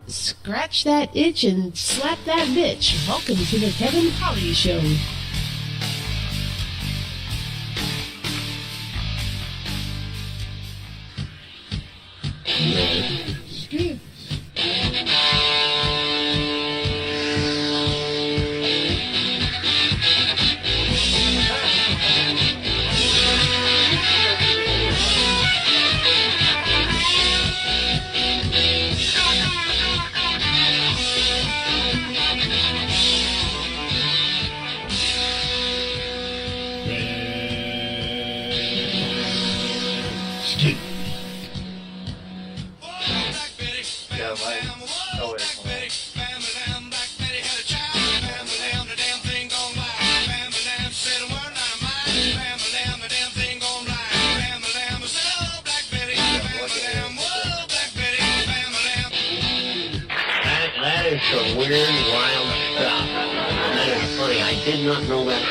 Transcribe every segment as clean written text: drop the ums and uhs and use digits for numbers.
Scratch that itch and slap that bitch. Welcome to the Kevin Holly Show. Skip. Weird, wild stuff. That is funny. I did not know that.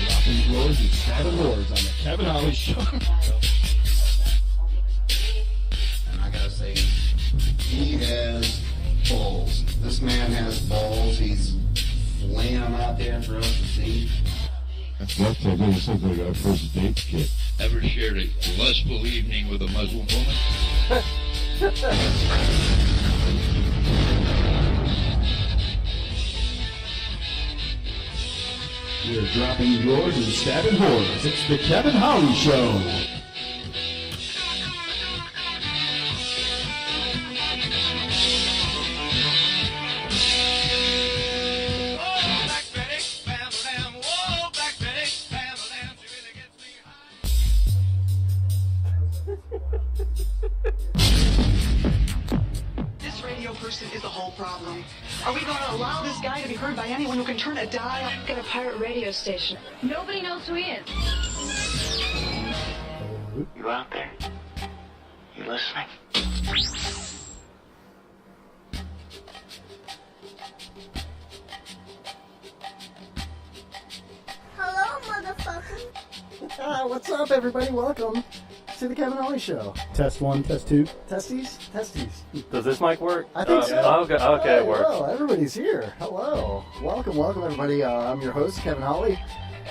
Dropping Floors and Stabbing Wars on the Kevin Holly Show. And I gotta say, he has balls. This man has balls. He's laying them out there for us to see. That's like something like a first date kit. Ever shared a lustful evening with a Muslim woman? We're dropping yours and stabbing whores. It's the Kevin Holly Show. Is the whole problem. Are we going to allow this guy to be heard by anyone who can turn a dial? Got a pirate radio station. Nobody knows who he is. You out there? You listening? Hello, motherfucker. What's up, everybody? Welcome to the Kevin Holly Show. Test 1, test 2. Testes? Does this mic work? I think so. Okay, it works. Hello, everybody's here. Hello. Welcome, everybody. I'm your host, Kevin Holly,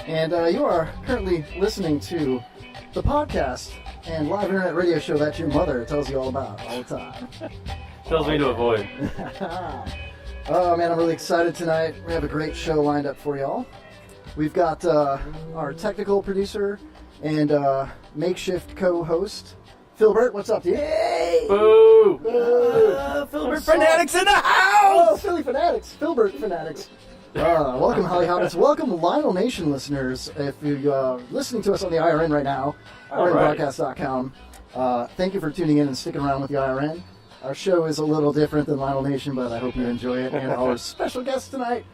and you are currently listening to the podcast and live internet radio show that your mother tells you all about all the time. Tells me to avoid. Oh, man, I'm really excited tonight. We have a great show lined up for y'all. We've got our technical producer and makeshift co-host, Philbert. What's up, dude? Yay! Boo! Philbert Fanatics in the house! Oh, Philly Fanatics. Philbert Fanatics. Welcome, Holly Hobbits. Welcome, Lionel Nation listeners. If you're listening to us on the IRN right now, IRNbroadcast.com, thank you for tuning in and sticking around with the IRN. Our show is a little different than Lionel Nation, but I hope you enjoy it. And our special guest tonight,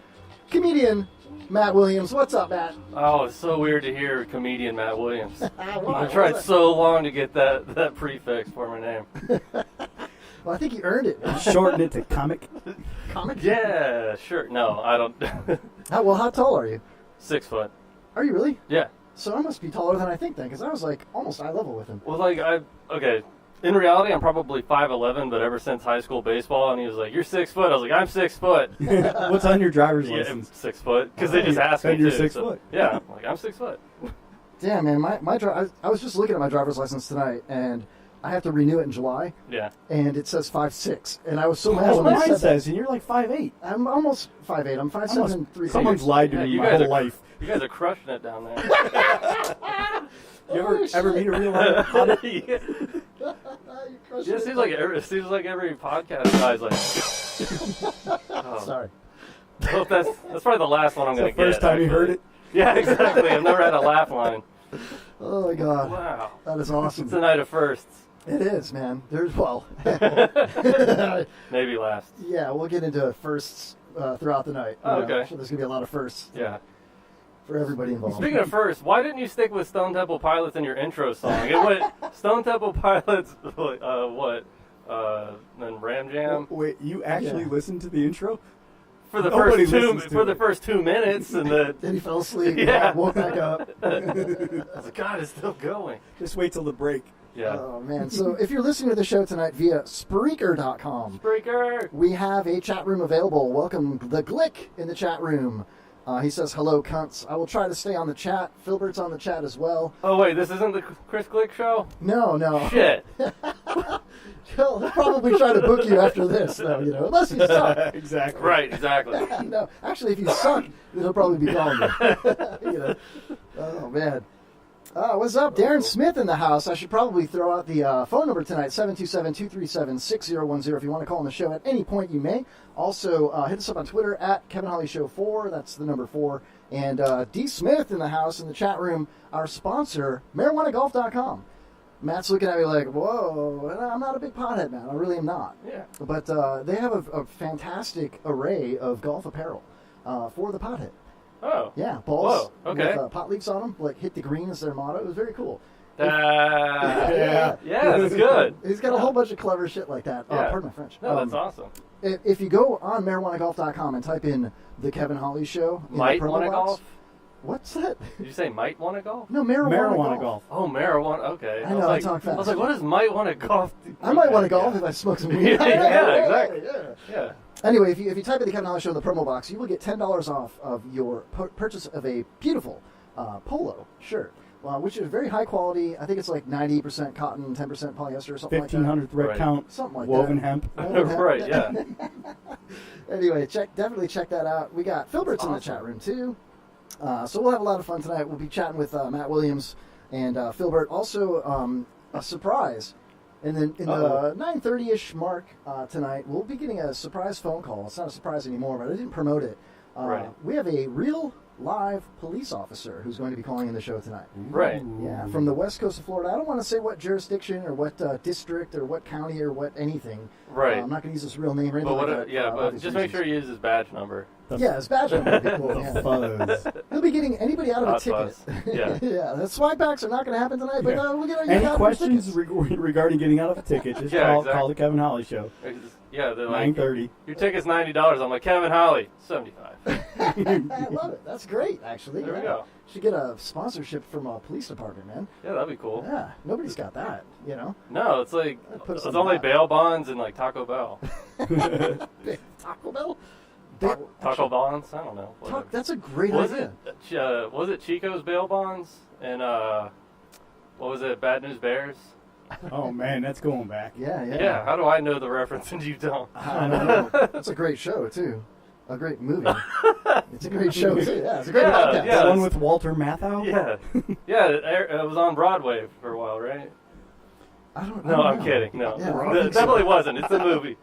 comedian Matt Williams. What's up, Matt? Oh, it's so weird to hear comedian Matt Williams. I tried so long to get that prefix for my name. Well, I think you earned it. Shorten it to comic. Comic? Yeah, sure. No, I don't. How tall are you? 6 foot. Are you really? Yeah. So I must be taller than I think then, because I was like almost eye level with him. Well, okay. In reality, I'm probably 5'11", but ever since high school baseball, and he was like, "You're 6 foot." I was like, "I'm 6 foot." What's on your driver's Yeah, license? 6 foot. Because they just asked me you're to. 6 so, foot. Yeah, I'm like, I'm 6 foot. Damn, man, I was just looking at my driver's license tonight, and I have to renew it in July. Yeah. And it says 5'6", and I was so mad That's when what they mine said says, and you're like 5'8". I'm almost 5'8". I'm 5'7", 3 Someone's lied to me you my guys whole are, life. You guys are crushing it down there. You ever meet a real life hobbit? Yeah. Yeah, it seems like every podcast guy's like. Oh. Sorry. Well, that's probably the last one I'm going to get. First time you heard it? Yeah, exactly. I've never had a laugh line. Oh my God. Wow. That is awesome. It's a night of firsts. It is, man. Well. Maybe last. Yeah, we'll get into firsts throughout the night. Oh, okay. I'm sure there's going to be a lot of firsts. Yeah. For everybody involved. Speaking of firsts, why didn't you stick with Stone Temple Pilots in your intro song? It went Stone Temple Pilots, then Ram Jam. Wait, you actually listened to the intro? For the Nobody first 2 minutes, and then he fell asleep. Yeah. Woke back up. I was like, God, it's still going. Just wait till the break. Yeah. Oh, man. So if you're listening to the show tonight via Spreaker.com, Spreaker! we have a chat room available. Welcome the Glick in the chat room. He says, hello, cunts. I will try to stay on the chat. Filbert's on the chat as well. Oh, wait, this isn't the Chris Glick show? No. Shit. He'll probably try to book you after this, though, unless you suck. Exactly. Right, exactly. No, actually, if you suck, he'll probably be calling you. Oh, man. What's up? Darren Smith in the house. I should probably throw out the phone number tonight, 727-237-6010. If you want to call on the show at any point, you may. Also, hit us up on Twitter at Kevin Holly Show 4. That's the number 4. And D. Smith in the house in the chat room, our sponsor, MarijuanaGolf.com. Matt's looking at me like, whoa, I'm not a big pothead, man. I really am not. Yeah. But they have a fantastic array of golf apparel for the pothead. Oh. Yeah, balls okay. with pot leaves on them, like hit the green is their motto. It was very cool. Yeah, that's good. He's got a whole bunch of clever shit like that. Yeah. Pardon my French. No, that's awesome. If you go on marijuanagolf.com and type in The Kevin Holly Show. Might want to golf? What's that? Did you say might want to golf? No, marijuana golf. Oh, marijuana. Okay. I know, I talk fast. I was like, what does might want to golf do? I might want to golf if I smoke some weed. Yeah, exactly. Yeah. Anyway, if you type in The Kevin Holly Show in the promo box, you will get $10 off of your purchase of a beautiful polo shirt, which is very high quality. I think it's like 90% cotton, 10% polyester, or something like that. 1500 thread Right. count. Something like woven that. hemp. Right, yeah. Anyway, definitely check that out. We got Filbert's in the chat room too, so we'll have a lot of fun tonight. We'll be chatting with Matt Williams and Filbert. Also, a surprise. And then in the 9:30-ish mark tonight, we'll be getting a surprise phone call. It's not a surprise anymore, but I didn't promote it. Right. We have a real live police officer who's going to be calling in the show tonight. Right. Yeah, from the west coast of Florida. I don't want to say what jurisdiction or what district or what county or what anything. Right. I'm not going to use his real name or anything But like that. but just make sure you use his badge number. Yeah, his badge number would be cool. Yeah. Fuzz. He'll be getting anybody out of a Hot ticket. fuzz. Yeah. Yeah, the swipe backs are not going to happen tonight, but we'll get Any out questions of tickets. regarding getting out of a ticket, just Yeah, call exactly. the Kevin Holly Show. Yeah, they're like, 9:30. your ticket's $90. I'm like, Kevin Holly, $75. I love it. That's great, actually. There we go. Should get a sponsorship from a police department, man. Yeah, that'd be cool. Yeah, nobody's got that, No, it's like, put it's some only back. bail bonds and like Taco Bell. Taco Bell? Taco bonds? I don't know. Whatever. That's a great Was idea. was it Chico's bail bonds and what was it, Bad News Bears? Oh man, that's going back. Yeah. Yeah, how do I know the reference and you don't? I don't know. That's a great show, too. A great movie. It's a great show, too. Yeah, it's a great podcast. yeah. The one with Walter Matthau? Yeah. Yeah, it was on Broadway for a while, right? I don't No, know. I'm kidding. No, Yeah, I it think so. definitely wasn't. It's a movie.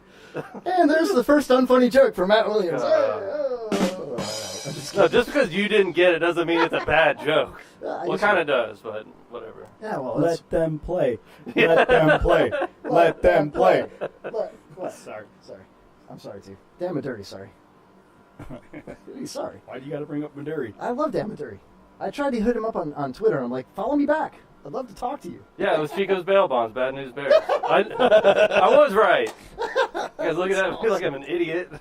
And there's the first unfunny joke from Matt Williams. No, just because you didn't get it doesn't mean it's a bad joke. Well, it kind of does, but whatever. Yeah, well, Let them play. Let them play. Let them play. What? Sorry. I'm sorry, too. Damn it, dirty, sorry. Sorry. Why do you got to bring up Maduri? I love Dan Maduri. I tried to hit him up on Twitter. I'm like, follow me back. I'd love to talk to you. Yeah, it was Chico's bail bonds, Bad News Bears. I was right. You guys looking at me like I'm an idiot.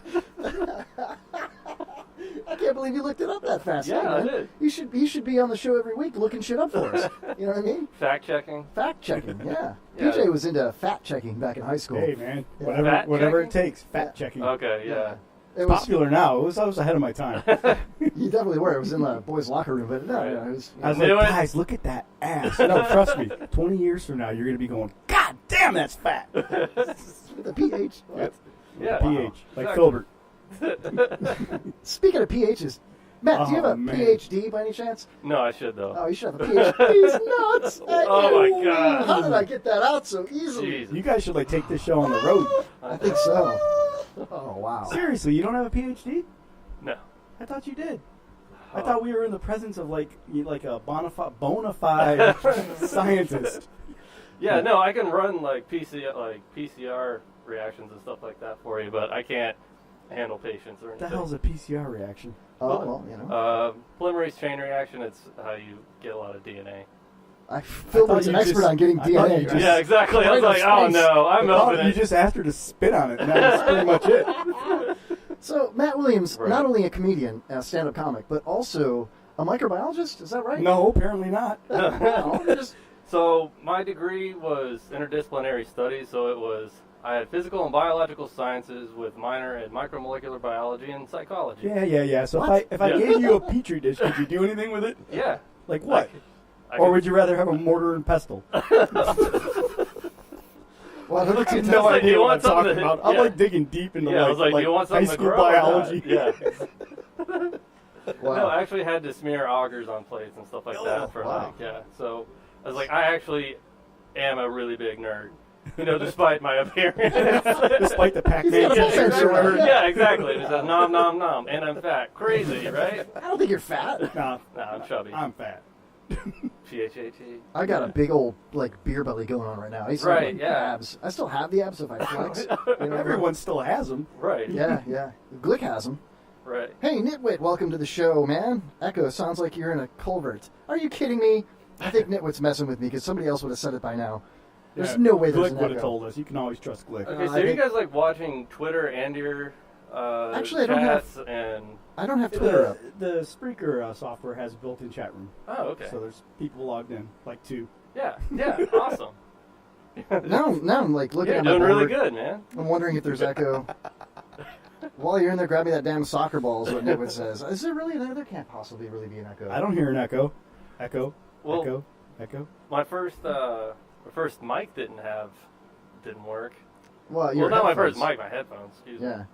I can't believe you looked it up that fast. Yeah, Hey, I man. did. You should be on the show every week looking shit up for us. You know what I mean? Fact checking. Fact checking, yeah. Yeah. PJ was into fact checking back in high school. Hey man, Yeah. Fact whatever it checking? takes. Fact checking. Okay, yeah. It was, Popular now. I was ahead of my time. you definitely were. It was in the boys' locker room, but no, it was. I was Knew like, it. guys, look at that ass. No, trust me. 20 years from now, you're gonna be going, God damn, that's fat. With the PH. What? Yeah. PH, like Exactly. Filbert. Speaking of PHs, Matt, do you have Oh, a man. PhD by any chance? No, I should though. Oh, you should have a PhD. These nuts. Oh, my God. How did I get that out so easily? Jesus. You guys should like take this show on the road. I think so. Oh, wow. Seriously, you don't have a PhD? No. I thought you did. I thought we were in the presence of like a bona fide scientist. Yeah, no, I can run like PCR reactions and stuff like that for you, but I can't handle patients or What the anything. hell's a PCR reaction? Oh, well, you know. Polymerase chain reaction, it's how you get a lot of DNA. Filbert's an expert on getting I thought DNA. you just- Yeah, exactly. I was Right like, in oh space. no, I'm melting You it. just asked her to spit on it, and that's pretty much it. So, Matt Williams, Right. not only a comedian, a stand-up comic, but also a microbiologist. Is that right? No, apparently not. No, you're just So my degree was interdisciplinary studies, so I had physical and biological sciences with minor in micromolecular biology and psychology. Yeah. So What? if I gave you a petri dish, could you do anything with it? Yeah. Like what? I Or could- would you rather have a mortar and pestle? Well, I have It's no like, idea you what want I'm talking something- about. I'm yeah. like digging deep into Yeah, I was like, do you want high something to school grow or not? biology. Yeah. Wow. No, I actually had to smear augers on plates and stuff like that for wow. So I was like, I actually am a really big nerd, despite my appearance. Despite the Pac-Man Yeah, t-shirt sure. you're wearing. Yeah, exactly. It says nom nom nom, and I'm fat. Crazy, right? I don't think you're fat. Nah, I'm chubby. I'm fat. P-H-A-T. I got a big old beer belly going on right now. I used to Right, have, yeah. abs. I still have the abs if I flex. Everyone still has them. Right. Yeah. Glick has them. Right. Hey, Nitwit, welcome to the show, man. Echo, sounds like you're in a culvert. Are you kidding me? I think Nitwit's messing with me because somebody else would have said it by now. There's Yeah, no way there's Glick an would have echo. told us. You can always trust Glick. Okay, so I are you think- guys like watching Twitter and your Actually, I don't have- chats and? I don't have Twitter up. The Spreaker software has a built-in chat room. Oh, okay. So there's people logged in, like 2. Yeah, awesome. Now I'm like looking You're at my doing really board. good, man. I'm wondering if there's echo. While you're in there, grab me that damn soccer ball is what Nitwit says. Is there really an echo? There can't possibly really be an echo. I don't hear an echo. Well, Echo. my first mic didn't work. Well, your Not my first headphones. mic, my headphones. Excuse me. Yeah.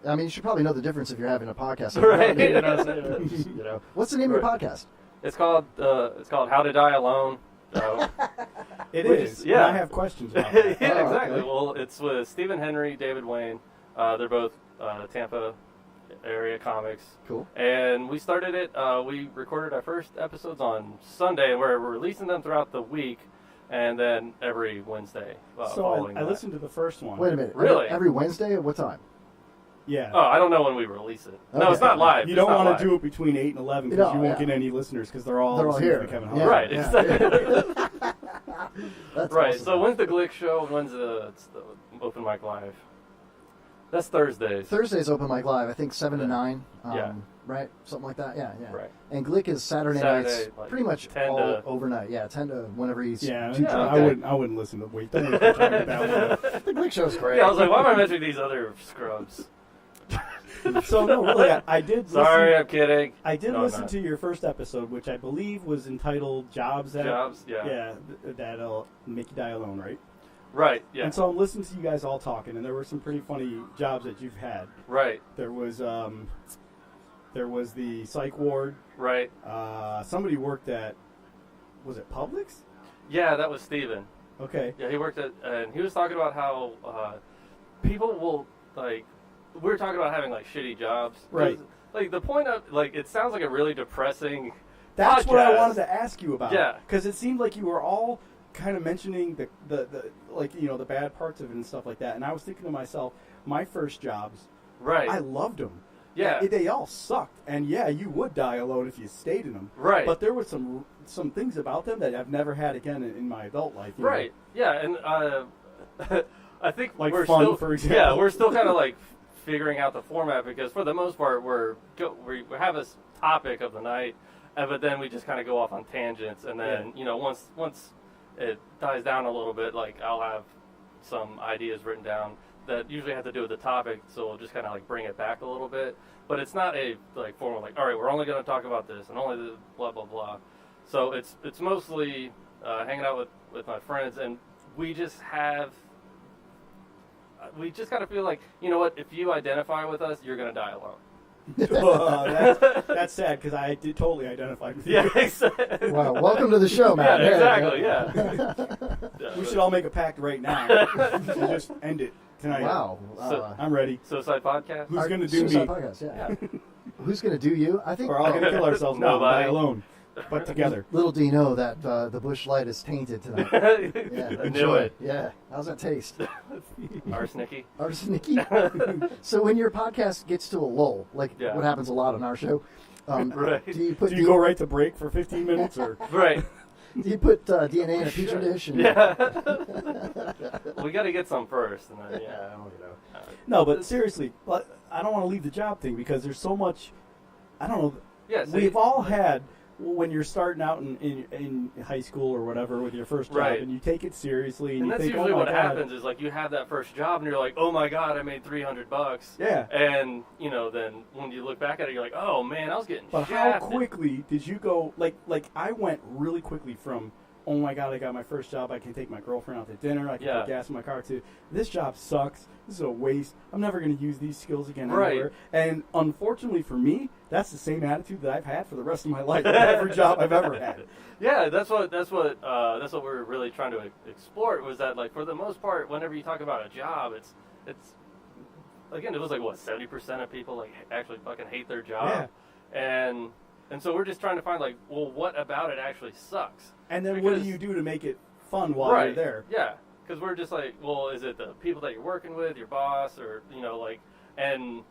I mean, you should probably know the difference if you're having a podcast. Right. What's the name of your podcast? It's called How to Die Alone. So, It Which is. is- yeah. And I have questions about yeah, that. Oh, exactly. okay. Well, it's with Stephen Henry, David Wayne. They're both Tampa area comics. Cool. And we started it. We recorded our first episodes on Sunday, and we're releasing them throughout the week, and then every Wednesday. So following I that. listened to the first one. Wait a minute. Really? Every Wednesday at what time? Yeah. Oh, I don't know when we release it. No, Okay. it's not live. You It's don't not want live. to do it between 8 and 11 because No, you won't yeah. get any listeners because they're all They're all listening here. to the Kevin Yeah. Hart. Right. Yeah. Exactly. That's Right. awesome. So when's the Glick show? When's it's the open mic live? That's Thursdays. Thursday's open mic live. I think 7 to 9. Yeah. Right. Something like that. Yeah. Right. And Glick is Saturday Saturday, nights, like pretty much 10 all to- overnight. Yeah, 10 to whenever he's. Yeah, too Yeah, drunk. okay. I wouldn't listen to Wait. Don't waste your time with that one. The Glick show's great. Yeah, I was like, why am I mentioning these other scrubs? So no, really, I did. Sorry, listen, I'm kidding. I did No, I'm listen not. to your first episode, which I believe was entitled "Jobs That Jobs, yeah. that'll make you die alone," right? Right, yeah. And so I'm listening to you guys all talking, and there were some pretty funny jobs that you've had. Right, There was the psych ward. right. Somebody worked at, was it Publix? Yeah, that was Steven. Okay. Yeah, he worked at, and he was talking about how people will, like, we were talking about having, like, shitty jobs. Right. Like, the point of, like, it sounds like a really depressing That's what I podcast. wanted to ask you about. Yeah. Because it seemed like you were all kind of mentioning the like, you know, the bad parts of it and stuff like that. And I was thinking to myself, my first jobs, Right. I loved them. Yeah. They all sucked. And yeah, you would die alone if you stayed in them. Right. But there were some things about them that I've never had again in my adult life. you know. Right. Yeah, and I think Like we're fun, still, for example. Yeah, we're still kind of like figuring out the format because for the most part we have a topic of the night, but then we just kind of go off on tangents, and then you know once it dies down a little bit, like I'll have some ideas written down that usually have to do with the topic, so we'll just kind of like bring it back a little bit. But it's not a like formal like, all right, we're only going to talk about this and only the blah blah blah. So it's mostly hanging out with my friends, and we just kind of feel like, you know what, if you identify with us, you're going to die alone. That's sad because I did totally identify with you. Yeah, exactly. Wow, welcome to the show, man. Yeah, exactly, yeah. We should all make a pact right now and just end it tonight. Wow. So- I'm ready. Suicide podcast? Who's going to do me? Suicide podcast, yeah. Who's going to do you? I think We're all going to kill ourselves now, Nobody. die alone, but together. Little do you know that the Bush Light is tainted tonight. Yeah, I knew enjoy it. Yeah, how's that taste? Arsenicky. Arsenic-y? So when your podcast gets to a lull, like Yeah. what happens a lot on our show, Right. do you put Do you go right to break for 15 minutes or? Right. do you put DNA in a petri dish? And, Yeah. We got to get some first, and then, yeah. No, but seriously, I don't want to leave the job thing because there's so much. I don't know. Yeah, so We've all had when you're starting out in high school or whatever with your first job, Right. and you take it seriously, and And you that's think, usually oh my what God. happens is like you have that first job and you're like, oh my God, I made $300. Yeah. And then when you look back at it, you're like, oh man, I was getting But shafted. how quickly did you go? Like I went really quickly from, oh my God, I got my first job. I can take my girlfriend out to dinner. I can Yeah. put gas in my car too. This job sucks. This is a waste. I'm never going to use these skills again Right. anywhere. And unfortunately for me, that's the same attitude that I've had for the rest of my life. With every job I've ever had. Yeah, that's what we're really trying to explore. Was that like for the most part, whenever you talk about a job, it's again, it was like what 70% of people like actually fucking hate their job, and so we're just trying to find like, well, what about it actually sucks? And then what do Because- you do to make it fun while you're there? Yeah, because we're just like, well, is it the people that you're working with, your boss, or like, and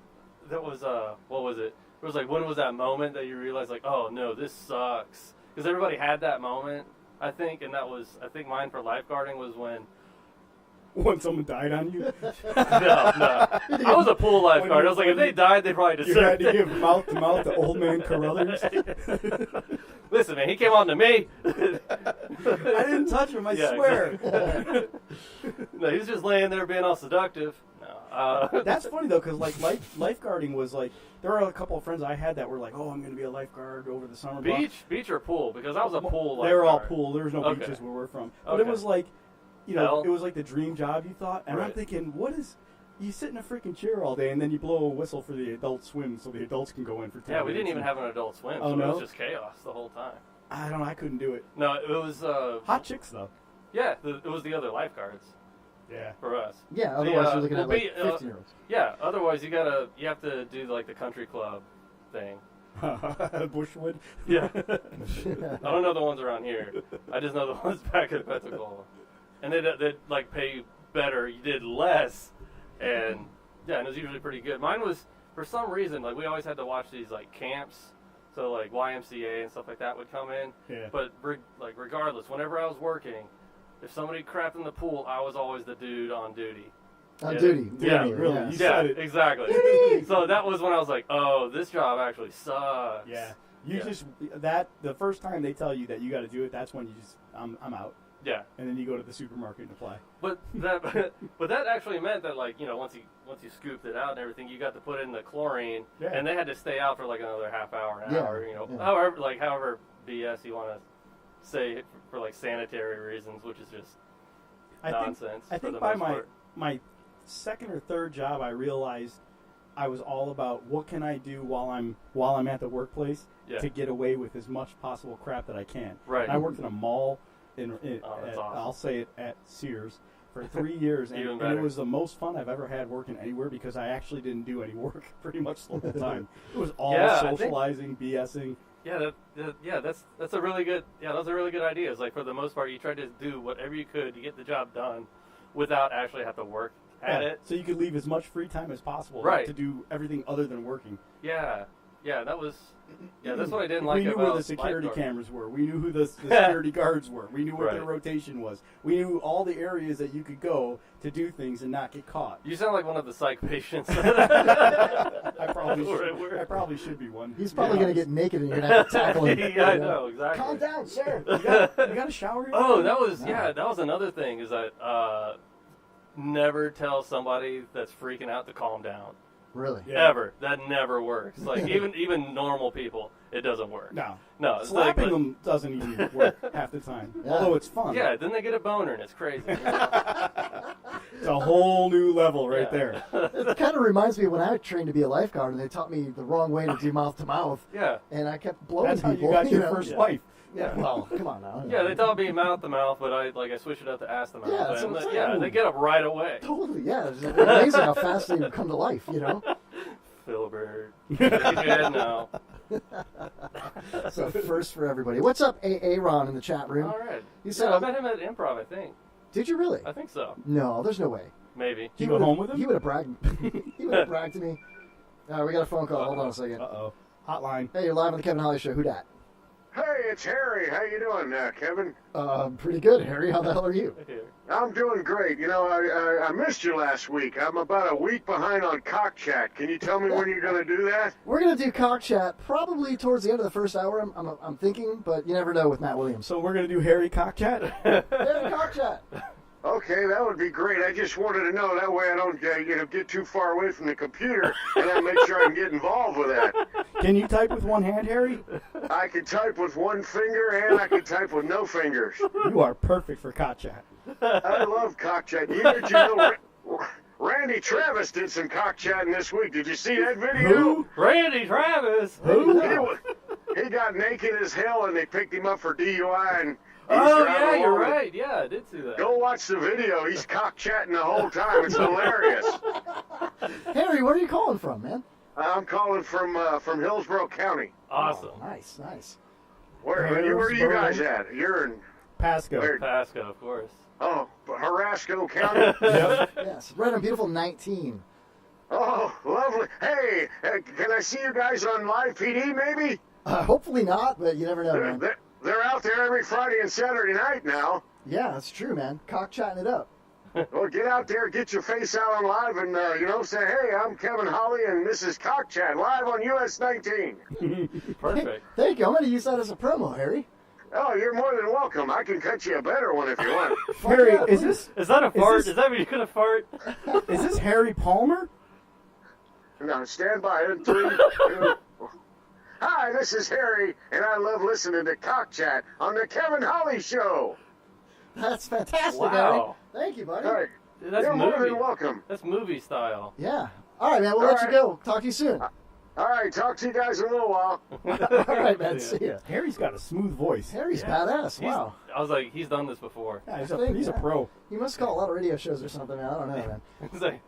that was what was it? It was like, when was that moment that you realized like, oh no, this sucks? Because everybody had that moment, I think, and that was, I think mine for lifeguarding was when. When someone died on you? No. I was a pool lifeguard. I was like, if they died, they probably You deserved had to it. give mouth to mouth to old man Carruthers. Listen, man, he came on to me. I didn't touch him, I Yeah, swear. No, he was just laying there being all seductive. No. That's funny though, because like lifeguarding was like, there were a couple of friends I had that were like, oh, I'm going to be a lifeguard over the summer. Beach or pool? Because I was a pool lifeguard. They were all pool. There was no Okay. beaches where we're from. But it Okay. was like, Hell. it was like the dream job you thought. And I'm Right. thinking, you sit in a freaking chair all day and then you blow a whistle for the adult swim so the adults can go in for 10 Yeah, we didn't minutes even and- have an adult swim, Oh, so no? it was just chaos the whole time. I couldn't do it. No, it was Hot chicks though. yeah, it was the other lifeguards Yeah. for us. Yeah, otherwise you're looking well, at like be- 15-year-olds. Yeah, otherwise you have to do like the country club thing. Bushwood. Yeah. I don't know the ones around here. I just know the ones back at Pensacola. And they'd like pay better. You did less. And yeah, and it was usually pretty good. Mine was, for some reason, like we always had to watch these like camps. So like YMCA and stuff like that would come in. Yeah. But regardless, whenever I was working, if somebody crapped in the pool, I was always the dude on duty. On Yeah. duty. Yeah, really. Yeah. You Yeah, said it. exactly. So that was when I was like, oh, this job actually sucks. Yeah. You Yeah. just the first time they tell you that you got to do it, that's when you just I'm out, Yeah. and then you go to the supermarket and apply. But that actually meant that like once you scooped it out and everything, you got to put in the chlorine, Yeah. and they had to stay out for like another half hour, an Yeah, hour, yeah. however BS you want to say for like sanitary reasons, which is just nonsense. I for think the by most part. my second or third job, I realized I was all about what can I do while I'm at the workplace Yeah. to get away with as much possible crap that I can. Right. And I worked in a mall Oh, that's awesome. I'll say it at Sears for 3 years, and, Even and better. it was the most fun I've ever had working anywhere because I actually didn't do any work pretty much the whole time. It was all Yeah, I think- socializing, BSing. Yeah, that's a really good. Yeah, that's a really good idea. It's like for the most part, you tried to do whatever you could to get the job done, without actually have to work at Yeah, it. so you could leave as much free time as possible Right. to do everything other than working. Yeah, that was. Yeah, that's what I didn't like We knew about where the security lifeguarding. cameras were. We knew who the security guards were. We knew what their Right. rotation was. We knew all the areas that you could go to do things and not get caught. You sound like one of the psych patients. I probably should be one. He's probably going to get naked and you're going to have to tackle him. Yeah, I know, exactly. Calm down, sir. You got a shower? Oh, that was another thing is that never tell somebody that's freaking out to calm down. Really? Yeah. Ever. That never works. Like even normal people, it doesn't work. No. No, it's Slapping like, them doesn't even work half the time. Yeah. Although it's fun. Yeah, then they get a boner and it's crazy. It's a whole new level right Yeah. there. It kind of reminds me of when I trained to be a lifeguard and they taught me the wrong way to do mouth to mouth. Yeah. And I kept blowing That's how people. you got your know? first Yeah. wife. Yeah, well, come on now. Yeah, they taught me mouth to mouth, but I switched it up to ass to mouth. Yeah, that's and what I'm yeah, saying. they get up right away. Totally, yeah. It's amazing how fast they come to life, you know? Filbert. Yeah, no. So first for everybody. What's up, Aaron in the chat room? All right. He said, Yeah, I met him at improv, I think. Did you really? I think so. No, there's no way. Maybe. You go home with him? He would have bragged. He would have bragged to me. All right, we got a phone call. Hold on a second. Uh-oh. Hotline. Hey, you're live on the Kevin Holly Show. Who dat? Hey, it's Harry. How you doing, Kevin? Pretty good, Harry. How the hell are you? I'm doing great. You know, I missed you last week. I'm about a week behind on Cock Chat. Can you tell me when you're going to do that? We're going to do Cock Chat probably towards the end of the first hour, I'm thinking, but you never know with Matt Williams. So we're going to do Harry Cock Chat? Harry Cock Chat. Okay, that would be great. I just wanted to know. That way I don't get too far away from the computer, and I make sure I can get involved with that. Can you type with one hand, Harry? I can type with one finger, and I can type with no fingers. You are perfect for Cock Chat. I love Cock Chat. You know, Randy Travis did some cock chatting this week. Did you see that video? Who? Randy Travis? Who? He got naked as hell, and they picked him up for DUI, and oh, yeah, you're right. Yeah, I did see that. Go watch the video. He's cock chatting the whole time. It's hilarious. Harry, where are you calling from, man? I'm calling from Hillsborough County. Awesome. Oh, nice. Where are you guys at? You're in Pasco. Pasco, of course. Oh, Harasco County? Yep. Yes, right on beautiful 19. Oh, lovely. Hey, can I see you guys on Live PD, maybe? Hopefully not, but you never know, man. They're out there every Friday and Saturday night now. Yeah, that's true, man. Cock chatting it up. Well, get out there, get your face out on live, and, say, hey, I'm Kevin Holly, and this is Cock Chat, live on US 19. Perfect. Thank you. I'm going to use that as a promo, Harry. Oh, you're more than welcome. I can cut you a better one if you want. Harry, is that a fart? Is that what you're going to fart? Is this Harry Palmer? No, stand by. 3, 2. Hi, this is Harry, and I love listening to Cock Chat on the Kevin Holly Show. That's fantastic, Wow. Harry. Thank you, buddy. All right. Dude, that's You're movie. more than welcome. That's movie style. Yeah. All right, man. We'll let you go. Talk to you soon. All right, talk to you guys in a little while. All right, man. See ya. Harry's got a smooth voice. Harry's badass. Wow. I was like, he's done this before. Yeah, he's Yeah. a pro. He must call a lot of radio shows or something, man. I don't know, man. He's like,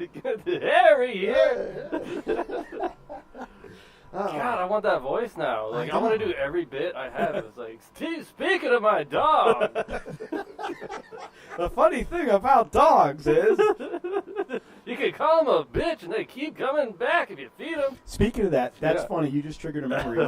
Harry here. God, I want that voice now. Like, I want to do every bit I have. It's like, speaking of my dog. The funny thing about dogs is... You can call them a bitch, and they keep coming back if you feed them. Speaking of that, that's funny. You just triggered a memory.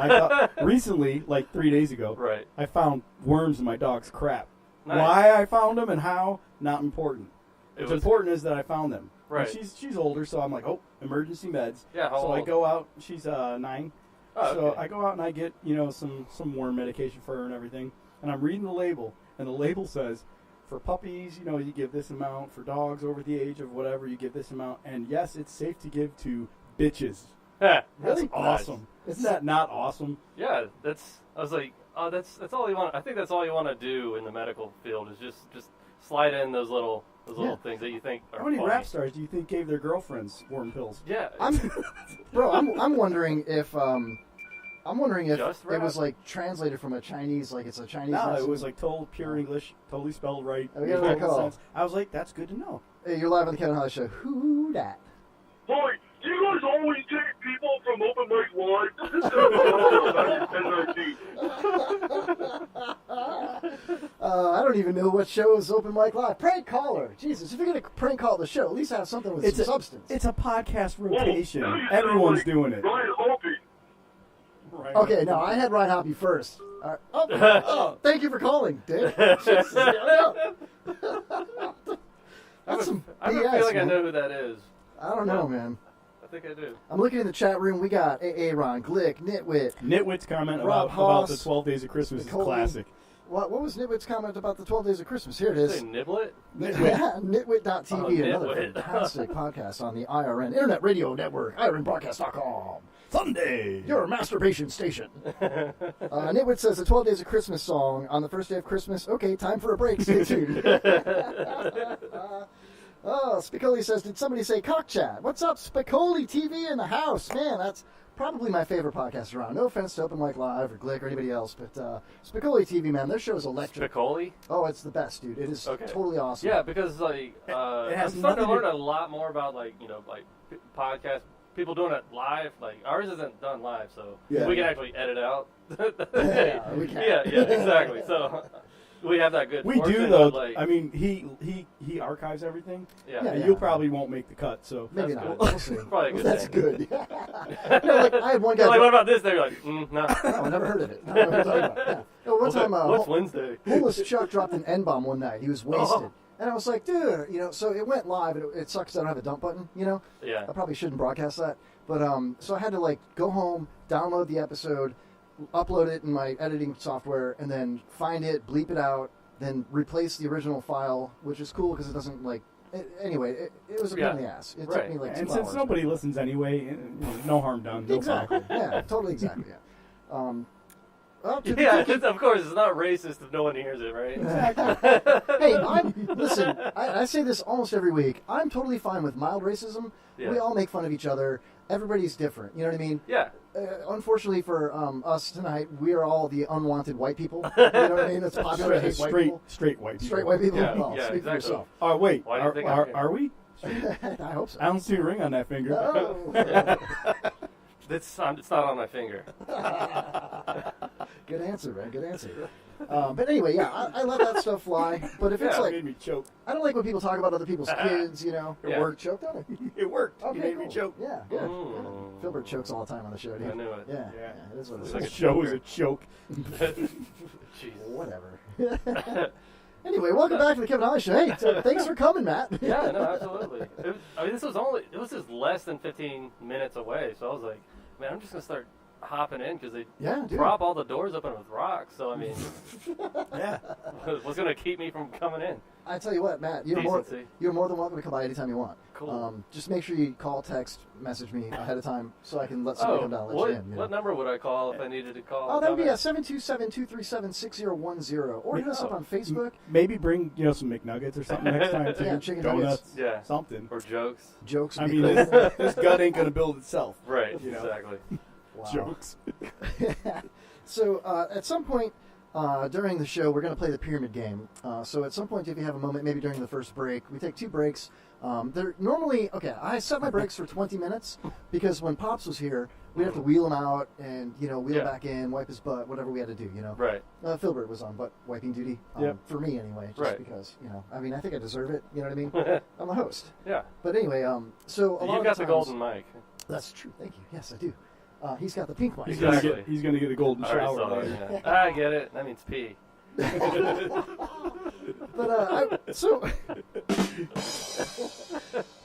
Recently, like 3 days ago, Right. I found worms in my dog's crap. Nice. Why I found them and how, not important. What's was- important is that I found them. Right. And she's older, so I'm like, oh, emergency meds. Yeah, how So I old? go out. She's 9. Oh, So okay. I go out and I get some worm medication for her and everything. And I'm reading the label, and the label says, for puppies, you give this amount. For dogs over the age of whatever, you give this amount. And yes, it's safe to give to bitches. Yeah. That's Really? awesome. Isn't that not awesome? Yeah, I was like, oh, that's all you want. I think that's all you want to do in the medical field is just slide in those little things that you think are How many funny. rap stars do you think gave their girlfriends worm pills? Yeah. I'm wondering if Just it rap? was like translated from a Chinese, like it's a Chinese. No, message. it was like total pure English, totally spelled right. Oh, yeah, made cool. total sense. I was like, that's good to know. Hey, you're live on the Kevin Holly Show. Who dat? Boy, do you guys always take people from Open Mic Live? This is I don't even know what show is Open Mic Live. Prank caller. Jesus, if you're gonna prank call the show, at least have something with some substance. It's a podcast rotation. now you sound Everyone's like doing it. Ryan Hoppy. Right. Okay, no, I had Ryan Hoppy first. All right. Oh, thank you for calling, Dick. Jesus, That's some I BS, feel like I man. know who that is. I don't know, man. I think I do. I'm looking in the chat room. We got Aaron, Glick, Nitwit. Nitwit's comment Rob about the Haas, 12 Days of Christmas is Nicole. classic. What was Nitwit's comment about the 12 Days of Christmas? Here it is. Say Niblet? Yeah, Nitwit.tv, Oh, another Nitwit. fantastic podcast on the IRN Internet Radio Network, IRNBroadcast.com. Sunday! Your masturbation station. Nitwit says the 12 Days of Christmas song on the first day of Christmas. Okay, time for a break. Stay tuned. Spicoli says, did somebody say cock chat? What's up, Spicoli TV in the house? Man, that's probably my favorite podcast around. No offense to Open Mic Live or Glick or anybody else, but Spicoli TV, man, their show is electric. Spicoli? Oh, it's the best, dude. It is totally awesome. Yeah, because like It I'm has starting to nothing learn to- a lot more about like podcast people doing it live. Like ours isn't done live, so Yeah. we can actually edit out. Yeah, we can. Yeah, exactly. So we have that good. We fortune do though. of, like, I mean, he archives everything. Yeah. And you probably won't make the cut. So Maybe That's not. good. We'll see. Probably a good That's thing. good. Like, I had one guy. You're like, what about this? They're like, no. No, I never heard of it. I don't know what you're talking about. Yeah. No, one time, What's Wednesday? homeless Chuck dropped an N-bomb one night. He was wasted. And I was like, dude, so it went live. And it sucks I don't have a dump button, Yeah. I probably shouldn't broadcast that. But so I had to like go home, download the episode, upload it in my editing software, and then find it, bleep it out, then replace the original file, which is cool because it doesn't like. Anyway, it was a pain in the ass. It took me like 2 and hours. since nobody listens anyway, no harm done. No Exactly. problem. Yeah. Totally. Exactly. Yeah. Well, Of course, it's not racist if no one hears it, right? Hey, listen, I say this almost every week. I'm totally fine with mild racism. Yeah. We all make fun of each other. Everybody's different. You know what I mean? Yeah. Unfortunately for us tonight, we are all the unwanted white people. You know what I mean? That's popular to hate white people. Straight white people. Straight white people? Yeah, Well, yeah, speak for exactly. yourself. Oh, wait. Why do you think I'm here? Are we? I hope so. I don't see a ring on that finger. No. It's not on my finger. Good answer, man. Good answer. But anyway, yeah, I let that stuff fly. But if it's It like, made me choke. I don't like when people talk about other people's kids, It Yeah. worked. Choked on it. It worked. Okay, You made cool. me choke. Yeah, good. Mm. Filbert chokes all the time on the show, dude. I knew it. Yeah, Yeah. it is what it It's is. like The a show is choker. a choke. Jeez. Whatever. Anyway, welcome back to the Kevin Holly Show. Hey, thanks for coming, Matt. Yeah, no, absolutely. It was just less than 15 minutes away, so I was like, man, I'm just gonna start hopping in because they Yeah, dude. prop all the doors open with rocks. So I mean, Yeah. what's gonna keep me from coming in? I tell you what, Matt, you're Decency. more than welcome to come by anytime you want. Cool. Just make sure you call, text, message me ahead of time so I can let somebody come down and let you in. What number would I call if I needed to call? Oh, that would be comment? 727-237-6010. Or hit us up on Facebook. Maybe bring some McNuggets or something next time. Too. Yeah, chicken Donuts. nuggets. Yeah. Something. Or jokes. Jokes. I would be mean, cool. this gut ain't gonna build itself. Right. You know. Exactly. Wow. Jokes. So at some point during the show, we're going to play the pyramid game. So at some point, if you have a moment, maybe during the first break, we take 2 breaks. They're normally, I set my breaks for 20 minutes because when Pops was here, we'd have to wheel him out and, wheel him back in, wipe his butt, whatever we had to do, Right. Filbert was on butt wiping duty, for me anyway, just Right. because, I mean, I think I deserve it, you know what I mean? I'm a host. Yeah. But anyway, so a lot You of got the the times, golden mic. That's true, thank you. Yes, I do. He's got the pink mic. He's gonna Exactly. he's gonna get a golden I already shower saw later. that, yeah. I get it. That means pee. But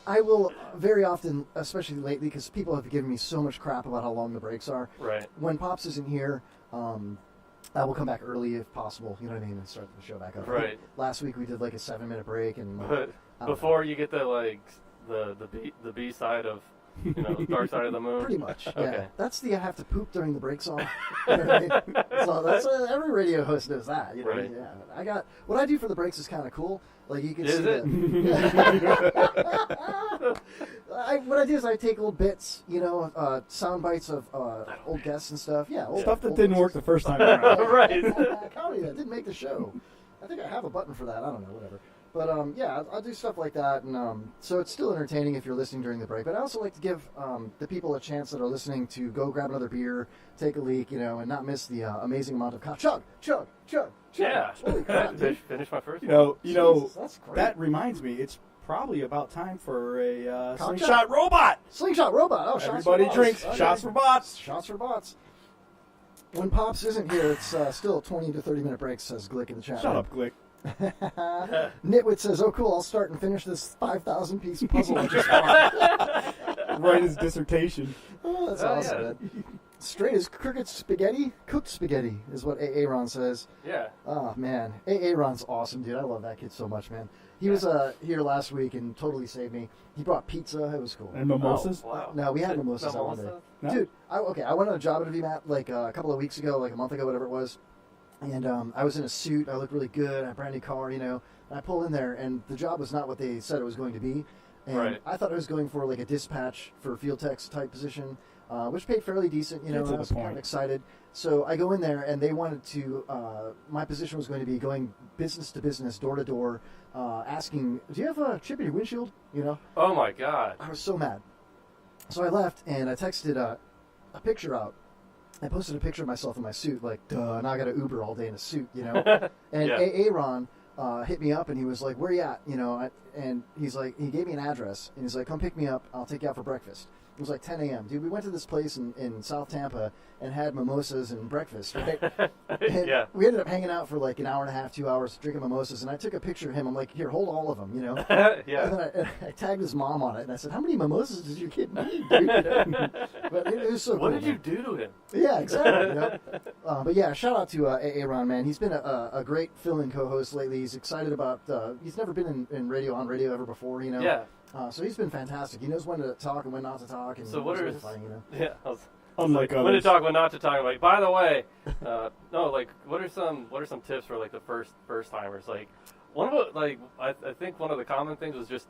I will very often, especially lately, because people have given me so much crap about how long the breaks are. Right. When Pops isn't here, I will come back early if possible. You know what I mean, and start the show back up. Right. Last week we did like a 7-minute break, and But before you get the the B side of Dark Side of the Moon. Pretty much. Yeah. Okay. That's the I have to poop during the break song. You know what I mean? So that's every radio host knows that. You know? Right. Yeah. I got what I do for the breaks is kind of cool. Like you can Is see it? what I do is I take little bits, sound bites of old guests and stuff. Yeah, Stuff that old didn't work the first time around. Right. Comedy that didn't make the show. I think I have a button for that. I don't know, whatever. But yeah, I'll do stuff like that, and so it's still entertaining if you're listening during the break. But I also like to give the people a chance that are listening to go grab another beer, take a leak, and not miss the amazing amount of chug. Yeah. Holy crap, dude. Finish my first. Jesus, that's great. that reminds me, it's probably about time for a Cock slingshot robot. Slingshot robot. Oh, shots Everybody for bots. drinks. Okay. Shots for bots. Shots for bots. When Pops isn't here, it's still 20 to 30 minute breaks, says Glick in the chat. Shut up, Glick. Nitwit says, "Oh, cool! I'll start and finish this 5,000 piece puzzle I just bought." Write his dissertation. Oh, that's Oh, awesome, yeah. man. Straight as cricket spaghetti, cooked spaghetti is what Aaron says. Yeah. Oh man, Aaron's awesome, dude. I love that kid so much, man. He was here last week and totally saved me. He brought pizza. It was cool. And mimosas. Oh, wow. No, we had mimosas that one day. Mimosas? No? Dude, I went on a job interview, Matt, like a couple of weeks ago, like a month ago, whatever it was. And I was in a suit. I looked really good. I had a brand new car, And I pulled in there, and the job was not what they said it was going to be. And Right. I thought I was going for like a dispatch for field techs type position, which paid fairly decent. Get to I the was kind of point. excited. So I go in there, and they wanted to. My position was going to be going business to business, door to door, asking, "Do you have a chip in your windshield?" Oh my God. I was so mad. So I left, and I texted a picture out I posted a picture of myself in my suit, like, duh, now I got to Uber all day in a suit, you know. And Aaron hit me up, and he was like, where you at? You know, and he's like, he gave me an address, and he's like, come pick me up. I'll take you out for breakfast. It was like 10 a.m. Dude, we went to this place in South Tampa and had mimosas and breakfast, right? And we ended up hanging out for like an hour and a half, 2 hours, drinking mimosas, and I took a picture of him. I'm like, here, hold all of them, you know? And then I tagged his mom on it, and I said, how many mimosas did your kid need, dude? You know? But it was so cool. What did you do to him? Yeah, exactly. You know? But yeah, shout out to Aaron, man. He's been a great fill-in co-host lately. He's excited about, he's never been in radio, on radio ever before, you know? Yeah. So he's been fantastic. He knows when to talk and when not to talk. And so what are funny, you know? Yeah. Unlike when to talk, when not to talk. Like, by the way, no, like, what are some tips for like the first timers? Like, one of the, like, I think one of the common things was just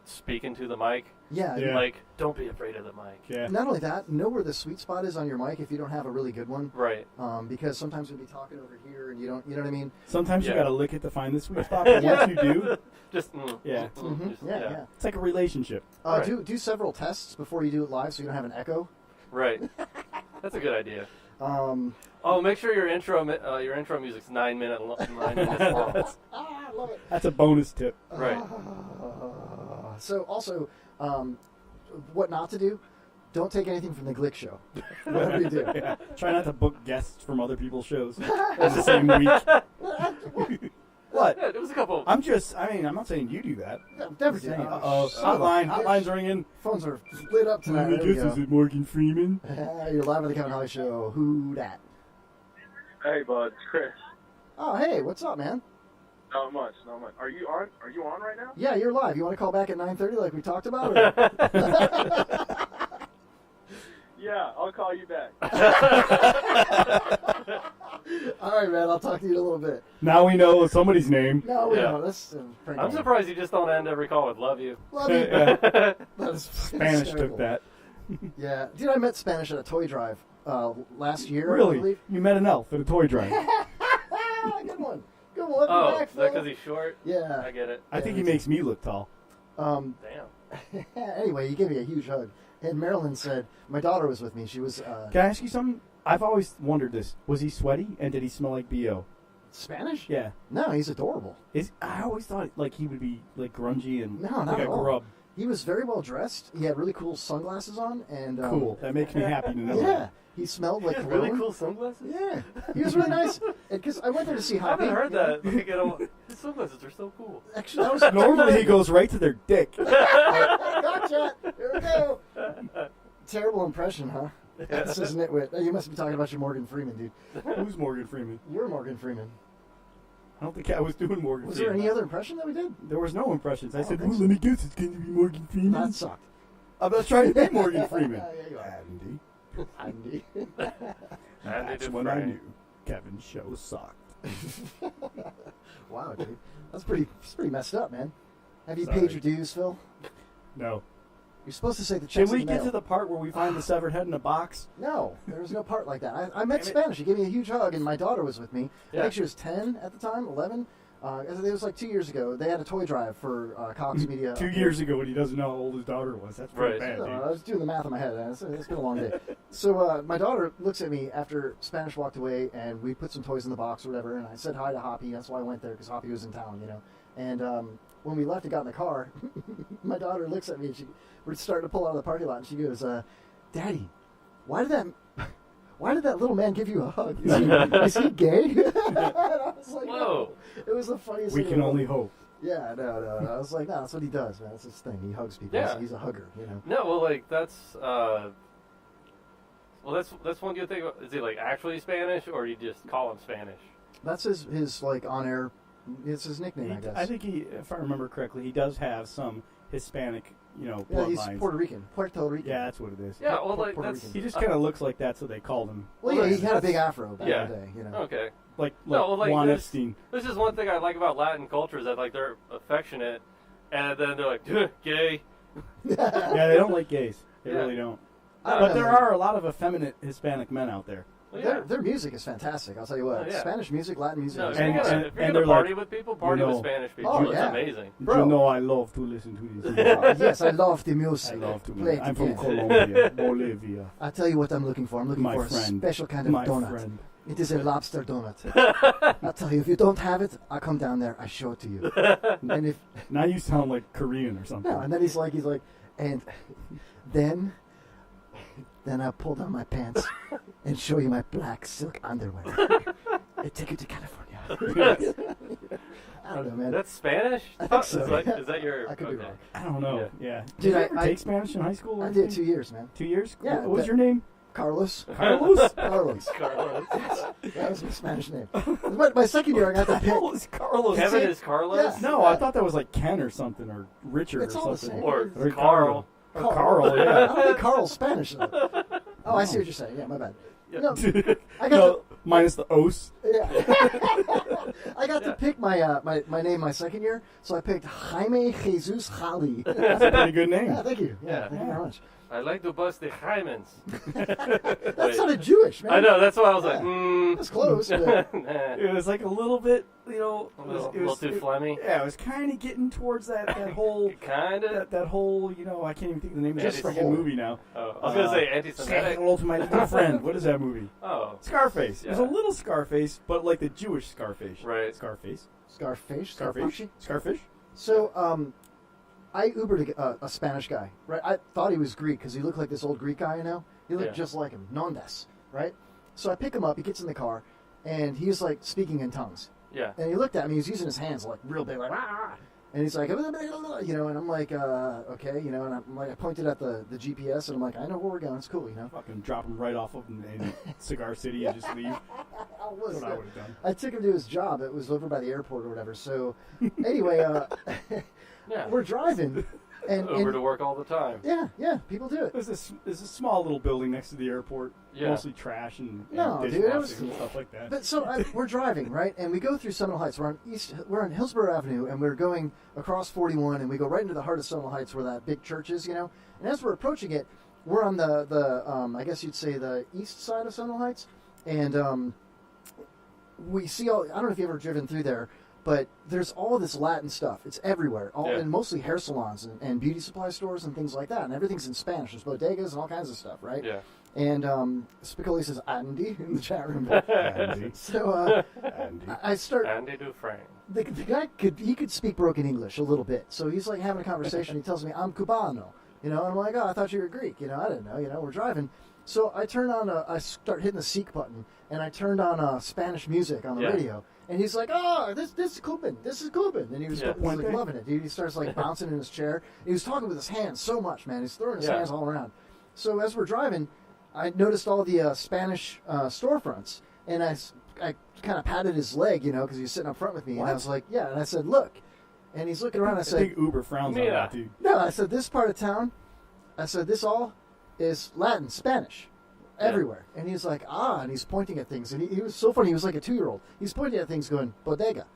speaking to the mic. Yeah. Like, don't be afraid of the mic. Yeah. Not only that, know where the sweet spot is on your mic if you don't have a really good one. Right. Because sometimes you'll be talking over here and you don't, you know what I mean? Sometimes you got to lick it to find the sweet spot, but once you do, just yeah. It's like a relationship. Do several tests before you do it live so you don't have an echo. Right. That's a good idea. Make sure your intro music's 9 minutes long. I love it. That's a bonus tip. Right. So also, what not to do? Don't take anything from the Glick show. Whatever you do. Yeah. Try not to book guests from other people's shows in the same week. What? Yeah, it was a couple. I'm not saying you do that. Never do. Hotline's ringing. Phones are lit up tonight. This is it Morgan Freeman. You're live on the Kevin Holly Show. Who dat? Hey, bud, it's Chris. Oh, hey, what's up, man? Not much. Are you on? Are you on right now? Yeah, you're live. You want to call back at 9:30 like we talked about? Yeah, I'll call you back. All right, man. I'll talk to you in a little bit. Now we know somebody's name. No, we know. That's I'm surprised you just don't end every call with "love you." Love you. Yeah. That is Spanish hysterical. took that. Yeah, dude, I met Spanish at a toy drive last year. Really? I believe. You met an elf at a toy drive. Good one. Good one. Oh, back, is that because he's short? Yeah. I get it. I think he makes me look tall. Damn. Anyway, he gave me a huge hug. And Marilyn said, my daughter was with me. She was... Can I ask you something? I've always wondered this. Was he sweaty, and did he smell like B.O.? Spanish? Yeah. No, he's adorable. I always thought like he would be like grungy and No, like not a at all. grub. He was very well dressed. He had really cool sunglasses on. And Cool. That makes me happy to know. Yeah. He smelled like Really cologne. cool sunglasses. Yeah. He was really nice. Because I went there to see I Hoppy. haven't heard that. Like, his sunglasses are so cool. Actually, that was Normally he goes right to their dick. Gotcha. Here we go. Terrible impression, huh? This is Nitwit. You must be talking about your Morgan Freeman, dude. Who's Morgan Freeman? You're Morgan Freeman. I don't think I was doing Morgan Was Freeman. there any other impression that we did? There was no impressions. I said, thanks. let me guess, it's going to be Morgan Freeman. That sucked. I was trying to be Morgan Freeman. Yeah, you are. Andy. Andy. That's when I knew Kevin's show sucked. Wow, dude. That's pretty messed up, man. Have you Sorry. paid your dues, Phil? No. You're supposed to say the Can checks we in the get mail. to the part where we find the severed head in a box? No, there was no part like that. I met Spanish. He gave me a huge hug, and my daughter was with me. I think she was 10 at the time, 11. It was like 2 years ago. They had a toy drive for Cox Media. 2 years ago when he doesn't know how old his daughter was. That's pretty bad, dude. I was doing the math in my head. It's been a long day. So my daughter looks at me after Spanish walked away, and we put some toys in the box or whatever, and I said hi to Hoppy. That's why I went there, because Hoppy was in town, you know. And when we left and got in the car, my daughter looks at me, and we're starting to pull out of the parking lot, and she goes, Daddy, why did that little man give you a hug? Is he gay? And I was like, Whoa. no. It was the funniest We thing. can only hope. Yeah, no. I was like, no, that's what he does, man. That's his thing. He hugs people. Yeah. He's a hugger, you know. No, well, like that's one good thing. Is he like actually Spanish, or you just call him Spanish? That's his like on air. It's his nickname, I guess. I think if I remember correctly, he does have some Hispanic, Yeah, bloodlines. he's Puerto Rican. Puerto Rican. Yeah, that's what it is. Yeah, well, like Puerto that's Rican. He just kind of looks like that, so they called him. Well, yeah, he had a big afro back Yeah. in the day, you know. Okay. Like No, well, like Juan this- Epstein. This is one thing I like about Latin culture is that like they're affectionate, and then they're like gay. Yeah, they don't like gays. They Yeah. really don't. I don't But know. there are a lot of effeminate Hispanic men out there. Their music is fantastic. I'll tell you what. Oh, yeah. Spanish music, Latin music. No, is if you're fantastic. gonna party with people, party with Spanish people. Oh, It's yeah. amazing. Bro. You know I love to listen to this. Yes, I love the music. I love to. Play it I'm from again. Colombia, Bolivia. I'll tell you what I'm looking for. I'm looking My for friend. a special kind of My donut. friend. It is a lobster donut. I'll tell you, if you don't have it, I'll come down there. I show it to you. And if Now you sound like Korean or something. no, and then he's like, and then I'll pull down my pants and show you my black silk underwear. I take you to California. I don't know, man. That's Spanish? I think so. Is that your... I could be wrong. I don't know. Yeah. Dude, Did you ever I take Spanish in high school? or I did anything? 2 years, man. 2 years? Yeah, What was but- your name? Carlos. Carlos? Carlos. Carlos. That was my Spanish name. But my second year, I got to pick. Carlos. Carlos. Kevin is Carlos? Yeah. No, I thought that was like Ken or something, or Richard It's or all the something. same. Or Ricardo. Carl. Or Carl, I yeah. don't think Carl's Spanish, though. Oh, I see what you're saying. Yeah, my bad. No, I got No, minus the os. Yeah. I got to pick my my name my second year, so I picked Jaime Jesus Jali. That's a pretty good name. Yeah, thank you. Yeah, thank you very much. I like to bust the Jaimens. That sounded Jewish, man. I know, that's why I was like, That's close, but Nah. It was like a little bit, you know, A little too phlegmy. Yeah, it was kind of getting towards that whole Kinda. that whole, you know, I can't even think of the name of Just that the freaking whole- movie now. Oh, I was going to say Say anti-Semitic. hello to my little friend. What is that movie? Oh. Scarface. It was a Yeah. little Scarface, but like the Jewish Scarface. Right. Scarface. Scarface. Scarface. Scarfish. So, I Ubered a Spanish guy, right? I thought he was Greek because he looked like this old Greek guy, you know? He looked Yeah. just like him. Nondes, right? So I pick him up, he gets in the car, and he was like speaking in tongues. Yeah. And he looked at me, he was using his hands like real big, like, ah! And he's like, you know, and I'm like, okay, you know, and I'm like, I pointed at the GPS, and I'm like, I know where we're going, it's cool, you know? Fucking drop him right off of in Cigar City and just leave. Was That's what I would have done. I took him to his job. It was over by the airport or whatever. So, anyway, Yeah. we're driving. And Uber to work all the time. Yeah, people do it. There's a small little building next to the airport. Yeah. Mostly trash and No, dude, it dishwashing was- and stuff like that. But so we're driving, right? And we go through Seminole Heights. We're on Hillsborough Avenue, and we're going across 41, and we go right into the heart of Seminole Heights where that big church is, you know? And as we're approaching it, we're on the I guess you'd say the east side of Seminole Heights, and we see all, I don't know if you've ever driven through there, but there's all this Latin stuff. It's everywhere, and mostly hair salons and beauty supply stores and things like that, and everything's in Spanish. There's bodegas and all kinds of stuff, right? Yeah. And Spicoli says Andy in the chat room. Andy. So Andy. I start. Andy Dufresne. The guy could speak broken English a little bit, so he's like having a conversation. He tells me I'm Cubano, you know, and I'm like, oh, I thought you were Greek, you know, I didn't know, you know, we're driving. So I turn on I start hitting the seek button, and I turned on Spanish music on the radio, and he's like, oh, this is Cuban, and he was like, loving it, dude. He starts like bouncing in his chair. He was talking with his hands so much, man. He's throwing his hands all around. So as we're driving, I noticed all the Spanish storefronts, and I kind of patted his leg, you know, because he was sitting up front with me, and I was like, yeah, and I said, look, and he's looking around. I said, I think Uber frowns on that, dude. no, I said, this part of town, I said, this all is Latin, Spanish, everywhere. And he's like, and he's pointing at things, and he was so funny. He was like a 2-year-old. He's pointing at things, going bodega.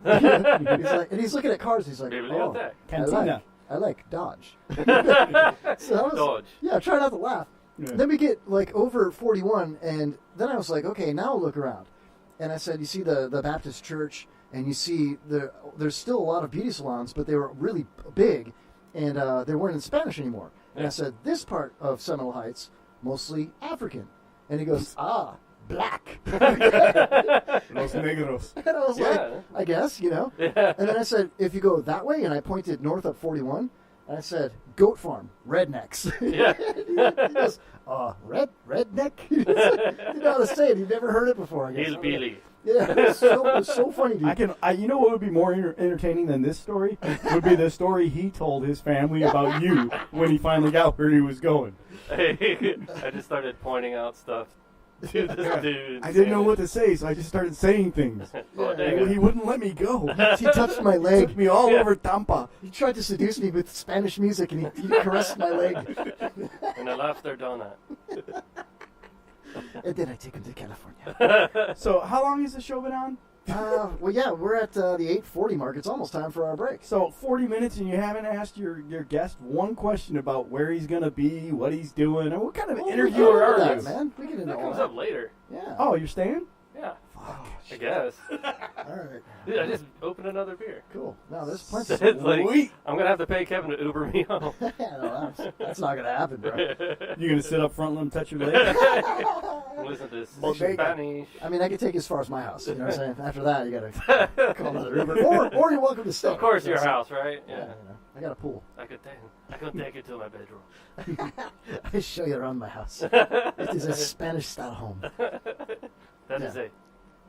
He's like, and he's looking at cars. He's like, oh, Cantina. I like Dodge. So I was, Dodge. Yeah, try not to laugh. Yeah. Then we get like over 41, and then I was like, okay, now I'll look around. And I said, you see the Baptist church, and you see there's still a lot of beauty salons, but they were really big, and they weren't in Spanish anymore. And I said, this part of Seminole Heights, mostly African. And he goes, black. Los negros. And I was like, I guess, you know. Yeah. And then I said, if you go that way, and I pointed north up 41, and I said, goat farm, rednecks. Yeah. He goes, redneck? He didn't know how to say it. He'd never heard it before, I guess. Hillbilly. Yeah, it was so funny, dude. You know what would be more entertaining than this story? Would be the story he told his family about you when he finally got where he was going. I just started pointing out stuff to this dude. I didn't know what to say, so I just started saying things. Bodega. He wouldn't let me go. He touched my leg. Took me all over Tampa. He tried to seduce me with Spanish music, and he caressed my leg. And a lobster donut. And then I take him to California. So how long has the show been on? Well, yeah, we're at the 8:40 mark. It's almost time for our break. So 40 minutes, and you haven't asked your guest one question about where he's going to be, what he's doing, and what kind of interviewer are you? Man, we get into That all comes that. up later. Yeah. Oh, you're staying? Yeah. I guess. All right. Dude, I just opened another beer. Cool. No, there's plenty. It's like, I'm gonna have to pay Kevin to Uber me home. No, that's not gonna happen, bro. You gonna sit up front and let him touch your leg? Listen to this Bodega. Spanish. I mean, I can take you as far as my house. You know what I'm saying? After that, you gotta call another Uber, or you're welcome to stay. Of course, your So- house, right? Yeah. You know, I got a pool. I could take it to my bedroom. I show you around my house. It is a Spanish-style home. That is a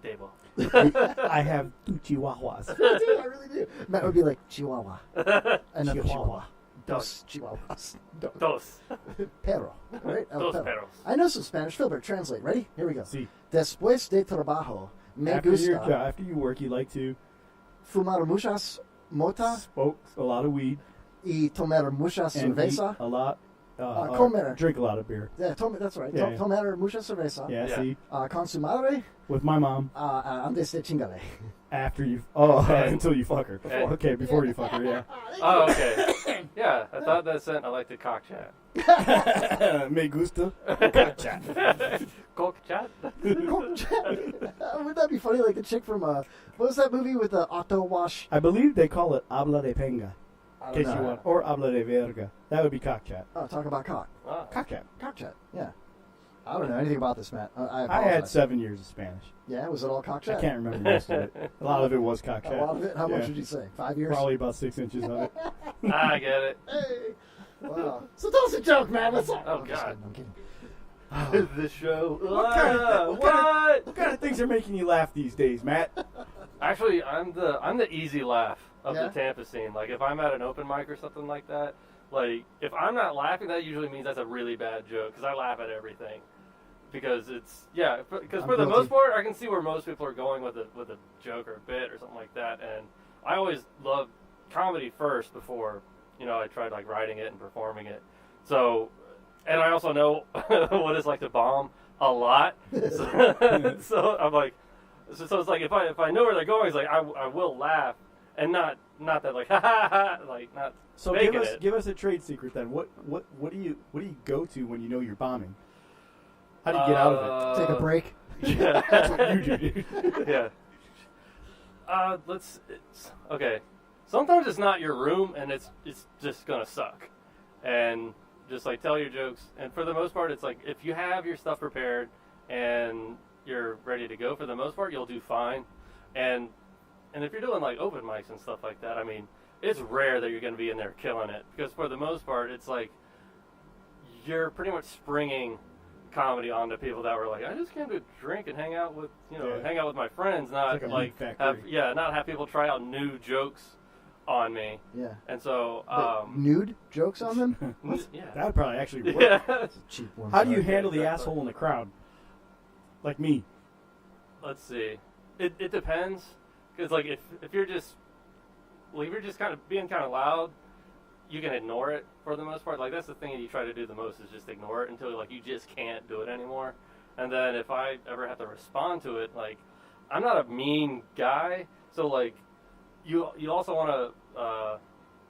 table. I have two chihuahuas. I do. I really do. Matt would be like Chihuahua. Another Chihuahua. Chihuahua. Dos Chihuahuas. Dos. Perro. Right? El Dos perro. perros. I know some Spanish. Filbert, translate. Ready? Here we go. Sí. Después de trabajo, me After gusta you work, you like to fumar muchas mota smoke a lot of weed y tomar muchas and eat cerveza. a lot. Or comer. drink a lot of beer. Yeah, that's right. Yeah, yeah. Tomar mucha cerveza. Yeah, see? Con su madre. With my mom. Antes de chingale. After you... until you fuck her. Before you fuck her, yeah. Oh, okay. Yeah, I thought that sent I like to cock chat. Me gusta. Cock chat. Cock chat? Wouldn't that be funny? Like the chick from, what was that movie with the auto wash? I believe they call it habla de penga. I In don't case you know. want. Or habla de verga. That would be cock chat. Oh, talk about cock. Oh. Cock chat. Cock chat, yeah. I don't know anything about this, Matt. I I had apologize. 7 years of Spanish. Yeah, was it all cock chat? I can't remember most of it. A lot of it was cock chat. A lot of it? How much Yeah. would you say? 5 years? Probably about 6 inches of it. I get it. Hey! Wow. So that was a joke, man. What's up? Oh, I'm just God. kidding, I'm kidding. This show. What kind of things are making you laugh these days, Matt? Actually, I'm the easy laugh of Yeah? the Tampa scene. Like if I'm at an open mic or something like that, like if I'm not laughing, that usually means that's a really bad joke because I laugh at everything. Because it's because for the most part, I can see where most people are going with a joke or a bit or something like that, and I always love comedy first before I tried like writing it and performing it. So, and I also know what it's like to bomb a lot. So I'm like, so it's like if I know where they're going, it's like I will laugh and not that like ha ha ha like not. So give us a trade secret then. What do you go to when you know you're bombing? How do you get out of it? Take a break. Yeah. That's what you do, dude. Yeah. Okay. Sometimes it's not your room, and it's just gonna suck, and just like tell your jokes. And for the most part, it's like if you have your stuff prepared and you're ready to go, for the most part, you'll do fine. And if you're doing like open mics and stuff like that, I mean, it's rare that you're gonna be in there killing it because for the most part, it's like you're pretty much springing comedy onto people that were like, I just came to drink and hang out with my friends, not like not have people try out new jokes on me. Yeah. And so nude jokes on them? Yeah. That would probably actually work. Yeah. That's a cheap one. How do you handle the asshole in the crowd? Like me. Let's see. It depends because like if you're just kind of being kind of loud, you can ignore it for the most part. Like that's the thing that you try to do the most is just ignore it until like you just can't do it anymore. And then if I ever have to respond to it, like I'm not a mean guy, so like you also want to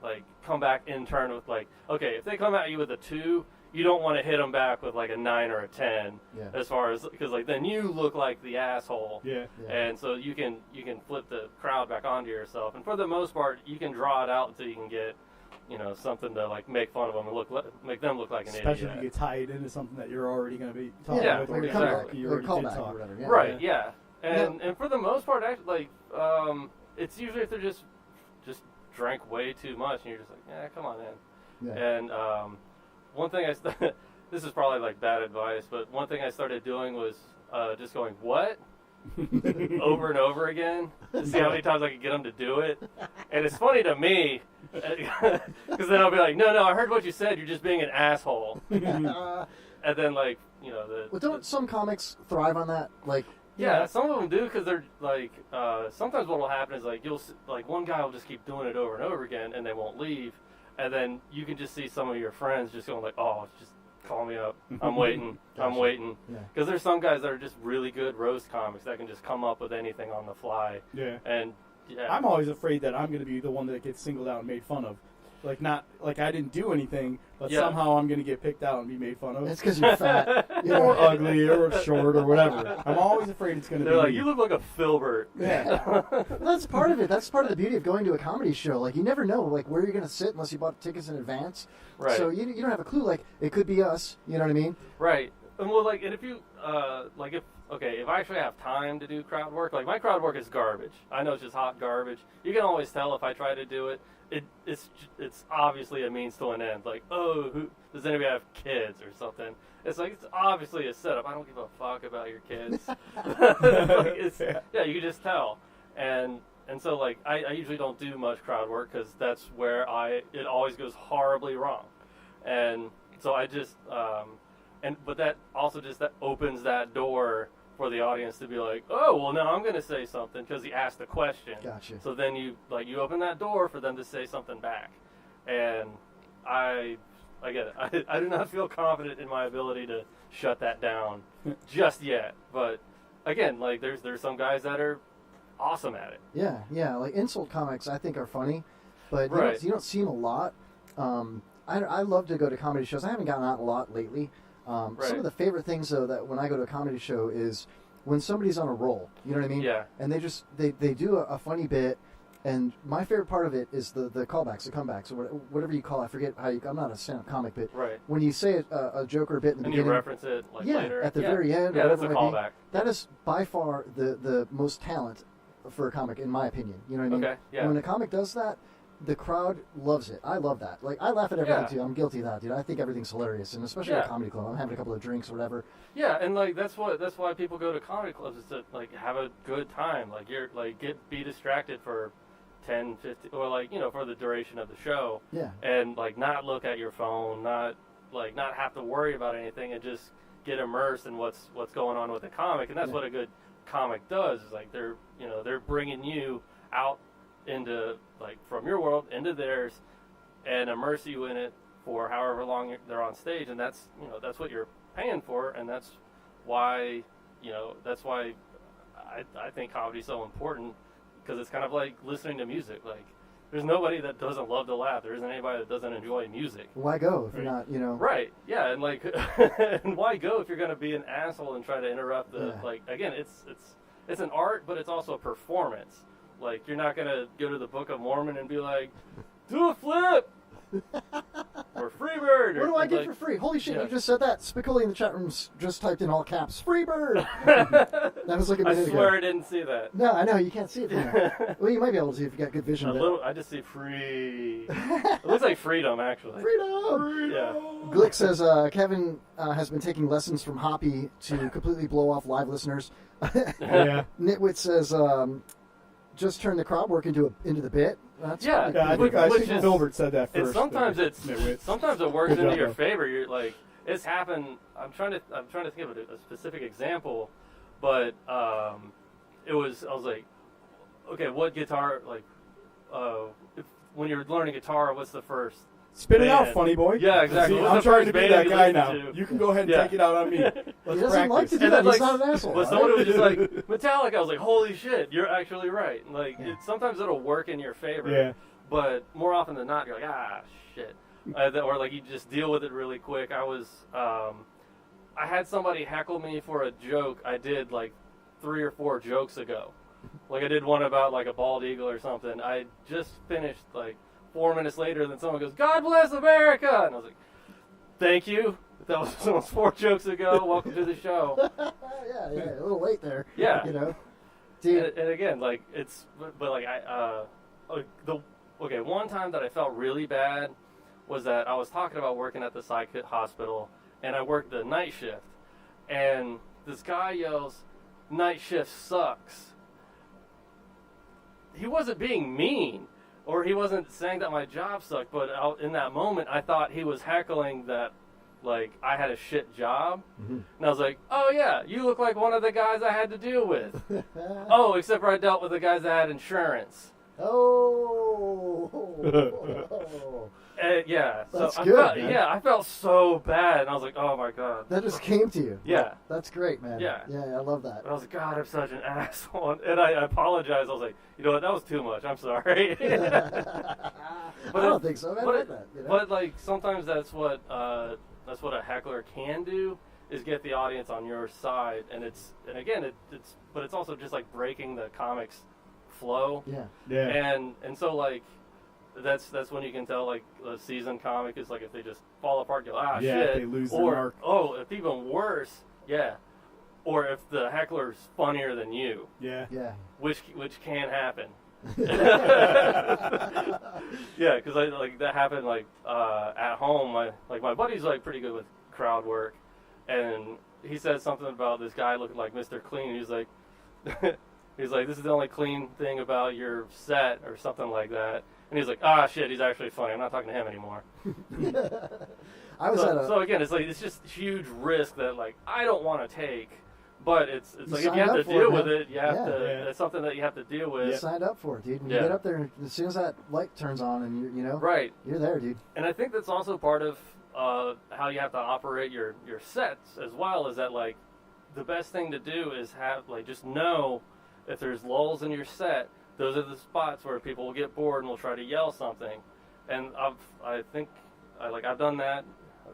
like come back in turn with like, okay, if they come at you with a 2, you don't want to hit them back with like a 9 or a 10 as far as because like then you look like the asshole. Yeah. And so you can flip the crowd back onto yourself, and for the most part you can draw it out until you can get something to like make fun of them and make them look like an idiot. Especially if you get tied into something that you're already going to be talking Yeah, with. like Or exactly. you already did talk. or whatever. Yeah. Right, yeah. And for the most part, actually, like, it's usually if they're just drank way too much, and you're just like, yeah, come on in. Yeah. And one thing this is probably like bad advice, but one thing I started doing was just going, what? over and over again to see how many times I could get them to do it. And it's funny to me because then I'll be like, no, I heard what you said. You're just being an asshole. And then like Well, don't some comics thrive on that? Like, yeah, some of them do because they're like sometimes what will happen is like one guy will just keep doing it over and over again and they won't leave, and then you can just see some of your friends just going like, oh, just call me up. I'm waiting. I'm waiting. Because there's some guys that are just really good roast comics that can just come up with anything on the fly. Yeah. And I'm always afraid that I'm going to be the one that gets singled out and made fun of. Like not like I didn't do anything, but Yeah. somehow I'm gonna get picked out and be made fun of. It's because you're fat. or ugly or short or whatever. I'm always afraid it's gonna They're be like, me. you look like a Filbert. Yeah. Well, that's part of it. That's part of the beauty of going to a comedy show. Like, you never know, like, where you're going to sit unless you bought tickets in advance. Right. So you don't have a clue. Like, it could be us. You know what I mean? Right. And well, like, and if you, if I actually have time to do crowd work, like, my crowd work is garbage. I know it's just hot garbage. You can always tell if I try to do it. It's obviously a means to an end. Like, does anybody have kids or something? It's like, it's obviously a setup. I don't give a fuck about your kids. You can just tell. And so, like, I usually don't do much crowd work because that's where it always goes horribly wrong. And so I just, but that also that opens that door for the audience to be like, oh, well, now I'm going to say something because he asked the question. Gotcha. So then you open that door for them to say something back. And I get it. I do not feel confident in my ability to shut that down just yet. But again, like, there's some guys that are awesome at it. Yeah. Like, insult comics, I think, are funny, but Right. you don't see them a lot. I love to go to comedy shows. I haven't gotten out a lot lately. Some of the favorite things, though, that when I go to a comedy show is when somebody's on a roll. You know what I mean? Yeah. And they do a funny bit, and my favorite part of it is the callbacks, the comebacks, or whatever you call it. I forget how I'm not a stand-up comic, but Right. when you say a joke or a bit in the And beginning. you reference it, like, later. At the very end. Yeah, or that's a whatever it might be. callback. That is by far the most talent for a comic, in my opinion. You know what I mean? Okay, yeah. And when a comic does that, the crowd loves it. I love that. Like, I laugh at everything, Yeah. too. I'm guilty of that, dude. I think everything's hilarious, and especially at a comedy club. I'm having a couple of drinks or whatever. Yeah, and like that's why people go to comedy clubs, is to like have a good time. Like you're like be distracted for 10, 15, or like, for the duration of the show. Yeah. And like not look at your phone, not have to worry about anything, and just get immersed in what's going on with the comic. And that's what a good comic does. Is like they're bringing you out into, like, from your world into theirs, and immerse you in it for however long they're on stage, and that's what you're paying for, and that's why I think comedy's so important, because it's kind of like listening to music. Like, there's nobody that doesn't love to laugh. There isn't anybody that doesn't enjoy music. Why go if you're not, Right. Yeah, and like, and why go if you're going to be an asshole and try to interrupt the like? Again, it's an art, but it's also a performance. Like, you're not going to go to the Book of Mormon and be like, do a flip! Or Freebird! What do I get for free? Holy shit, you just said that. Spicoli in the chat room just typed in all caps, Freebird! That was like a minute ago. I swear I didn't see that. No, I know, you can't see it from there. Well, you might be able to see if you got good vision. I just see free. It looks like freedom, actually. Freedom! Yeah. Glick says Kevin has been taking lessons from Hoppy to completely blow off live listeners. Yeah. Nitwit says, just turn the crowd work into the bit. That's I think Filbert said that first. Sometimes it works into your favor. You're like, it's happened. I'm trying to think of a specific example, but I was like, okay, what guitar, like, when you're learning guitar, what's the first? Spit it out, funny boy. Yeah, exactly. See, I'm trying to be that guy now. You can go ahead and take it out on me. Let's he doesn't practice. like to do that. He's not an asshole. But someone was just like, Metallica, I was like, holy shit, you're actually right. Like, sometimes it'll work in your favor. Yeah. But more often than not, you're like, shit. Or like, you just deal with it really quick. I had somebody heckle me for a joke I did like 3 or 4 jokes ago. Like, I did one about like a bald eagle or something. I just finished like 4 minutes later, then someone goes, God bless America! And I was like, thank you. That was almost 4 jokes ago. Welcome to the show. yeah, a little late there. Yeah. Dude. And again, like, but like, one time that I felt really bad was that I was talking about working at the psych hospital, and I worked the night shift, and this guy yells, night shift sucks. He wasn't being mean, or he wasn't saying that my job sucked, but in that moment, I thought he was heckling that, like, I had a shit job. Mm-hmm. And I was like, oh, yeah, you look like one of the guys I had to deal with. Oh, except for I dealt with the guys that had insurance. Oh. Yeah. That's so good, I felt, man. yeah, I felt so bad, and I was like, oh my god. That just came to you. Yeah. That's great, man. Yeah. Yeah, I love that. And I was like, God, I'm such an asshole. And I apologized. I was like, you know what, that was too much. I'm sorry. I don't think so. I like that. You know? But like sometimes that's what a heckler can do, is get the audience on your side, and it's also just like breaking the comics flow. Yeah. Yeah. And so like that's when you can tell like a seasoned comic is like if they just fall apart, you go, Yeah, shit, if they lose their or mark. if even worse, yeah, or if the heckler's funnier than you. Yeah. Yeah. Which can happen. Yeah, because like that happened like at home. My buddy's like pretty good with crowd work, and he said something about this guy looking like Mr. Clean. He's like, this is the only clean thing about your set or something like that. And he's like, shit, he's actually funny. I'm not talking to him anymore. So again, it's just huge risk that like I don't want to take. But it's like if you have to deal with it, you have to. It's something that you have to deal with. You signed up for it, dude. And you get up there, and as soon as that light turns on, and you're there, dude. And I think that's also part of how you have to operate your sets as well. Is that like the best thing to do is have like just know if there's lulls in your set, those are the spots where people will get bored and will try to yell something. And I've done that,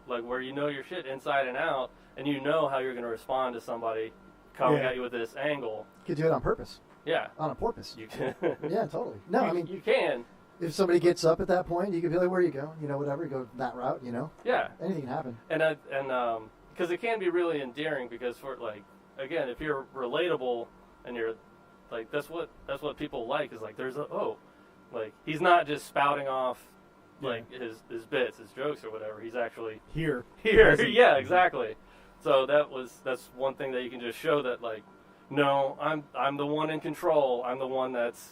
like where you know your shit inside and out. And you know how you're going to respond to somebody coming at you with this angle. You could do it on purpose. Yeah. On a porpoise. You can. Yeah, totally. No, I mean... You can. If somebody gets up at that point, you could be like, where you go? Whatever. You go that route, Yeah. Anything can happen. And because it can be really endearing because for, like, again, if you're relatable and you're, like, that's what people like is, like, like, he's not just spouting off, like, his bits, his jokes or whatever. He's actually... Here. Yeah, exactly. So that's one thing that you can just show that like, no, I'm the one in control. I'm the one that's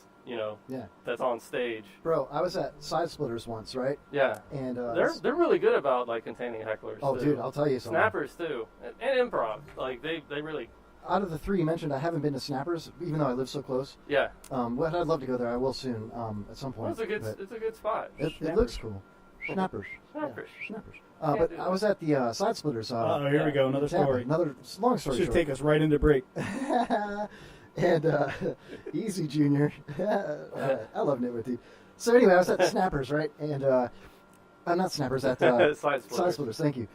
that's on stage. Bro, I was at Side Splitters once, right? Yeah. And they're really good about like containing hecklers. Oh, too. Dude, I'll tell you something. Snappers too, and improv. Like they really. Out of the three you mentioned, I haven't been to Snappers, even though I live so close. Yeah. But I'd love to go there. I will soon, at some point. Well, it's a good spot. It looks cool. Snappers. Snappers. Yeah, Snappers. But I was at the Side Splitters. Here we go. Another story. Another long story Should short. take us right into break. And Easy Junior. I love Nitwit, dude. So anyway, I was at the Snappers, right? And I'm not Snappers, at Side Splitters. Thank you.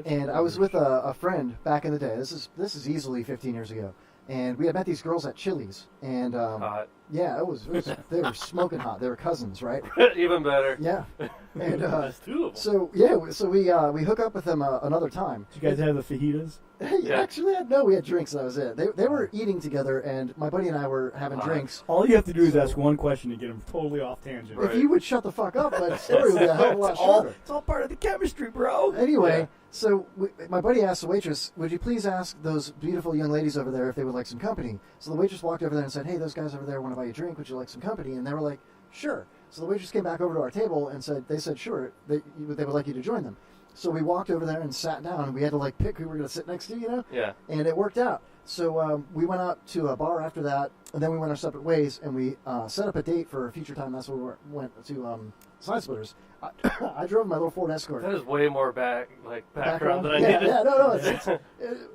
And I was with a friend back in the day. This is easily 15 years ago. And we had met these girls at Chili's. And yeah, it was they were smoking hot. They were cousins, right? Even better. Yeah. And There's two of them. so yeah, so we hook up with them another time. Did you guys have the fajitas? Actually, we had drinks. And that was it. They were eating together, and my buddy and I were having drinks. All you have to do is ask one question to get them totally off tangent. If you would shut the fuck up, that story would be a hell of a lot shorter. It's all part of the chemistry, bro. Anyway, so my buddy asked the waitress, "Would you please ask those beautiful young ladies over there if they would like some company?" So the waitress walked over there and said, "Hey, those guys over there want to buy you a drink. Would you like some company?" And they were like, "Sure." So the waitress came back over to our table and they said, "Sure, they would like you to join them." So we walked over there and sat down, and we had to like pick who we were going to sit next to, Yeah. And it worked out. So we went out to a bar after that, and then we went our separate ways, and we set up a date for a future time. That's where we went to Side Splitters. I drove my little Ford Escort. That is way more background than I yeah, needed. Yeah, no.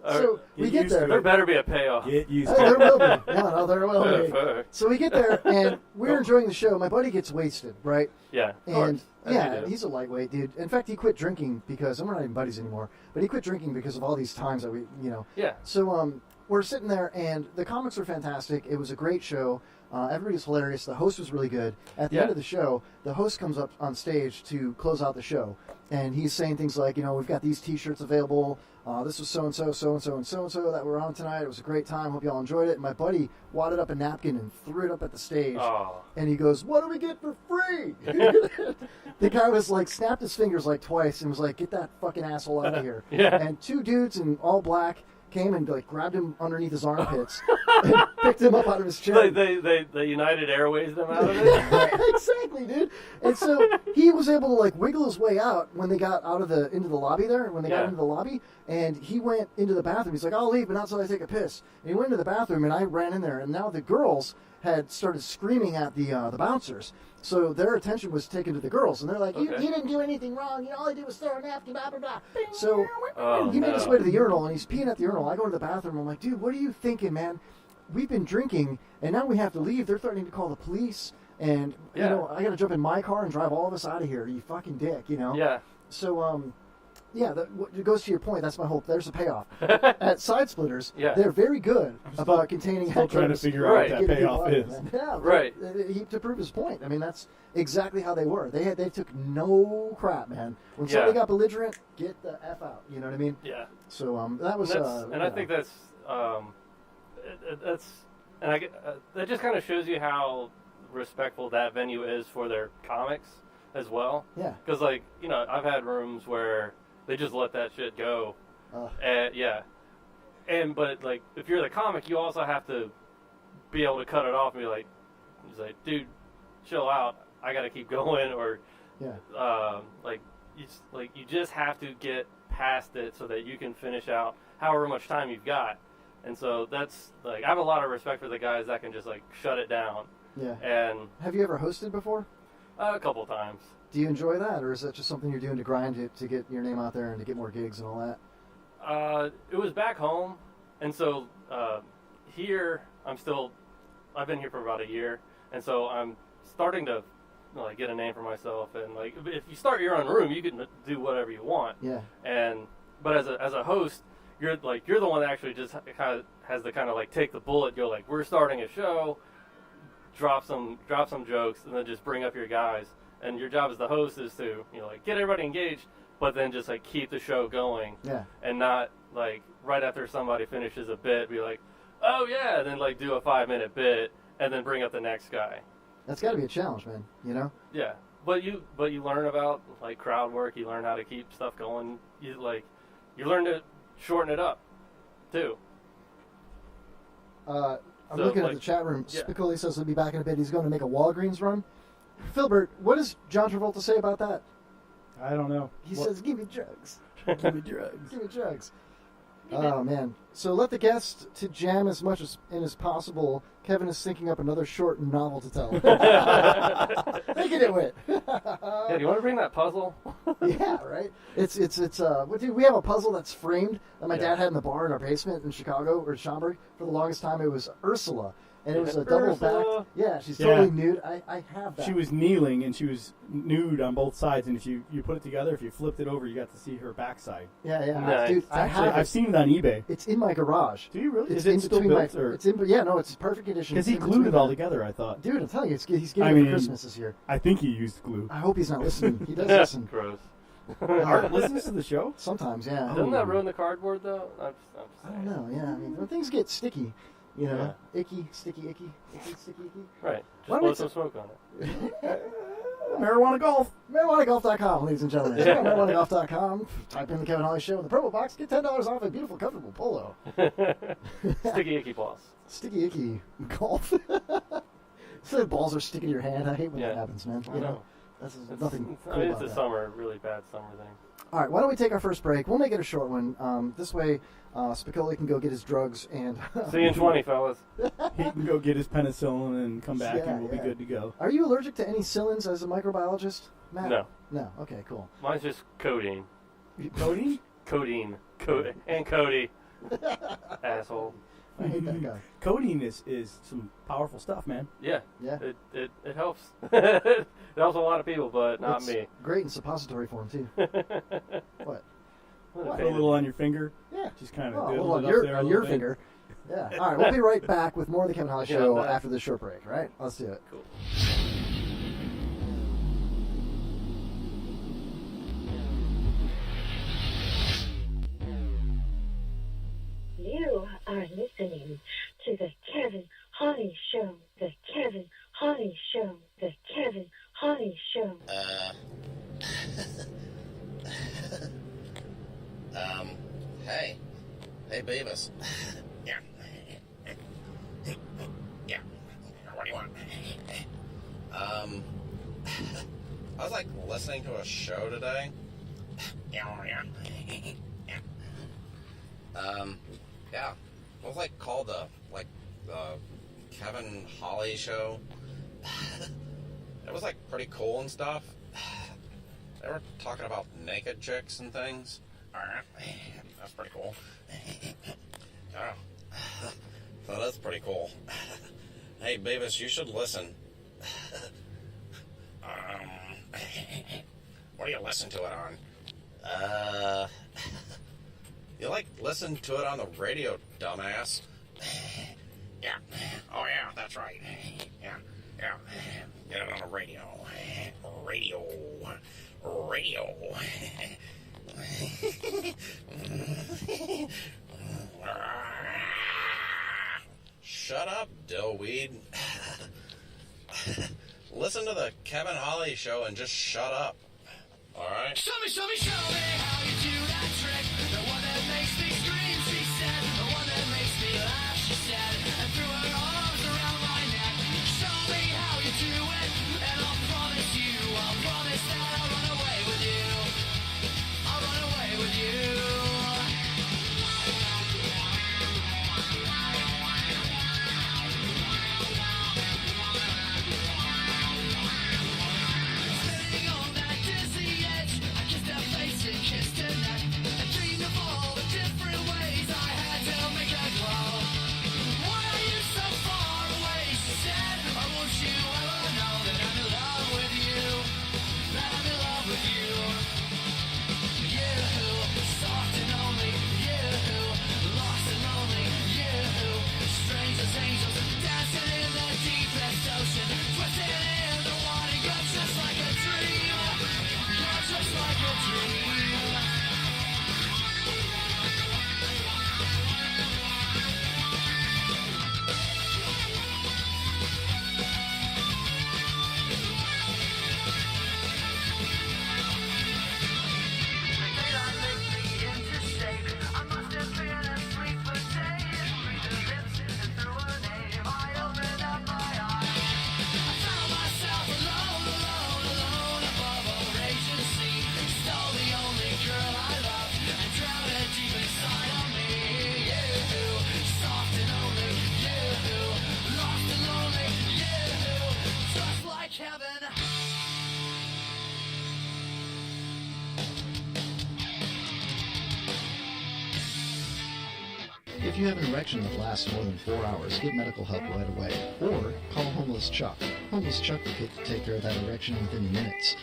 So we get there. There better be a payoff. Get used to There it. will be. No, there will be. So we get there, and we're enjoying the show. My buddy gets wasted, right? Yeah, of and course. he's a lightweight dude. In fact, he quit drinking because we're not even buddies anymore. But he quit drinking because of all these times that we. Yeah. So we're sitting there, and the comics were fantastic. It was a great show. Everybody's hilarious. The host was really good. At the end of the show, the host comes up on stage to close out the show, and he's saying things like, we've got these T-shirts available. This was so-and-so, so-and-so, and so-and-so that were on tonight. It was a great time. Hope you all enjoyed it. And my buddy wadded up a napkin and threw it up at the stage. Oh. And he goes, "What do we get for free?" The guy was like, snapped his fingers like twice and was like, "Get that fucking asshole out of here." Yeah. And two dudes in all black came and like grabbed him underneath his armpits and picked him up out of his chair. They United Airways them out of it. Exactly, dude. And so he was able to like wiggle his way out when they got into the lobby there. When they got into the lobby, and he went into the bathroom. He's like, "I'll leave, but not until I take a piss." And he went into the bathroom, and I ran in there. And now the girls had started screaming at the bouncers. So their attention was taken to the girls, and they're like, you didn't do anything wrong. All I did was throw a napkin, blah, blah, blah. So he made his way to the urinal, and he's peeing at the urinal. I go to the bathroom. I'm like, dude, what are you thinking, man? We've been drinking, and now we have to leave. They're threatening to call the police, and, you know, I got to jump in my car and drive all of us out of here, you fucking dick, you know? Yeah. So, it goes to your point. That's my hope. There's a payoff. At Side Splitters, they're very good about containing still trying to figure out what that payoff is. Yeah, right. To prove his point. I mean, that's exactly how they were. They took no crap, man. When somebody got belligerent, get the F out. You know what I mean? Yeah. So that was... I think that's... that just kind of shows you how respectful that venue is for their comics as well. Yeah. Because, like, you know, I've had rooms where they just let that shit go. But like, if you're the comic, you also have to be able to cut it off and be like, dude, chill out. I got to keep going. Or, you just have to get past it so that you can finish out however much time you've got. And so that's like, I have a lot of respect for the guys that can just like shut it down. Yeah. And have you ever hosted before? A couple times. Do you enjoy that, or is that just something you're doing to grind to get your name out there and to get more gigs and all that? It was back home, and so here I've been here for about a year, and so I'm starting to like get a name for myself. And like, if you start your own room, you can do whatever you want. Yeah. But as a host, you're the one that actually just kind of has to kind of like take the bullet, go like, we're starting a show, drop some jokes, and then just bring up your guys. And your job as the host is to, you know, like, get everybody engaged, but then just like keep the show going. Yeah. And not like right after somebody finishes a bit, be like, oh yeah, and then like do a 5-minute bit and then bring up the next guy. That's got to be a challenge, man. You know. Yeah, but you learn about like crowd work. You learn how to keep stuff going. You learn to shorten it up, too. I'm looking at the chat room. Yeah. Spicoli says he'll be back in a bit. He's going to make a Walgreens run. Filbert, what does John Travolta say about that? I don't know. He says, give me drugs. Give me drugs. Give me drugs. Oh, man. So let the guest to jam as much as possible. Kevin is thinking up another short novel to tell. Make it wit. Yeah, do you want to bring that puzzle? Yeah, right? It's dude, we have a puzzle that's framed that my dad had in the bar in our basement in Chicago, or Schaumburg. For the longest time, it was Ursula. And it was a double back. Yeah, she's totally nude. I have that. She was kneeling and she was nude on both sides. And if you put it together, if you flipped it over, you got to see her backside. Yeah. Nice. Dude, I've seen it on eBay. It's in my garage. Do you really? It's Is it still built? It's perfect condition. Because he glued it all together, I thought. Dude, I'm telling you, he's getting it for Christmas this year. I think he used glue. I hope he's not listening. He does listen. Gross. Art listens to the show? Sometimes, yeah. Doesn't that ruin the cardboard, though? I don't know, yeah. I mean, when things get sticky, you know, icky, sticky, icky. Right. Just blow some smoke on it. Marijuana Golf. MarijuanaGolf.com, ladies and gentlemen. MarijuanaGolf.com. Type in the Kevin Holly Show in the promo box. Get $10 off a beautiful, comfortable polo. Sticky icky balls. Sticky icky golf. So the balls are sticking to your hand. I hate when that happens, man. You know, that's nothing cool I mean, about it's a that. really bad summer thing. All right, why don't we take our first break? We'll make it a short one. This way, Spicoli can go get his drugs and... See you in 20, fellas. He can go get his penicillin and come back and we'll be good to go. Are you allergic to any cillins as a microbiologist, Matt? No. No, okay, cool. Mine's just codeine. Codeine? Codeine. And Cody. Asshole. I hate that guy. Codeine is some powerful stuff, man. Yeah. Yeah. It helps. It helps a lot of people, but not me. Great in suppository form, too. What? Put a little on your finger. Yeah. Just kind a of little on your finger. Yeah. All right, we'll be right back with more of the Kevin Holly Show after this short break, right? Let's do it. Cool. You are listening to the Kevin Holly Show. The Kevin Holly Show. The Kevin Holly Show. Hey, Beavis. Yeah. Yeah. What do you want? I was like listening to a show today. Yeah. Yeah. It was like called the Kevin Holly show, it was like pretty cool and stuff. They were talking about naked chicks and things. Alright, that's pretty cool. Oh, so that's pretty cool. Hey, Beavis, you should listen. What do you listen to it on? You listen to it on the radio, dumbass. Yeah. Oh, yeah, that's right. Yeah. Get it on the radio. Radio. Shut up, dillweed. Listen to the Kevin Holly show and just shut up. Alright? Show me how you do that trick. The one that makes me scream, she said. The one that makes me laugh, she said. And threw her arms around my neck. Show me how you do it. And I'll promise that I'll run away with you. I'll run away with you. Kissed her neck and dreamed of all the different ways I had to make her glow. Why are you so far away? She said, or won't you ever know that I'm in love with you? That I'm in love with you. You, soft and lonely. You, lost and lonely. You, strange as angels dancing in the deepest ocean, twisted in the water. You're just like a dream. You're just like a dream. If you have an erection that lasts more than 4 hours, get medical help right away. Or call Homeless Chuck. Homeless Chuck will take care of that erection within minutes.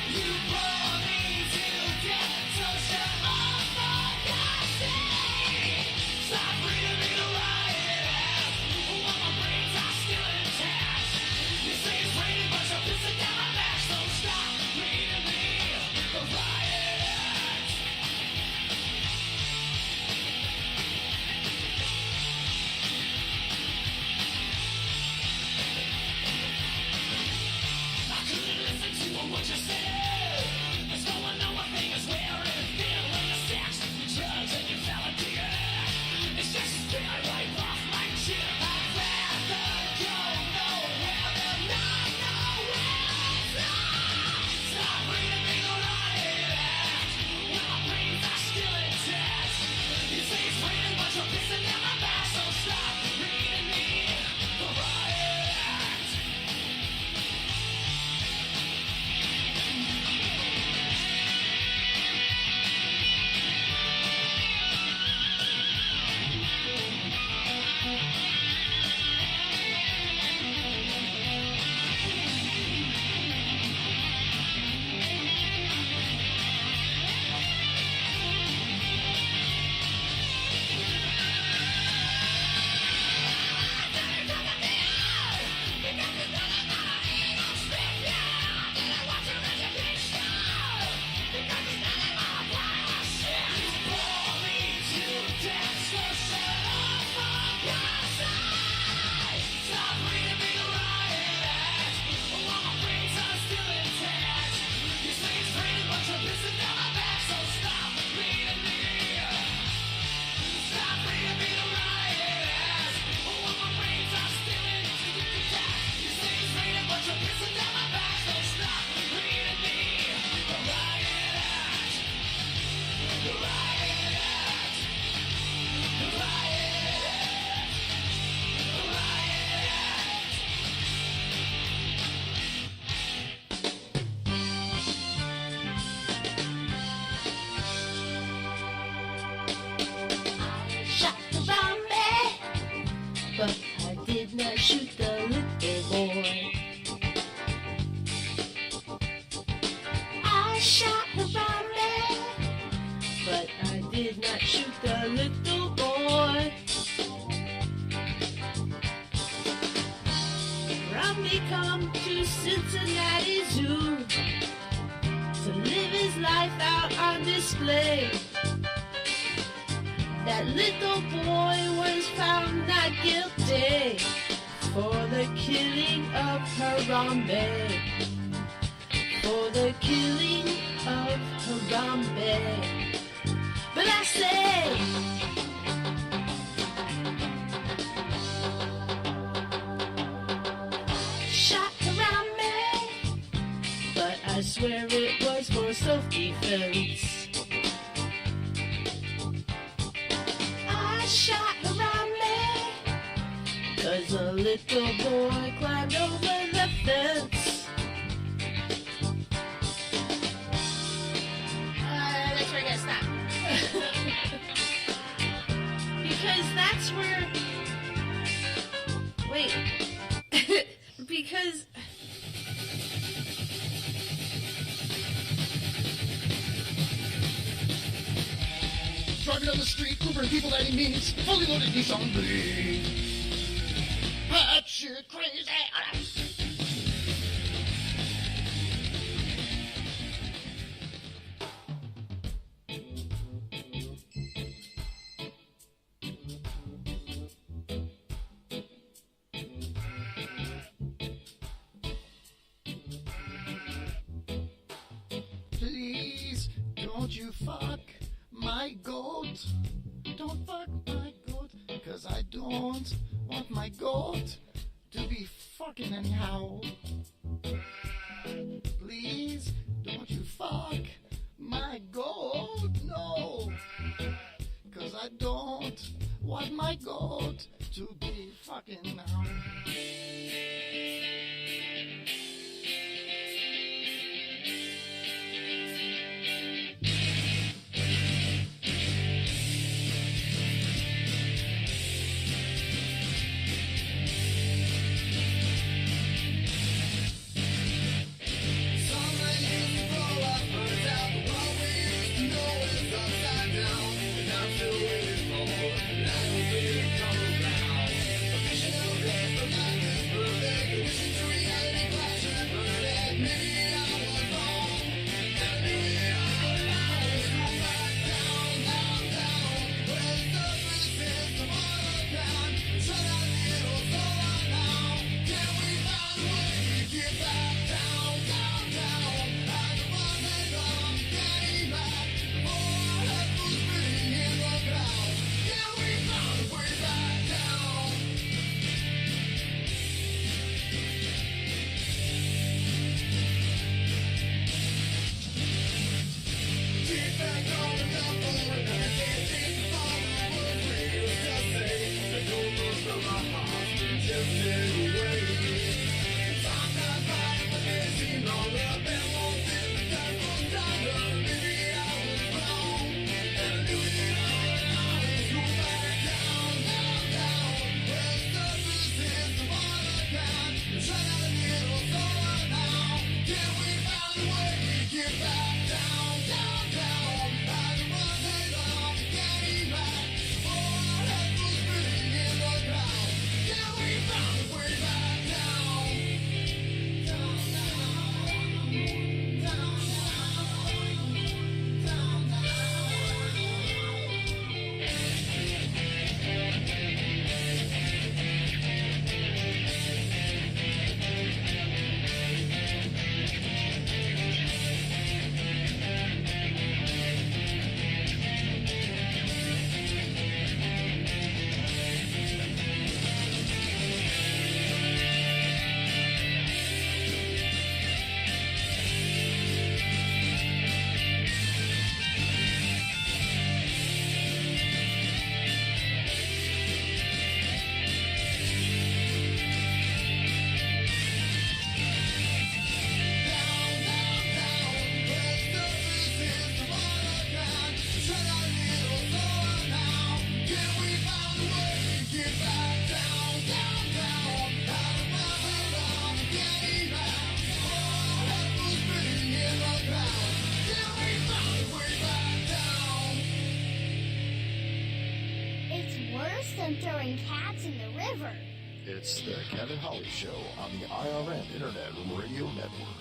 You brought me to get so shut up, for God's sake. but I did not shoot the little boy. I shot Harambe, but I did not shoot the little boy. Harambe come to Cincinnati Zoo to live his life out on display. That little boy was found not guilty for the killing of Harambe. For the killing of Harambe. But I say, shot Harambe, but I swear it was for self-defense. I shot Harambe, 'cause a little boy climbed over the fence. That's where I gotta stop. Because that's where... Wait. Because... Driving down the street, Ubering people that he meets, fully loaded Nissan Leaf. That shit crazy. Please, don't you fuck my goat. Don't fuck my goat, 'cause I don't want my goat to be fucking anyhow. Please, don't you fuck my goat, no. 'Cause I don't want my goat to be fucking now. ever. It's the Kevin Holly Show on the IRN Internet Radio Network.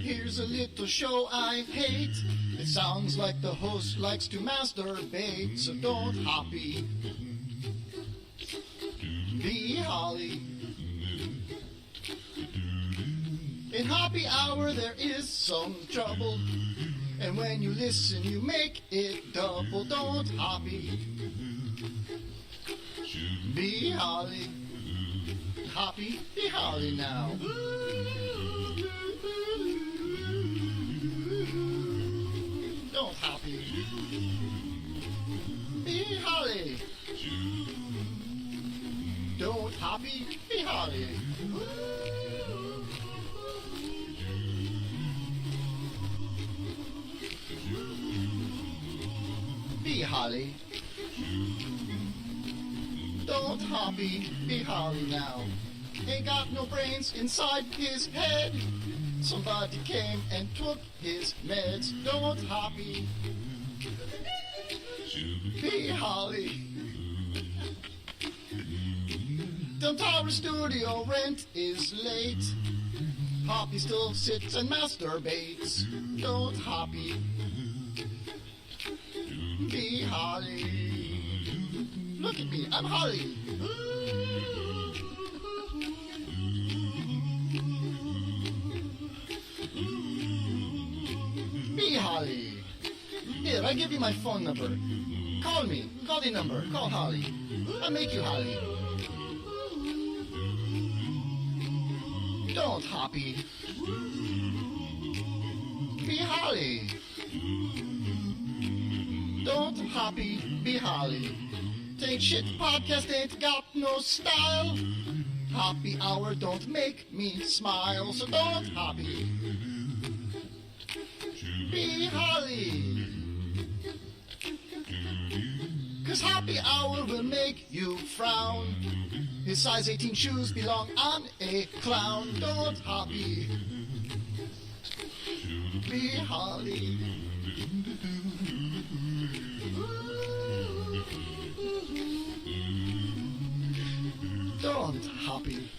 Here's a little show I hate. It sounds like the host likes to masturbate, so don't hoppy. Be Holly. In Hoppy Hour there is some trouble, and when you listen you make it double. Don't hoppy. Be Holly. Hoppy, be Holly now. Don't hoppy. Be Holly. Don't hoppy, be Holly. Be Holly. Don't hoppy, be Holly now. Ain't got no brains inside his head. Somebody came and took his meds. Don't hoppy. Be Holly. Dumb Tower Studio rent is late. Hoppy still sits and masturbates. Don't hoppy. Be Holly. Look at me, I'm Holly. Be Holly. Here, I give you my phone number. Call me. Call the number. Call Holly. I'll make you Holly. Don't hoppy. Be Holly. Don't hoppy, be Holly. Take shit, podcast ain't got no style. Hoppy Hour don't make me smile, so don't hoppy. Be Holly. 'Cause Hoppy Hour will make you frown. His size 18 shoes belong on a clown. Don't hoppy. Be Holly. Don't hoppy.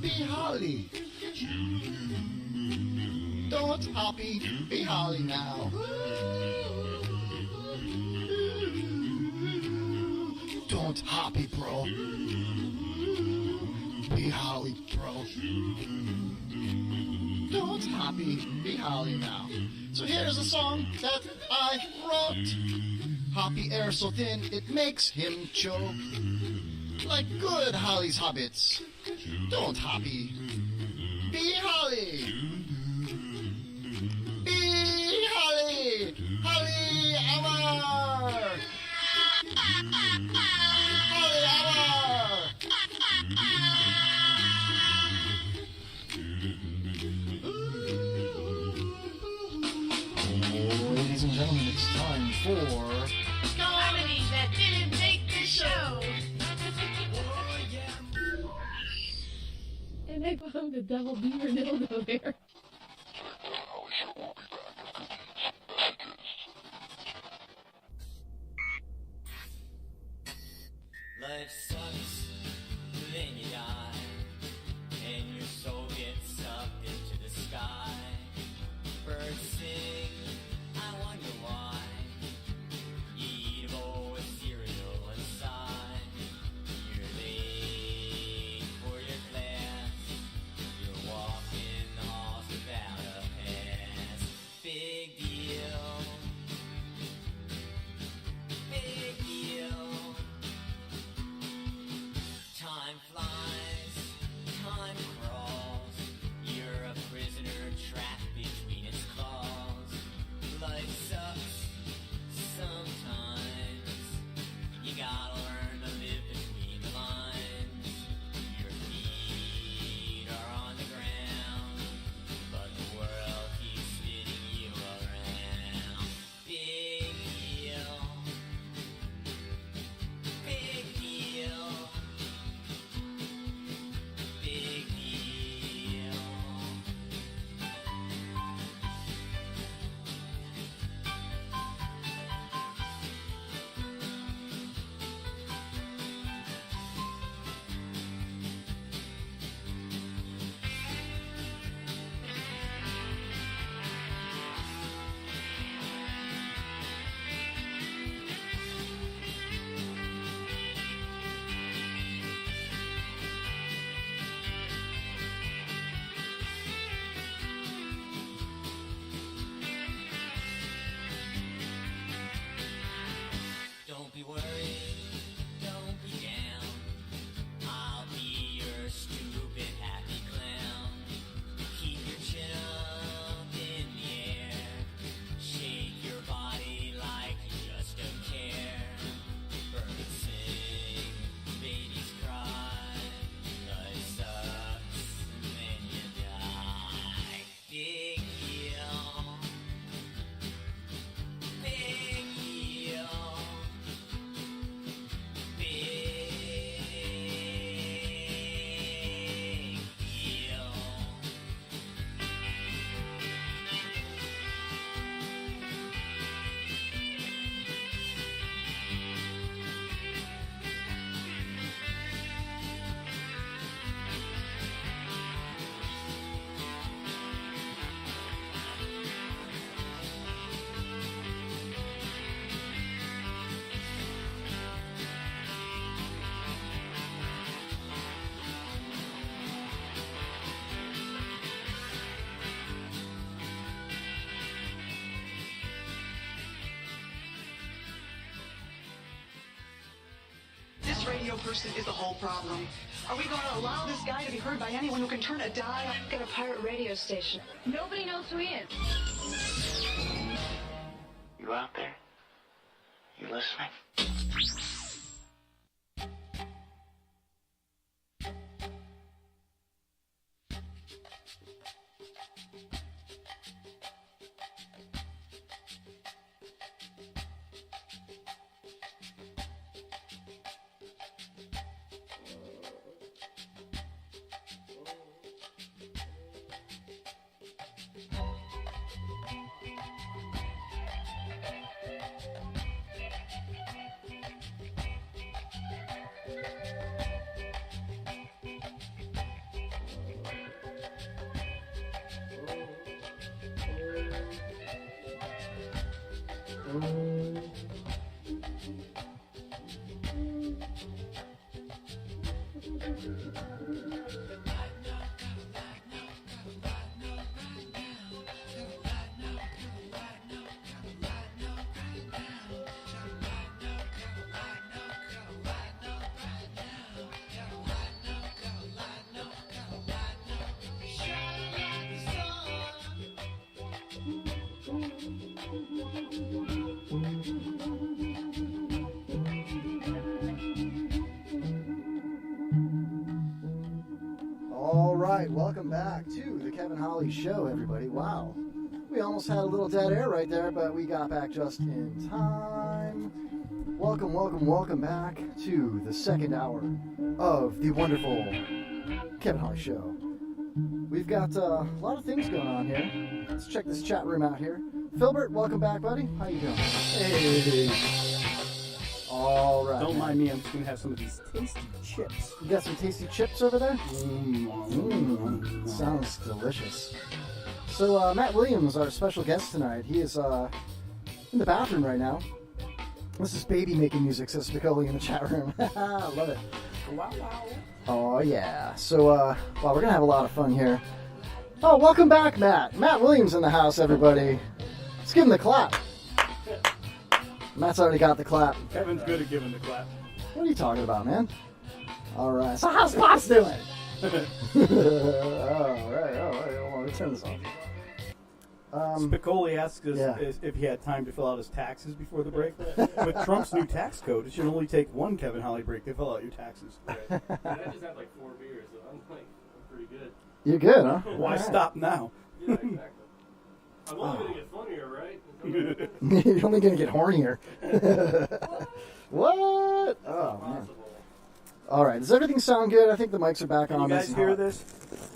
Be Holly. Don't hoppy, be Holly now. Don't hoppy, bro. Be Holly, bro. Don't hoppy, be Holly now. So here's a song that I wrote. Hoppy air so thin it makes him choke. Like good Holly's hobbits. Don't hoppy. Be Holly. Be Holly. Holly Hour. Holly Hour. Ladies and gentlemen, it's time for Comedy that didn't make the show. And I found the devil beaver dildo there. Life sucks, then you die, and your soul gets sucked into the sky. Birds sing, I wonder why. You eat a bowl with cereal inside. You're late for your class. You're walking the halls without a pass. Big deal. Big deal. Time flies radio person is the whole problem. Are we going to allow this guy to be heard by anyone who can turn a dial? I've got a pirate radio station. Nobody knows who he is. You out there? You listening? Welcome back to the Kevin Holly Show, everybody. Wow. We almost had a little dead air right there, but we got back just in time. Welcome, welcome, welcome back to the second hour of the wonderful Kevin Holly Show. We've got a lot of things going on here. Let's check this chat room out here. Filbert, welcome back, buddy. How you doing? Hey. All right. Don't mind me. I'm just going to have some of these tasty chips. You got some tasty chips over there? Sounds delicious. So, Matt Williams, our special guest tonight, he is in the bathroom right now. This is baby making music, says Spicoli in the chat room. I love it. Wow, wow. Oh, yeah. So, well, we're going to have a lot of fun here. Oh, welcome back, Matt. Matt Williams in the house, everybody. Let's give him the clap. Matt's already got the clap. Kevin's good at giving the clap. What are you talking about, man? All right. So how's Pops doing? All right. Hold on. Let me turn this off. Spicoli asks us if he had time to fill out his taxes before the break. With Trump's new tax code, it should only take one Kevin Holly break to fill out your taxes. Right. And I just had like 4 beers, so I'm pretty good. You're good, huh? Why stop now? Yeah, exactly. I'm only going to get funnier, right? You're only going to get hornier. What? Oh, man. All right. Does everything sound good? I think the mics are back on. You guys hear this?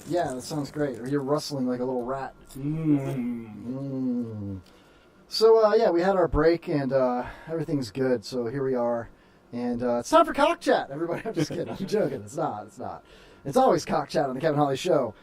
Yeah, that sounds great. Or you're rustling like a little rat. So, yeah, we had our break, and everything's good. So here we are. And it's time for Cock Chat, everybody. I'm just kidding. I'm joking. It's not. It's always Cock Chat on the Kevin Holly Show.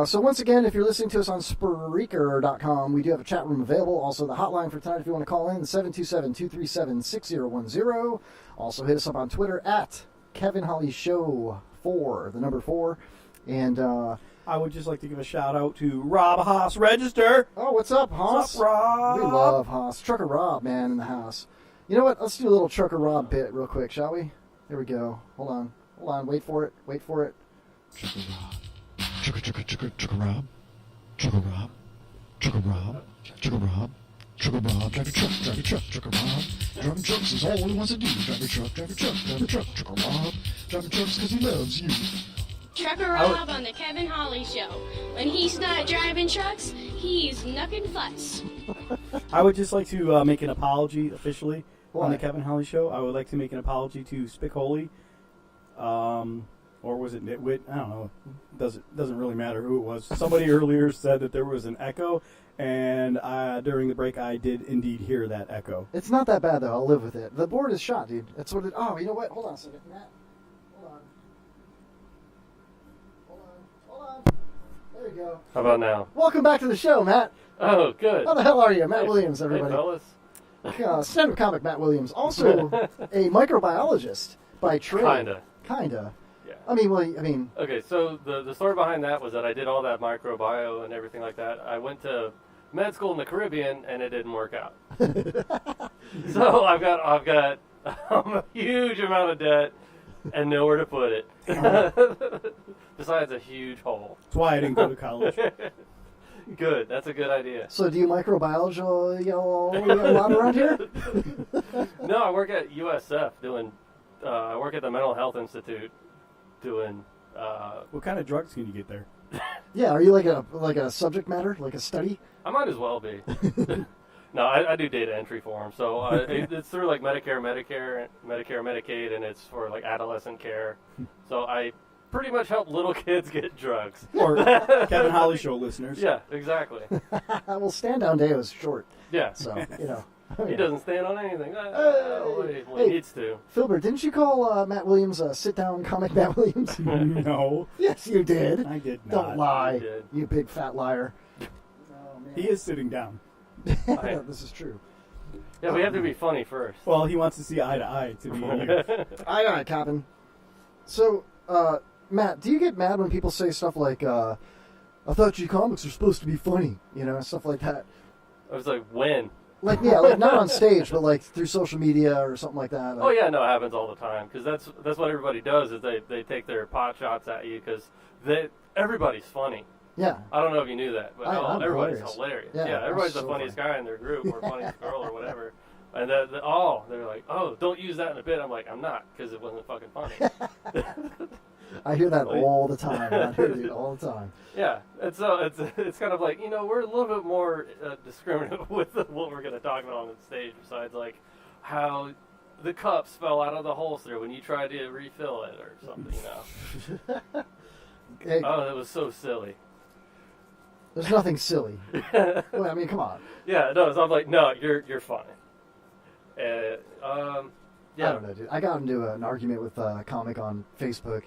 So once again, if you're listening to us on Spreaker.com, we do have a chat room available. Also, the hotline for tonight, if you want to call in, 727-237-6010. Also, hit us up on Twitter at Kevin Holly Show 4, the number 4. And I would just like to give a shout out to Rob Haas Register. Oh, what's up, Haas? What's up, Rob? We love Haas. Trucker Rob, man, in the house. You know what? Let's do a little Trucker Rob bit real quick, shall we? There we go. Hold on. Wait for it. Trucker Rob. Trucker Rob. Trucker Rob. Trucker Rob. Trucker Rob. Trucker Rob. Drive your truck. Trucker Rob. Driving trucks is all he wants to do. Drive your truck. Trucker Rob. Driving trucks because he loves you. Trucker Rob on the Kevin Holly Show. When he's not driving trucks, he's knucking fuss. I would just like to make an apology officially What? on the Kevin Holly Show. I would like to make an apology to Spicoli. Or was it Nitwit? I don't know. Doesn't really matter who it was. Somebody earlier said that there was an echo, and during the break I did indeed hear that echo. It's not that bad, though. I'll live with it. The board is shot, dude. That's what it... Oh, you know what? Hold on a second. Matt. Hold on. There you go. How about now? Welcome back to the show, Matt. Oh, good. How the hell are you? Matt Williams, everybody. Hey, fellas. Stand-up comic Matt Williams. Also a microbiologist by trade. Kinda. Yeah. I mean. Okay, so the story behind that was that I did all that microbio and everything like that. I went to med school in the Caribbean and it didn't work out. So I've got a huge amount of debt, and nowhere to put it. Besides a huge hole. That's why I didn't go to college. Good. That's a good idea. So do you microbiology a lot around here? No, I work at USF doing. I work at the Mental Health Institute doing. What kind of drugs can you get there? Yeah, are you like a subject matter, like a study? I might as well be. No, I do data entry for them. So it's through like Medicare, Medicaid, and it's for like adolescent care. So I pretty much help little kids get drugs. Or Kevin Holly Show listeners. Yeah, exactly. Well, Stand Down Day was short. Yeah. So, you know. He doesn't stand on anything. He needs to. Filbert, didn't you call Matt Williams sit-down comic Matt Williams? No. Yes, you did. I did not. Don't lie, You did. you big fat liar. He is sitting down. This is true. Yeah, we have to be funny first. Well, he wants to see eye to eye to be you. Aye, Captain. So, Matt, do you get mad when people say stuff like, I thought you comics are supposed to be funny, you know, stuff like that? I was like, when? Like, yeah, like not on stage, but like through social media or something like that. Oh yeah, no, it happens all the time because that's what everybody does is they take their pot shots at you because everybody's funny. Yeah. I don't know if you knew that, but I'm everybody's hilarious. hilarious. Yeah, Everybody's that's the so funniest funny. guy in their group or funniest girl or whatever. And they're like, oh, don't use that in a bit. I'm like, I'm not because it wasn't fucking funny. I hear that all the time. I hear it all the time. Yeah, and so it's kind of like, you know, we're a little bit more discriminative with what we're going to talk about on the stage besides like how the cups fell out of the holster when you tried to refill it or something, you know. Hey, Oh, that was so silly. there's nothing silly. Well, I mean, come on. Yeah, no, so I'm like, no, you're funny. Yeah. I don't know, dude. I got into an argument with a comic on Facebook,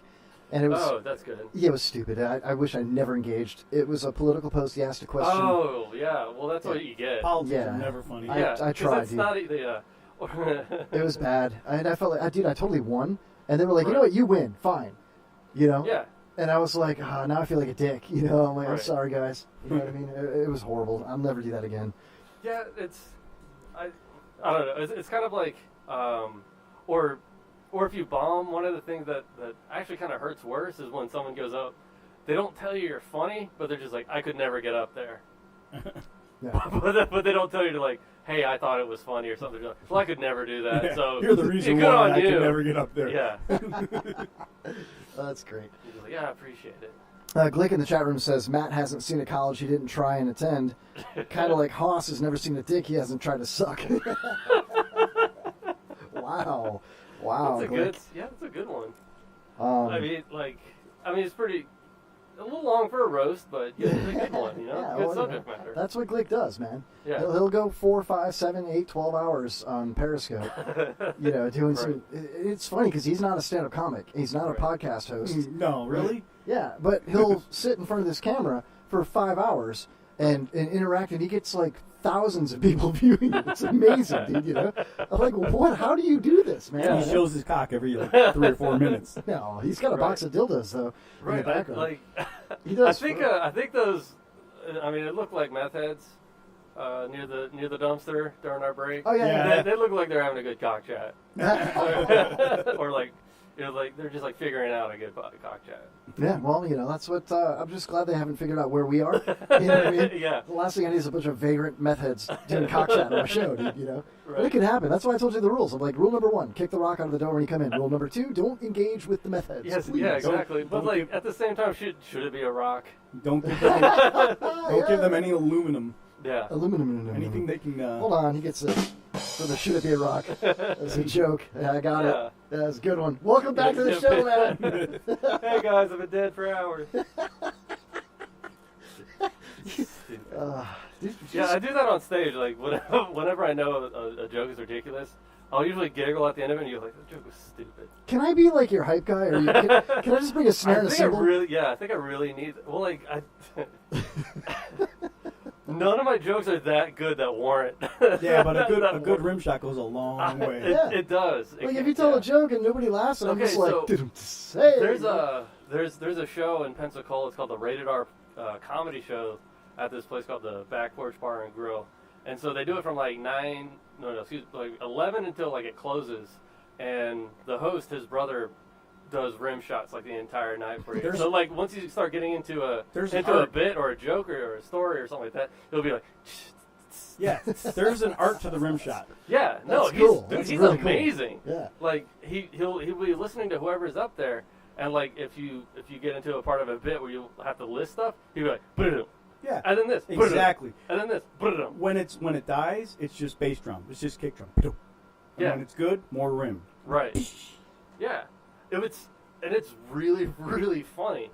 and it was... Oh, that's good. Yeah, it was stupid. I wish I never engaged. It was a political post. He asked a question. Oh, yeah. Well, that's what you get. Politics are never funny. I tried, It's dude. not It was bad. And I felt like, dude, I totally won. And they were like, you know what, you win. Fine. You know? Yeah. And I was like, now I feel like a dick. You know, I'm like, I'm Right. sorry, guys. You know what I mean? It was horrible. I'll never do that again. Yeah, I don't know. It's kind of like, or if you bomb, one of the things that actually kind of hurts worse is when someone goes up, they don't tell you you're funny, but they're just like, I could never get up there. But they don't tell you to like, hey, I thought it was funny or something. They're like, well, I could never do that. Yeah, So you're the reason good why on I you. could never get up there. Yeah. That's great. He's like, yeah, I appreciate it. Glick in the chat room says, Matt hasn't seen a college he didn't try and attend. Kind of like Haas has never seen a dick he hasn't tried to suck. Wow. Wow, That's a Glick. good. Yeah, that's a good one. Um, I mean, it's pretty. A little long for a roast, but it's a good one, you know? Yeah, good well, subject matter. That's what Glick does, man. Yeah. He'll go 4, 5, 7, 8, 12 hours on Periscope, you know, doing some... It's funny because he's not a stand-up comic. He's not a podcast host. No, really? Yeah, but he'll sit in front of this camera for 5 hours and interact, and he gets, like, thousands of people viewing it. It's amazing, dude, you know? I'm like, what? How do you do this, man? Yeah, he shows his cock every like 3 or 4 minutes. No, he's got a box of dildos, though, in the background. He does. I think those. I mean, it looked like meth heads near the dumpster during our break. Oh, yeah. They look like they're having a good cock chat, or like, you know, like they're just like figuring out a good cock chat. Yeah, well, you know, that's what, I'm just glad they haven't figured out where we are. You know what I mean? Yeah. The last thing I need is a bunch of vagrant meth heads doing cock chat on my show, dude, you know? Right. But it can happen. That's why I told you the rules. I'm like, rule number 1, kick the rock out of the door when you come in. Rule number 2, don't engage with the meth heads. Yes, please. yeah, exactly. But like at the same time, should it be a rock? Don't give them any aluminum. Yeah. Aluminum. Anything they can. Hold on, he gets it. For the should it be a rock? That's a joke. Yeah, I got it. That's a good one. Welcome back to the show, man. Hey guys, I've been dead for hours. Yeah, I do that on stage. Like whenever I know a joke is ridiculous, I'll usually giggle at the end of it, and you're like, "The joke was stupid." Can I be like your hype guy, or can I just bring a snare and a cymbal? I think I really need. Well, like none of my jokes are that good that warrant. Yeah, but a good rim shot goes a long way. It does. Like if you tell a joke and nobody laughs, and I'm just like, so hey. there's a show in Pensacola. It's called the Rated R Comedy Show at this place called the Back Porch Bar and Grill, and so they do it from like 11 until like it closes. And the host, his brother, does rim shots like the entire night for you. There's- So like once you start getting into a bit or a joke or a story or something like that, he'll be like, Yeah, there's an art to the rim shot. yeah, no, That's cool. he's That's really cool. amazing. Yeah. Like he'll be listening to whoever's up there, and like if you get into a part of a bit where you have to list stuff, he'll be like, "Ba-da-dum." Yeah, and then this, exactly, and then this. Ba-da-dum. When it dies, it's just bass drum. It's just kick drum. And Yeah. when it's good, more rim. Right. Yeah. It's really, really funny.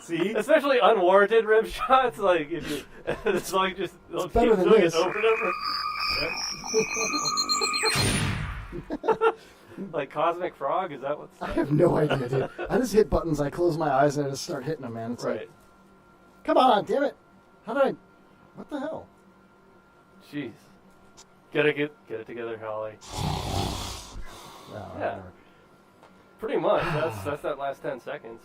See? Especially unwarranted rim shots, like if you, it's like just they'll better keep than doing this. it over and over. Like Cosmic Frog, is that what's? I have no idea, dude. I just hit buttons, I close my eyes, and I just start hitting them, man. It's Right. like, come on, damn it. How did I... What the hell? Jeez. Get it together, Holly. No, Yeah. Pretty much. That's that last 10 seconds.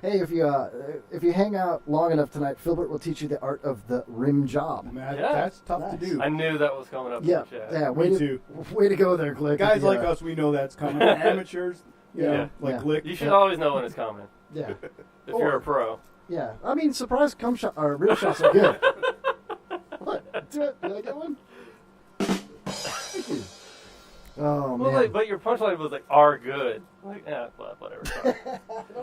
Hey, if you hang out long enough tonight, Philbert will teach you the art of the rim job. Man, Yeah. that's tough to do. I knew that was coming up. Yeah, in the chat. yeah. Me too. Way to go there, Glick. Guys Yeah. like us, we know that's coming. Amateurs, you know, Yeah. like Yeah. Glick. You should always know when it's coming. Yeah. If you're a pro. Yeah. I mean, surprise cum shot or rim shots are good. What? Did I get one? Thank you. Oh, Well, man. but your punchline was like, "are good." Like, well, whatever. Sorry,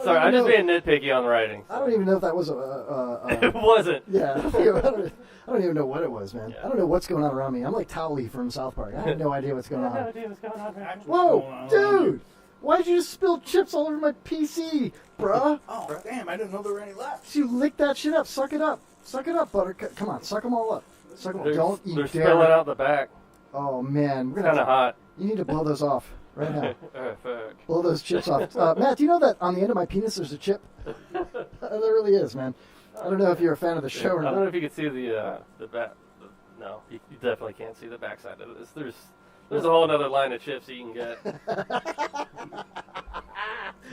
don't I'm just even being nitpicky on the writing. I don't even know if that was a It wasn't. Yeah. I don't even know what it was, man. I don't know what's going on around me. I'm like Towley from South Park. I have no idea what's going I have no on. idea what's going on. Whoa, dude! Why'd you just spill chips all over my PC, bruh? Oh, damn, I didn't know there were any left. You lick that shit up. Suck it up. Suck it up, Buttercup. Come on, suck them all up. Suck them. Don't you They're dare. spilling out the back. Oh, man. We're It's gonna kind of hot. You need to blow those off right now. Oh, fuck. Blow those chips off. Matt, do you know that on the end of my penis there's a chip? There really is, man. I don't know if you're a fan of the show or I don't know not. if you can see the back. No, you definitely can't see the backside of this. There's a whole other line of chips you can get.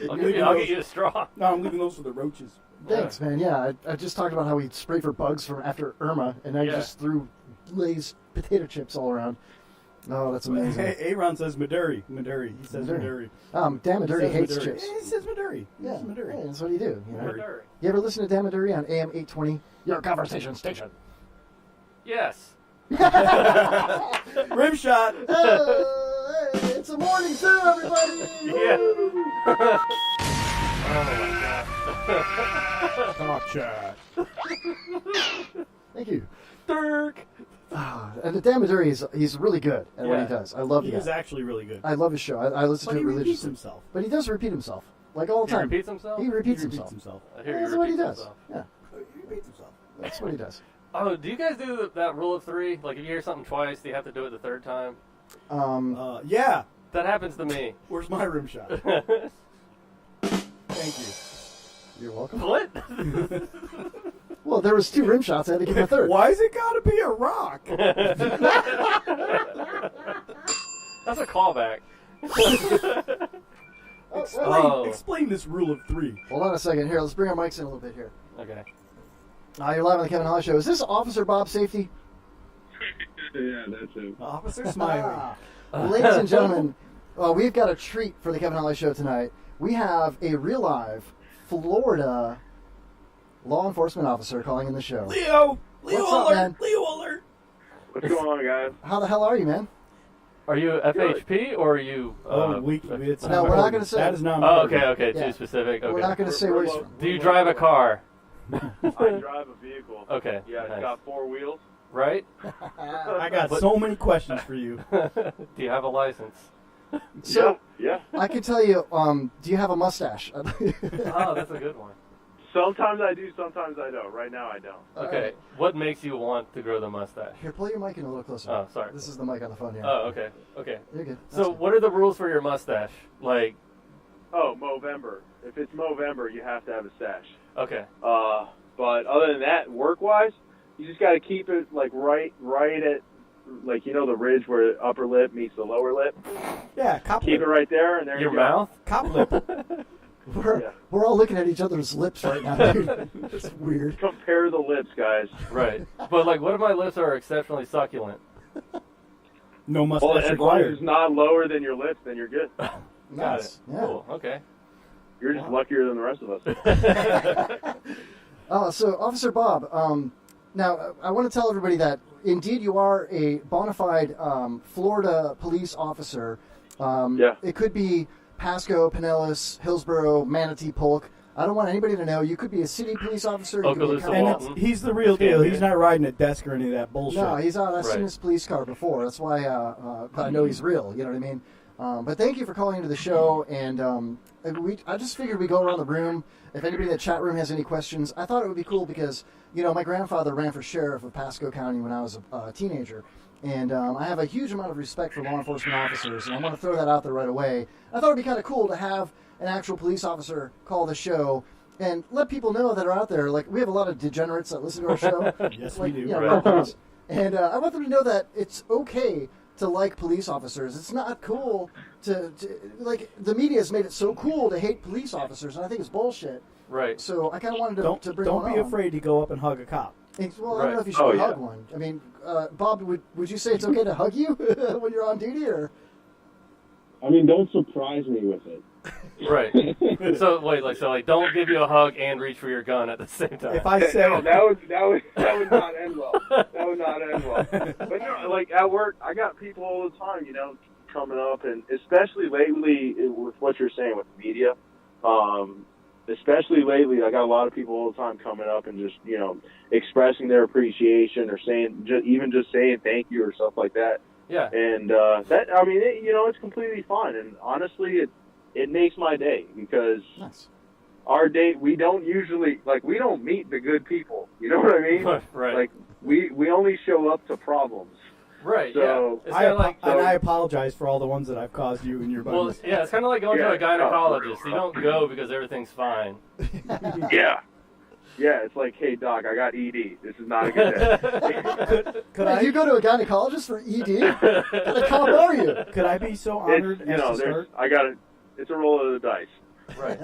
I'll get you a straw. No, I'm leaving those for the roaches. Thanks, man. Yeah, I just talked about how we sprayed for bugs from after Irma, and I just threw Lay's potato chips all around. Oh, that's amazing. Hey, Aaron says Maduri. Maduri. He says Maduri. Dan Maduri He says hates Maduri. chips. Yeah, he says Maduri. He Yeah, says Maduri. yeah, that's what you do. You know? Maduri. You ever listen to Dan Maduri on AM 820? Your conversation station. Yes. Rim shot. Oh, hey, it's a morning zoo, everybody. Yeah. Oh my god. Talk chat. Thank you. Dirk. And the Dan Maduri he's really good at what he does. I love He the is guy. actually really good. I love his show. I listen But to he it repeats religiously. himself. But he does repeat himself, like all the He time. repeats himself? He repeats He himself. repeats himself. I hear That's he what he repeats does. himself. Yeah, He repeats himself. that's what he does. Oh, do you guys do that rule of 3? Like, if you hear something twice, do you have to do it the third time? Yeah. That happens to me. Where's my rim shot? Thank you. You're welcome. What? Well, there was 2 rim shots. I had to give him a third. Why's it gotta be a rock? That's a callback. Explain this rule of 3. Hold on a second. Here, let's bring our mics in a little bit here. Okay. You're live on the Kevin Holly Show. Is this Officer Bob Safety? Yeah, that's him. Officer Smiley. Ladies and gentlemen, we've got a treat for the Kevin Holly Show tonight. We have a real live Florida law enforcement officer calling in the show. Leo What's up, alert! man? Leo alert! What's going on, guys? How the hell are you, man? Are you FHP or are you... it's No, we're not going to say. That is not Oh, important. okay, Yeah. too specific. Okay. We're not going to say where he's from. Do you drive a car? I drive a vehicle. Okay. Yeah, it's nice. got 4 wheels. Right? I got so many questions for you. Do you have a license? So, Yeah. I can tell you, do you have a mustache? Oh, that's a good one. Sometimes I do, sometimes I don't. Right now I don't. Okay. What makes you want to grow the mustache? Here, pull your mic in a little closer. Oh, sorry. This is the mic on the phone here. Oh, okay. Okay. You're good. So, what are the rules for your mustache? Like, Oh, Movember. If it's Movember, you have to have a stash. okay. But other than that, work-wise, you just got to keep it like right at, like, you know, the ridge where the upper lip meets the lower lip. Yeah, cop Keep lip. it right there, and there Your you go. mouth? Cop lip. We're all looking at each other's lips right now, dude. It's weird. Compare the lips, guys. Right. But, like, what if my lips are exceptionally succulent? No mustache Well, as long as required. it's not lower than your lips, then you're good. Got Nice. it. Yeah. Cool. Okay. You're just luckier than the rest of us. So, Officer Bob, now I want to tell everybody that indeed you are a bona fide Florida police officer. Yeah. It could be Pasco, Pinellas, Hillsborough, Manatee, Polk. I don't want anybody to know. You could be a city police officer. You could be a county- And he's the real deal. He's not riding a desk or any of that bullshit. No, he's on. I've seen his police car before. That's why I know he's real. You know what I mean? But thank you for calling into the show. And I just figured we'd go around the room. If anybody in the chat room has any questions, I thought it would be cool because, you know, my grandfather ran for sheriff of Pasco County when I was a teenager. And I have a huge amount of respect for law enforcement officers, and I want to throw that out there right away. I thought it would be kind of cool to have an actual police officer call the show and let people know that are out there. Like, we have a lot of degenerates that listen to our show. Yes, like, we do. You know, Right. and I want them to know that it's okay to like police officers. It's not cool to like, the media has made it so cool to hate police officers, and I think it's bullshit. Right. So I kind of wanted to bring Don't one be on. afraid to go up and hug a cop. Well, I don't know if you should hug one. I mean, Bob, would you say it's okay to hug you when you're on duty, or? I mean, don't surprise me with it. Right. So don't give you a hug and reach for your gun at the same time. If I say No, that would not end well. That would not end well. But no, like at work, I got people all the time, you know, coming up, and especially lately with what you're saying with the media. Especially lately, I got a lot of people all the time coming up and just, you know, expressing their appreciation or saying, even just saying thank you or stuff like that. Yeah. And that, I mean, you know, it's completely fine. And honestly, it makes my day because our day, we don't usually, like, we don't meet the good people. You know what I mean? Right. Like, we only show up to problems. Right, So, yeah. It's kinda like, and I apologize for all the ones that I've caused you and your well, buddies. yeah, it's kind of like going to a gynecologist. You don't go because everything's fine. Yeah. Yeah, it's like, hey, doc, I got ED. This is not a good day. Could you go to a gynecologist for ED? What kind of cop are you? Could I be so honored It's, you as know, to start? I got it. It's a roll of the dice. Right.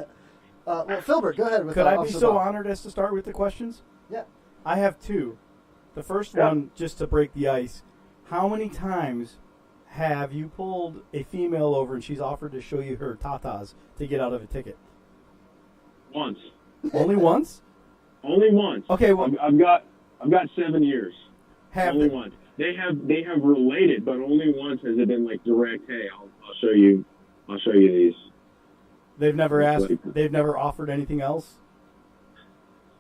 Well, Filbert, go ahead with Could I be Officer so Bob. honored as to start with the questions? Yeah. I have two. The first Yeah. one, just to break the ice. How many times have you pulled a female over and she's offered to show you her tatas to get out of a ticket? Once. Only once? Only once. Okay, well, I've got 7 years. Have only they? once. They have related, but only once has it been like direct. Hey, I'll show you these. They've never asked. They've never offered anything else.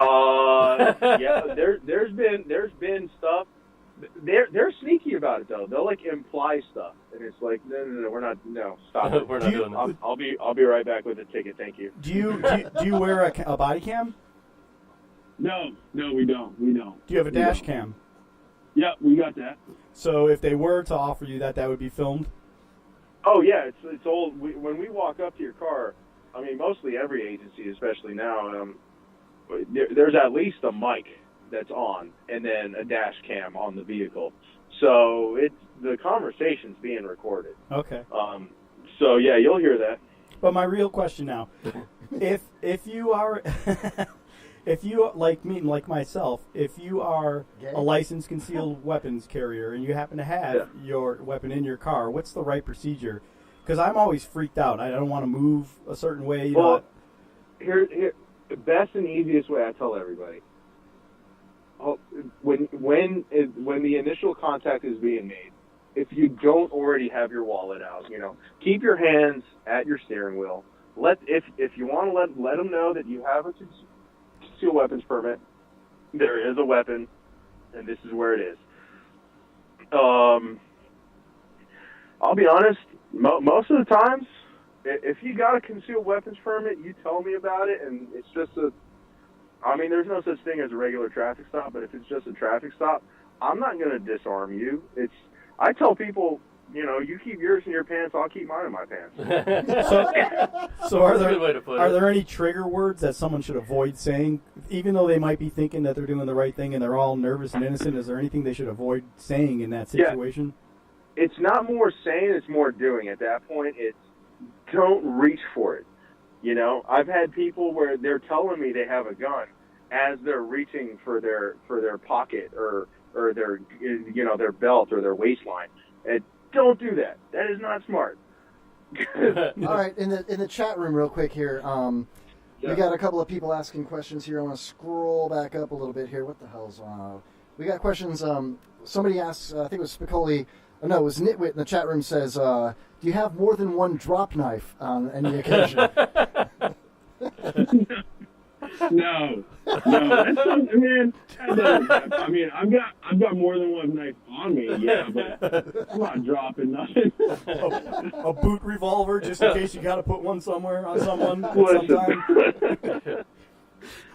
Yeah. There's been stuff. They're sneaky about it though. They'll like imply stuff, and it's like no, we're not. No, stop it. We're not doing this. I'll be right back with the ticket. Thank you. Do you wear a body cam? No, we don't. Do you have a dash cam? Yeah, we got that. So if they were to offer you that would be filmed? Oh yeah, it's old. When we walk up to your car, I mean, mostly every agency, especially now, there's at least a mic that's on, and then a dash cam on the vehicle. So the conversation's being recorded. Okay. So yeah, you'll hear that. But my real question now, if you are, if you like me and like myself, if you are a licensed concealed weapons carrier and you happen to have your weapon in your car, what's the right procedure? Because I'm always freaked out. I don't want to move a certain way. You know? Here, the best and easiest way I tell everybody. When the initial contact is being made, if you don't already have your wallet out, you know, keep your hands at your steering wheel. If you want to let them know that you have a concealed weapons permit, there is a weapon, and this is where it is. I'll be honest, most of the times, if you got a concealed weapons permit, you tell me about it, and it's just I mean, there's no such thing as a regular traffic stop, but if it's just a traffic stop, I'm not going to disarm you. I tell people, you know, you keep yours in your pants, I'll keep mine in my pants. So are That's a good way to put are it. there any trigger words that someone should avoid saying, even though they might be thinking that they're doing the right thing and they're all nervous and innocent? Is there anything they should avoid saying in that situation? It's not more saying, it's more doing. At that point, it's don't reach for it. You know, I've had people where they're telling me they have a gun as they're reaching for their pocket or their, you know, their belt or their waistline. Don't do that. That is not smart. All right, in the chat room, real quick here. We got a couple of people asking questions here. I want to scroll back up a little bit here. What the hell's we got questions. Somebody asks, I think it was Spicoli. Oh, no, it was Nitwit in the chat room. Says, do you have more than one drop knife on any occasion? No. That's not, man. I mean, I've got more than one knife on me, yeah, but I'm not dropping nothing. A boot revolver, just in case you got to put one somewhere on someone at some time.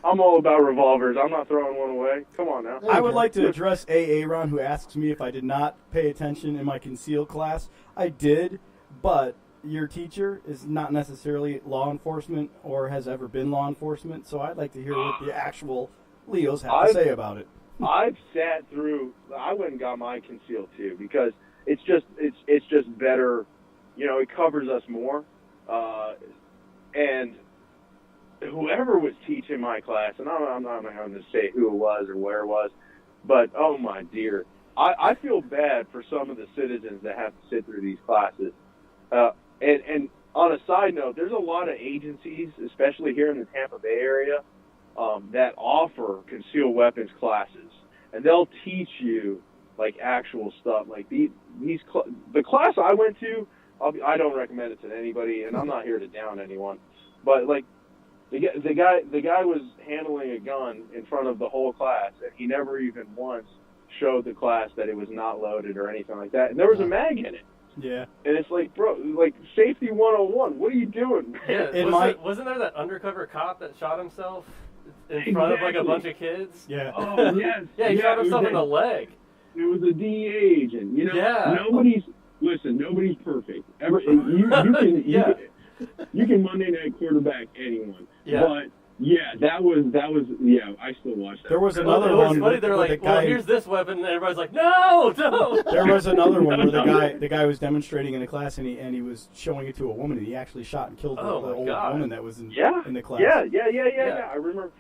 I'm all about revolvers. I'm not throwing one away. Come on now. I would like to address Aaron, who asks me if I did not pay attention in my concealed class. I did, but your teacher is not necessarily law enforcement or has ever been law enforcement, so I'd like to hear what the actual Leos have to say about it. I've sat through. I went and got my concealed too because it's just better. You know, it covers us more. And whoever was teaching my class, and I'm not going to say who it was or where it was, but oh my dear, I feel bad for some of the citizens that have to sit through these classes. And on a side note, there's a lot of agencies, especially here in the Tampa Bay area, that offer concealed weapons classes, and they'll teach you like actual stuff. Like the class I went to, I don't recommend it to anybody, and I'm not here to down anyone, but like the guy was handling a gun in front of the whole class, and he never even once showed the class that it was not loaded or anything like that, and there was a mag in it. Yeah. And it's like, bro, like safety 101. What are you doing? Yeah. Wasn't there that undercover cop that shot himself in front of like a bunch of kids? Yeah. Oh yes. Yeah, he shot himself in the leg. It was a DEA agent. You know. Yeah. Nobody's perfect. You can Monday night quarterback anyone. Yeah. But yeah, that was I still watch that. There was another It one. was funny. They're like, well, here's this weapon, and everybody's like, no, don't. There was another one where the guy was demonstrating in the class, and he was showing it to a woman, and he actually shot and killed the old woman that was in the class. Yeah. I remember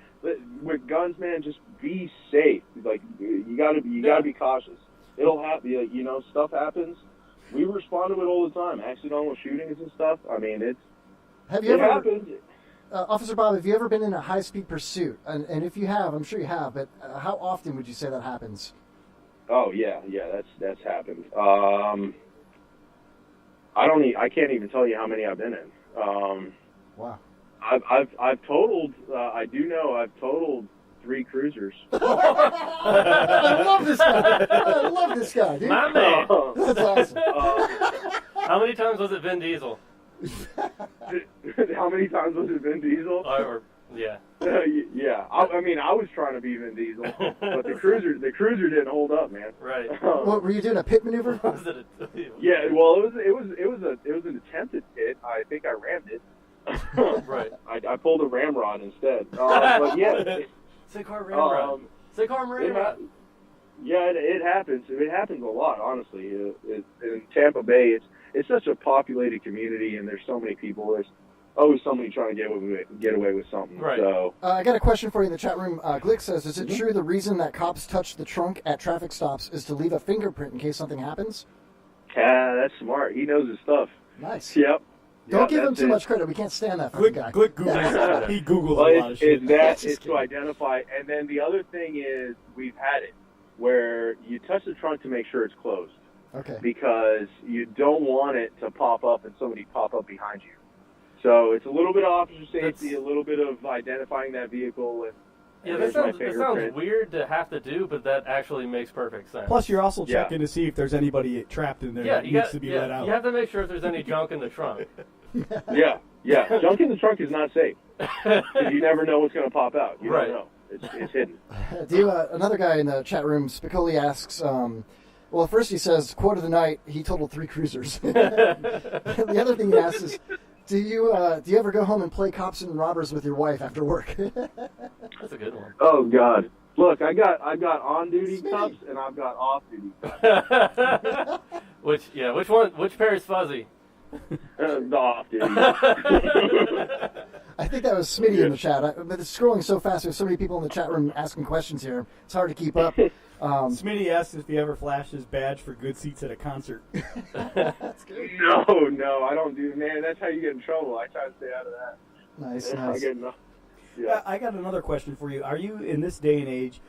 with guns, man, just be safe. Like you gotta be cautious. It'll happen. You know, stuff happens. We respond to it all the time. Accidental shootings and stuff. I mean, it happens. Officer Bob, have you ever been in a high-speed pursuit? And if you have, I'm sure you have, but how often would you say that happens? Oh yeah, that's happened. I can't even tell you how many I've been in. Wow. I've totaled. I do know I've totaled 3 cruisers. I love this guy. Dude. My man. That's awesome. How many times was it Vin Diesel? How many times was it Vin Diesel? Yeah. Yeah. I mean, I was trying to be Vin Diesel, but the cruiser didn't hold up, man. Right. What were you doing? A pit maneuver? Yeah. Well, it was an attempted pit. I think I rammed it. Right. I pulled a ramrod instead. But yeah. Sicar ramrod. Sicar ramrod. Yeah, it happens. It happens a lot, honestly. In Tampa Bay, it's such a populated community, and there's so many people. There's always somebody trying to get away with something. Right. So I got a question for you in the chat room. Glick says, is it true the reason that cops touch the trunk at traffic stops is to leave a fingerprint in case something happens? Yeah, that's smart. He knows his stuff. Nice. Yep. Don't give him too much credit. We can't stand that fucking guy. Glick Googles. He Googles a lot of shit. It's to identify. And then the other thing is we've had it where you touch the trunk to make sure it's closed. Okay. Because you don't want it to pop up and somebody pop up behind you. So it's a little bit of officer safety, a little bit of identifying that vehicle. And that sounds weird to have to do, but that actually makes perfect sense. Plus, you're also checking to see if there's anybody trapped in there that needs to be let out. You have to make sure if there's any junk in the trunk. Yeah. Junk in the trunk is not safe. You never know what's going to pop out. You don't know. It's hidden. Another guy in the chat room, Spicoli, asks, well, first he says, quote of the night, he totaled 3 cruisers. The other thing he asks is, do you ever go home and play cops and robbers with your wife after work? That's a good one. Oh God! Look, I got on duty cups and I've got off duty cups. Which pair is fuzzy? The off duty. I think that was Smitty in the chat. But it's scrolling so fast. There's so many people in the chat room asking questions here. It's hard to keep up. Smitty asked if he ever flashed his badge for good seats at a concert. That's good. No, I don't do. Man, that's how you get in trouble. I try to stay out of that. Nice. I got another question for you. Are you, in this day and age,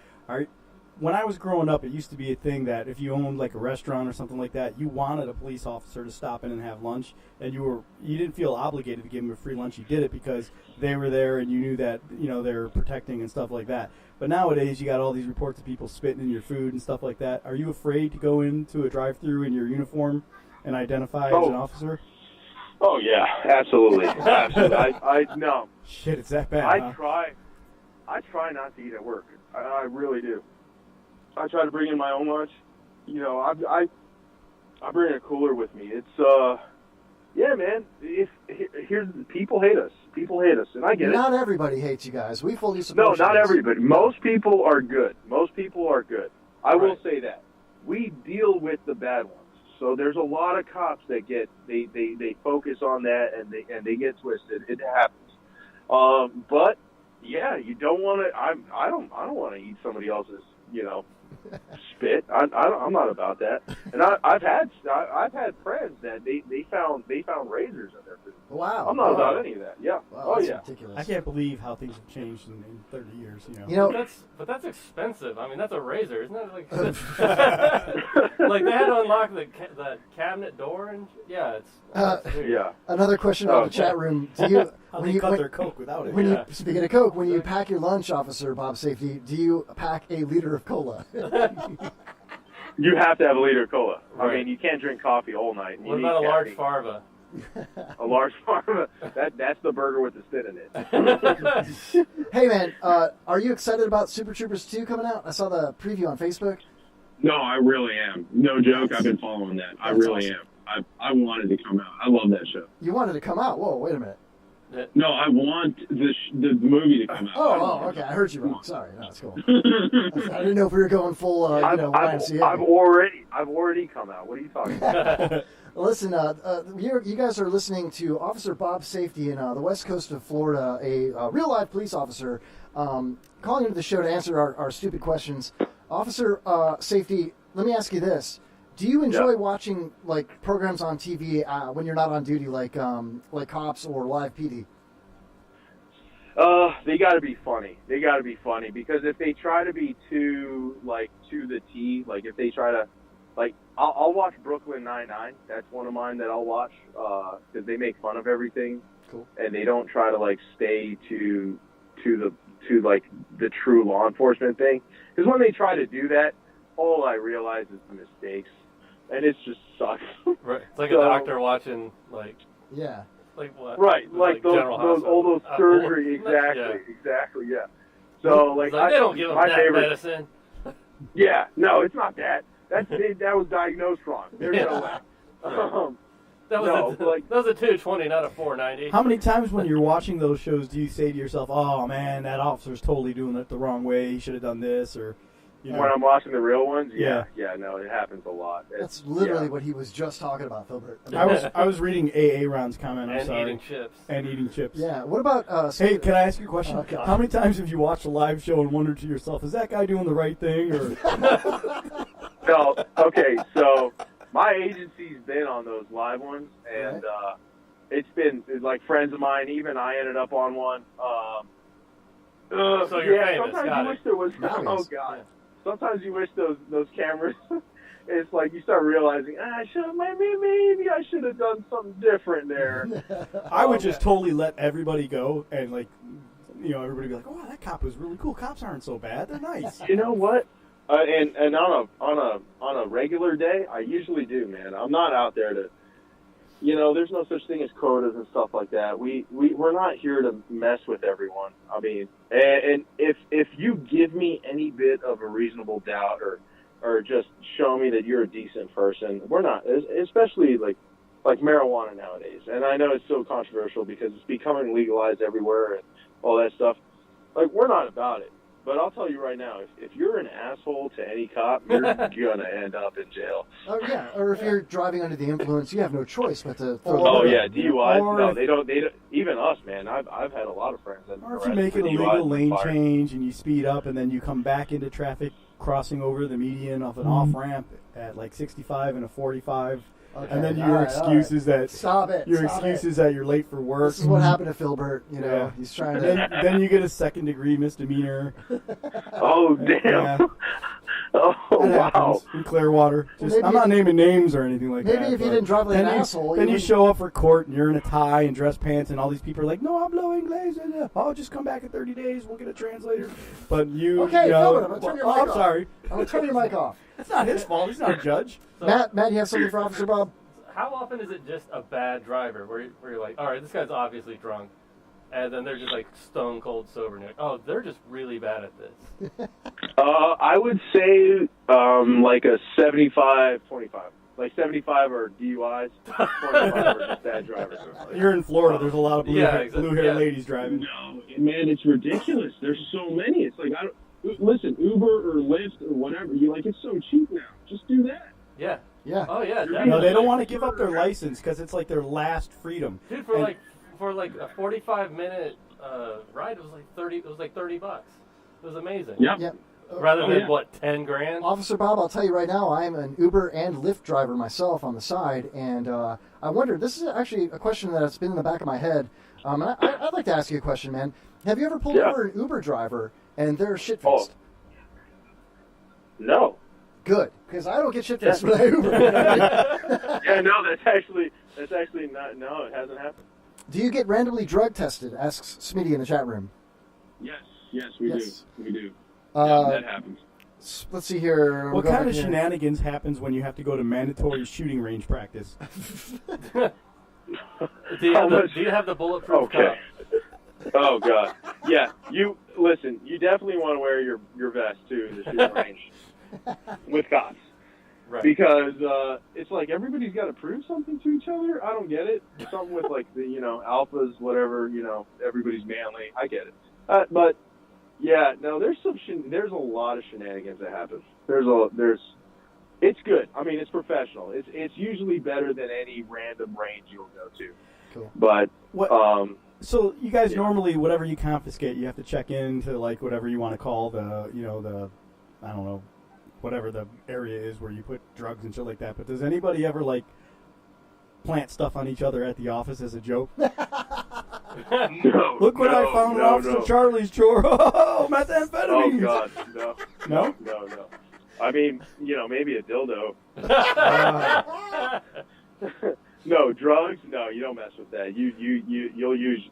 when I was growing up, it used to be a thing that if you owned like a restaurant or something like that, you wanted a police officer to stop in and have lunch, and you didn't feel obligated to give them a free lunch. You did it because they were there and you knew that they were protecting and stuff like that. But nowadays, you got all these reports of people spitting in your food and stuff like that. Are you afraid to go into a drive-thru in your uniform and identify as an officer? Oh yeah, absolutely. Absolutely. I no. Shit, it's that bad. I try not to eat at work. I really do. I try to bring in my own lunch. I bring a cooler with me. It's yeah, man. People hate us. People hate us, and I get it. Not everybody hates you guys. We fully support No, not everybody. Most people are good. I will say that. We deal with the bad ones. So there's a lot of cops that they focus on that and they get twisted. It happens. But yeah, you don't want to. I don't want to eat somebody else's spit. I'm not about that. And I've had friends that they found razors in their food. Wow. I'm not about any of that. Yeah. Wow, oh yeah. Ridiculous. I can't believe how things have changed in 30 years. But that's expensive. I mean, that's a razor, isn't that like? Like they had to unlock the cabinet door and it's. Yeah. Another question about the chat room. Do you how they cut their Coke without it? Speaking of Coke, when you pack your lunch, Officer Bob Safety, do you pack a liter of cola? You have to have a liter of cola. Right. I mean, you can't drink coffee all night. What about a large Farva? A large Farva. That's the burger with the spit in it. Hey man, are you excited about Super Troopers 2 coming out? I saw the preview on Facebook. No, I really am. No joke. I've been following that. I really am. I wanted to come out. I love that show. You wanted to come out? Whoa, wait a minute. No, I want the movie to come out. Oh, okay. I heard you wrong. Sorry. No, it's cool. I didn't know if we were going full, YMCA. I've already come out. What are you talking about? Listen, you guys are listening to Officer Bob Safety in the west coast of Florida, a real live police officer, calling into the show to answer our stupid questions. Officer Safety, let me ask you this. Do you enjoy watching like programs on TV when you're not on duty, like Cops or Live PD? They got to be funny. Because if they try to be too to the T, like if they try to, I'll watch Brooklyn Nine-Nine. That's one of mine that I'll watch because they make fun of everything. Cool. And they don't try to stay to the true law enforcement thing. Because when they try to do that, all I realize is the mistakes. And it just sucks. Right. It's like a doctor watching, Yeah. Like what? Right. Like all those surgery. Exactly, yeah. So, they don't give them that medicine. Yeah. No, it's not that. That was diagnosed wrong. There's no way. That was a 220, not a 490. How many times when you're watching those shows do you say to yourself, oh, man, that officer's totally doing it the wrong way. He should have done this, or... When I'm watching the real ones, no, it happens a lot. That's literally what he was just talking about, Filbert. I was reading A.A. Ron's comment. I'm sorry. Eating chips. Yeah. What about? Hey, can I ask you a question? How many times have you watched a live show and wondered to yourself, is that guy doing the right thing? Or no. Okay. So my agency's been on those live ones, and it's been like friends of mine. Even I ended up on one. So you're famous. Sometimes you wish there was. Oh God. Yeah. Sometimes you wish those cameras. It's like you start realizing, maybe I should have done something different there. I would just totally let everybody go, and everybody be like, "Oh, that cop was really cool. Cops aren't so bad; they're nice." You know what? And on a regular day, I usually do, man. I'm not out there to. There's no such thing as quotas and stuff like that. We're not here to mess with everyone. I mean, and if you give me any bit of a reasonable doubt or just show me that you're a decent person, we're not. Especially like marijuana nowadays. And I know it's so controversial because it's becoming legalized everywhere and all that stuff. Like, we're not about it. But I'll tell you right now, if you're an asshole to any cop, you're gonna end up in jail. Oh yeah, or if you're driving under the influence, you have no choice but to throw. Oh yeah, DUI. No, they don't. Even us, man. I've had a lot of friends that. Or if you make an illegal lane change and you speed up and then you come back into traffic crossing over the median off an off ramp at like 65 and a 45. Okay, and then your excuses that that you're late for work. This is what happened to Philbert. You know, he's trying to. Then you get a 2nd degree misdemeanor. Oh damn! Yeah. Oh That wow! happens in Clearwater. I'm not naming names or anything like that. Maybe if you didn't drive like an asshole. Then you show up for court and you're in a tie and dress pants and all these people are like, "No, I'm blowing glaze. I'll just come back in 30 days. We'll get a translator." But you, Okay, you know, Philbert, I'm gonna turn your mic I'm off. sorry. I'm gonna turn your mic off. It's not his fault. He's not a judge. So, Matt, you have something for Officer Bob? How often is it just a bad driver where you're like, all right, this guy's obviously drunk, and then they're just like stone cold sober, and you're like, oh, they're just really bad at this? I would say like a 75-25. Like 75 are DUIs, 25 are just bad drivers. You're in Florida. There's a lot of blue-haired yeah. ladies driving. No, man, it's ridiculous. There's so many. It's like listen, Uber or Lyft or whatever. It's so cheap now. Just do that. Yeah. Yeah. Oh yeah. No, they don't want to give up their license because it's like their last freedom. Dude, for like a 45-minute ride, it was like $30. It was like $30. It was amazing. Yep. Rather than what, 10 grand? Officer Bob, I'll tell you right now, I am an Uber and Lyft driver myself on the side, and I wonder. This is actually a question that's been in the back of my head. And I'd like to ask you a question, man. Have you ever pulled over an Uber driver and they're shit-faced? No. Good, because I don't get shit-faced when I Uber. Yeah, no, that's actually not. No, it hasn't happened. Do you get randomly drug tested? Asks Smitty in the chat room. Yes, we do. We do. That happens. Let's see here. What kind of shenanigans happens when you have to go to mandatory shooting range practice? Do you have the bulletproof cup? Oh God, yeah. You listen. You definitely want to wear your vest too in the shooting range with cops, right? Because it's like everybody's got to prove something to each other. I don't get it. Something with like the alphas, whatever. Everybody's manly. I get it. But yeah, no. There's a lot of shenanigans that happen. It's good. I mean, it's professional. It's usually better than any random range you'll go to. Cool. But so you guys normally, whatever you confiscate, you have to check into like whatever you want to call the I don't know, whatever the area is where you put drugs and shit like that. But does anybody ever like plant stuff on each other at the office as a joke? No. Look what I found in Officer Charlie's drawer. Oh, methamphetamines. Oh God, no. No? No. I mean, maybe a dildo. No, drugs? No, you don't mess with that. You'll use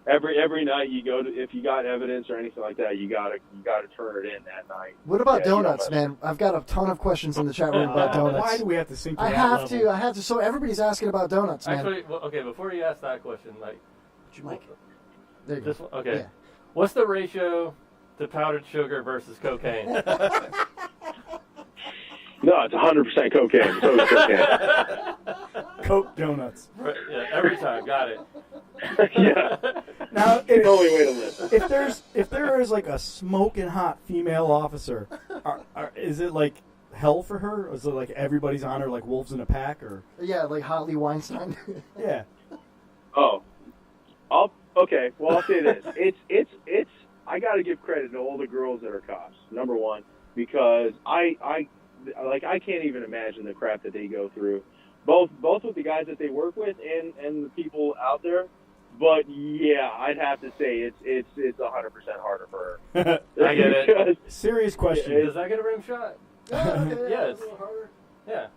every night you go to, if you got evidence or anything like that, you gotta turn it in that night. What about donuts, man? I've got a ton of questions in the chat room about donuts. Why do we have to sink to I that have level? to. So everybody's asking about donuts, man. Actually, okay, before you ask that question, like, there you this go. one, okay, Yeah. what's the ratio to powdered sugar versus cocaine? No, it's 100% cocaine. So is cocaine. Coke donuts. Right, yeah, every time, got it. Yeah. Now, It's the only way to live. if there is like a smoking hot female officer, is it like hell for her? Or is it like everybody's on her like wolves in a pack? Or Yeah, like Holly Weinstein. yeah. Oh. Okay. Well, I'll say this. It's. I got to give credit to all the girls that are cops. Number one, because I can't even imagine the crap that they go through, both with the guys that they work with and the people out there. But yeah, I'd have to say it's 100% harder for her. I get it. Serious question. Does that get a rim shot? Yes. Yeah.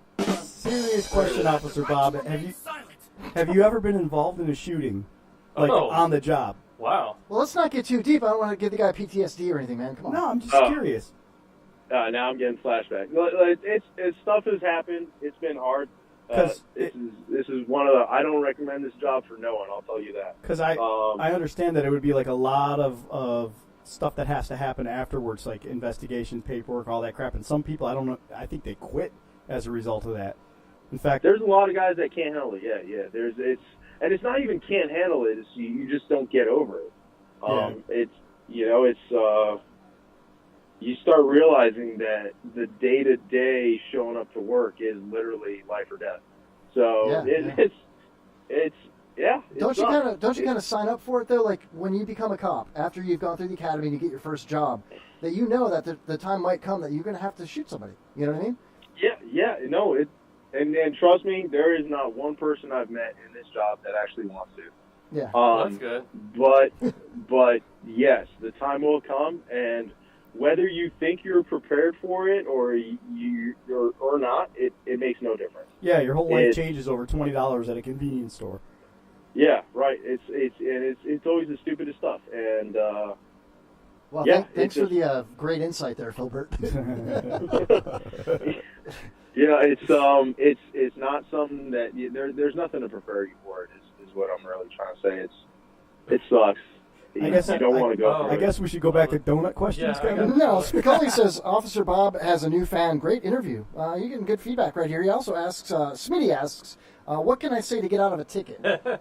Serious question, Officer Bob. Have you ever been involved in a shooting, like on the job? Wow. Well, let's not get too deep. I don't want to give the guy PTSD or anything, man. Come on. No, I'm just curious. Now I'm getting flashbacks. It's stuff has happened. It's been hard. This is one of the. I don't recommend this job for no one. I'll tell you that. Because I understand that it would be like a lot of stuff that has to happen afterwards, like investigations, paperwork, all that crap. And some people, I don't know. I think they quit as a result of that. In fact, there's a lot of guys that can't handle it. Yeah. It's not even can't handle it. It's you just don't get over it. you start realizing that the day-to-day showing up to work is literally life or death. So it's Don't you kind of sign up for it though? Like when you become a cop, after you've gone through the academy and you get your first job, that you know that the time might come that you're going to have to shoot somebody. You know what I mean? Yeah, no, and trust me, there is not one person I've met in this job that actually wants to. Yeah, that's good. But yes, the time will come, and whether you think you're prepared for it or or not, it makes no difference. Yeah, your whole life changes over $20 at a convenience store. Yeah, right. It's always the stupidest stuff, and well, yeah, thanks for the great insight there, Filbert. Yeah, it's not something that there's nothing to prepare you for it. Is what I'm really trying to say. It sucks. You don't want to go. I guess we should go back to donut questions. No, Spicoli says Officer Bob has a new fan. Great interview. You're getting good feedback right here. He also asks, Smitty asks, what can I say to get out of a ticket? Admit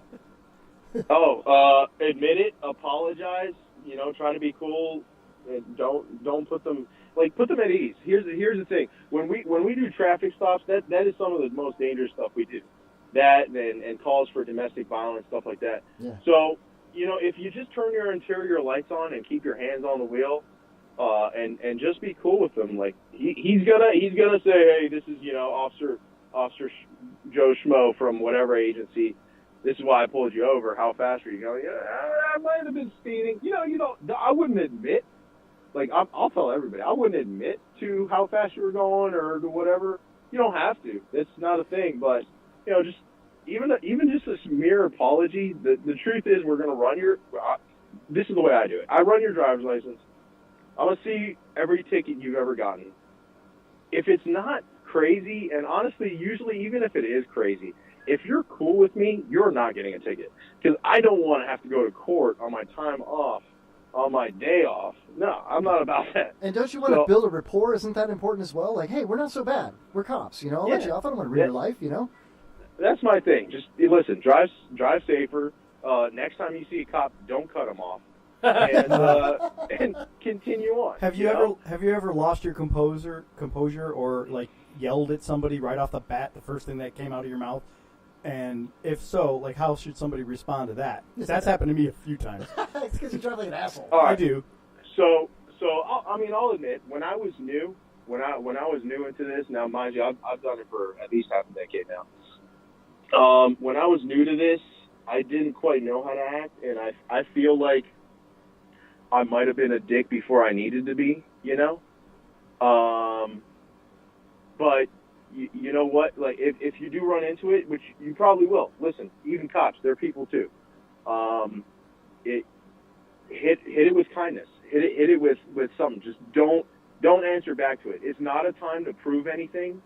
it, apologize. Try to be cool. And don't put them at ease. Here's the thing. When we do traffic stops, that is some of the most dangerous stuff we do. That and calls for domestic violence, stuff like that. Yeah. So, if you just turn your interior lights on and keep your hands on the wheel, and just be cool with them, like he's gonna say, hey, this is Officer Joe Schmo from whatever agency. This is why I pulled you over. How fast are you going? I might have been speeding. I wouldn't admit. Like I'll tell everybody, I wouldn't admit to how fast you were going or to whatever. You don't have to. It's not a thing. But just even just a mere apology. The truth is, we're gonna run your. This is the way I do it. I run your driver's license. I'm gonna see every ticket you've ever gotten. If it's not crazy, and honestly, usually even if it is crazy, if you're cool with me, you're not getting a ticket because I don't want to have to go to court on my time off. On my day off. No, I'm not about that. And don't you want to build a rapport? Isn't that important as well? Like, hey, we're not so bad. We're cops, I'll let you off. I don't want to ruin your life, That's my thing. Just listen, drive safer. Next time you see a cop, don't cut him off. And continue on. Have you ever lost your composure or like yelled at somebody right off the bat, the first thing that came out of your mouth? And if so, like, how should somebody respond to that? That's happened to me a few times. It's because you drive like an asshole. All right. I do. So I'll admit, when I was new, when I was new into this, now mind you, I've done it for at least half a decade now. When I was new to this, I didn't quite know how to act, and I feel like I might have been a dick before I needed to be, But you know what? Like, if you do run into it, which you probably will, listen, even cops, they're people too. Hit it with kindness. Hit it with something. Just don't answer back to it. It's not a time to prove anything,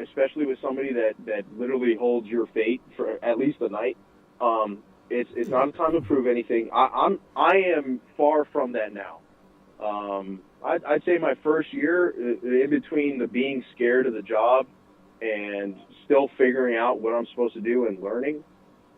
especially with somebody that literally holds your fate for at least a night. It's not a time to prove anything. I am far from that now. I'd say my first year, in between the being scared of the job and still figuring out what I'm supposed to do and learning,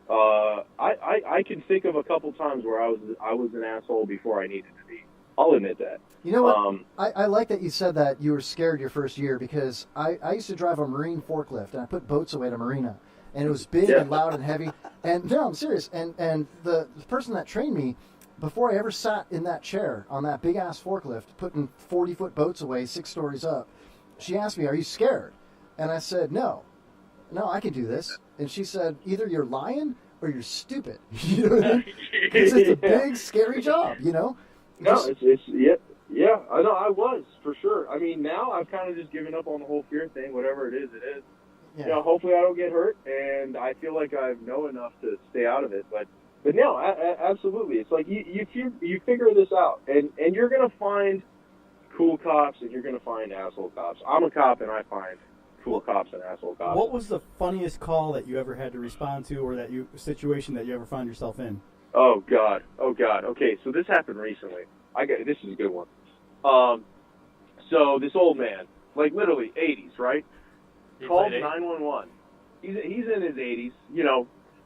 I can think of a couple times where I was an asshole before I needed to be. I'll admit that. You know what? I like that you said that you were scared your first year because I used to drive a marine forklift and I put boats away at a marina. And it was big and loud and heavy. And no, I'm serious. And the person that trained me, before I ever sat in that chair on that big-ass forklift, putting 40-foot boats away 6 stories up, she asked me, are you scared? And I said, no, I can do this. And she said, either you're lying or you're stupid. You know what I mean? Because it's a big, scary job, No, I know, I was, for sure. I mean, now I've kind of just given up on the whole fear thing, whatever it is, it is. Yeah. Hopefully I don't get hurt, and I feel like I know enough to stay out of it, But no, absolutely. It's like you figure this out, and you're going to find cool cops and you're going to find asshole cops. I'm a cop, and I find cool cops and asshole cops. What was the funniest call that you ever had to respond to, or situation that you ever found yourself in? Oh God. Okay, so this happened recently. This is a good one. So this old man, like literally 80s, right? Called 911. He's in his 80s,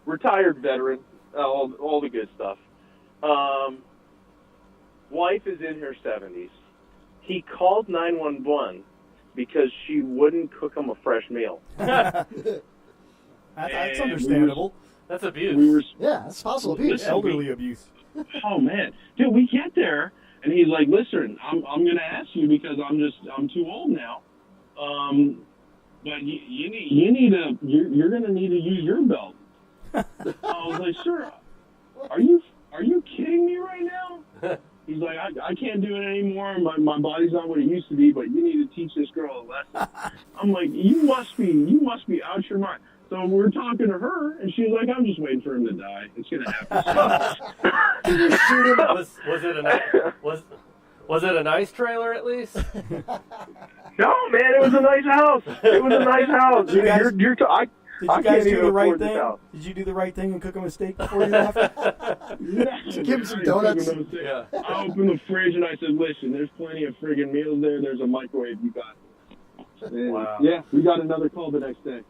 retired veteran. All the good stuff. Wife is in her 70s. he called 911 because she wouldn't cook him a fresh meal. That's understandable. That's abuse. Yeah, that's possible abuse. Elderly abuse. Oh man, dude, we get there, and he's like, "Listen, I'm gonna ask you because I'm too old now. But you're gonna need to use your belt." I was like, "Sir, are you kidding me right now?" He's like, I can't do it anymore. My body's not what it used to be, but you need to teach this girl a lesson. I'm like, you must be out your mind. So we're talking to her, and she's like, I'm just waiting for him to die. It's gonna happen. Was it a nice trailer at least? No, man, it was a nice house. It was a nice house. Did you guys, I guys can't do even the right afford this thing? house. Did you do the right thing and cook him a steak before you left? Give him some donuts. Yeah. I opened the fridge and I said, listen, there's plenty of friggin' meals there. There's a microwave. You got it. And wow. Yeah, we got another call the next day.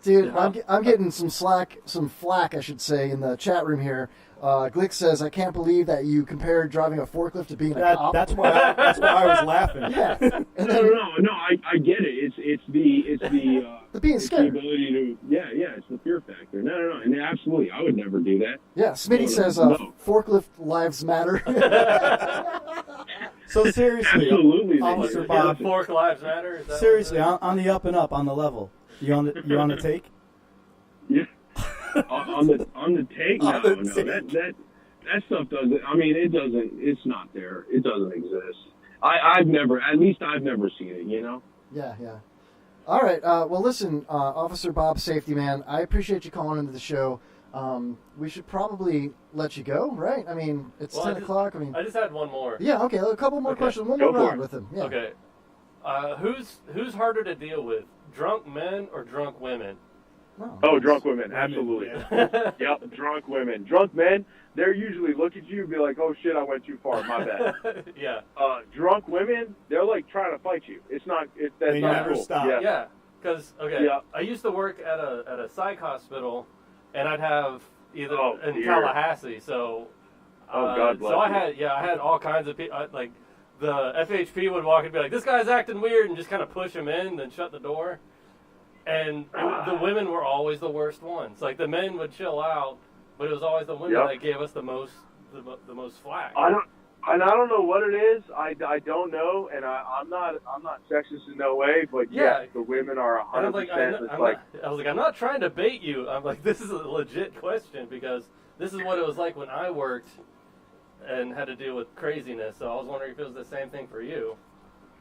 Dude, I'm getting some flack, I should say, in the chat room here. Glick says, I can't believe that you compared driving a forklift to being a cop. That's why I was laughing. Yeah. And then, No, I get it. It's the being it's scared. the ability to it's the fear factor. No, and absolutely, I would never do that. Yeah, Smitty says, forklift lives matter. So seriously, absolutely, Officer Bob, fork lives matter. Is that seriously, on the up and up, on the level, you on the take? Yeah. on the take, no, that stuff doesn't. I mean, it doesn't. It's not there. It doesn't exist. I've never seen it. You know. Yeah. All right. Well, listen, Officer Bob, safety man. I appreciate you calling into the show. We should probably let you go, right? I mean, it's 10 o'clock. I mean, I just had one more. Yeah. Okay. A couple more questions. One more round with him. Yeah. Okay. Who's harder to deal with, drunk men or drunk women? Oh, drunk women, absolutely. Yep, drunk women. Drunk men, they're usually look at you and be like, oh shit, I went too far, my bad. Yeah. Drunk women, they're like trying to fight you. That's not never cool. stop. Yeah, because I used to work at a psych hospital, and I'd have either in Tallahassee, so God bless so you. I had all kinds of people like the FHP would walk and be like, this guy's acting weird, and just kind of push him in, then shut the door. And the women were always the worst ones. Like the men would chill out, but it was always the women that gave us the most flack. I don't know what it is. I don't know, and I'm not sexist in no way. But yes, the women are 100%. I was like, I'm not trying to bait you. I'm like, this is a legit question because this is what it was like when I worked and had to deal with craziness. So I was wondering if it was the same thing for you.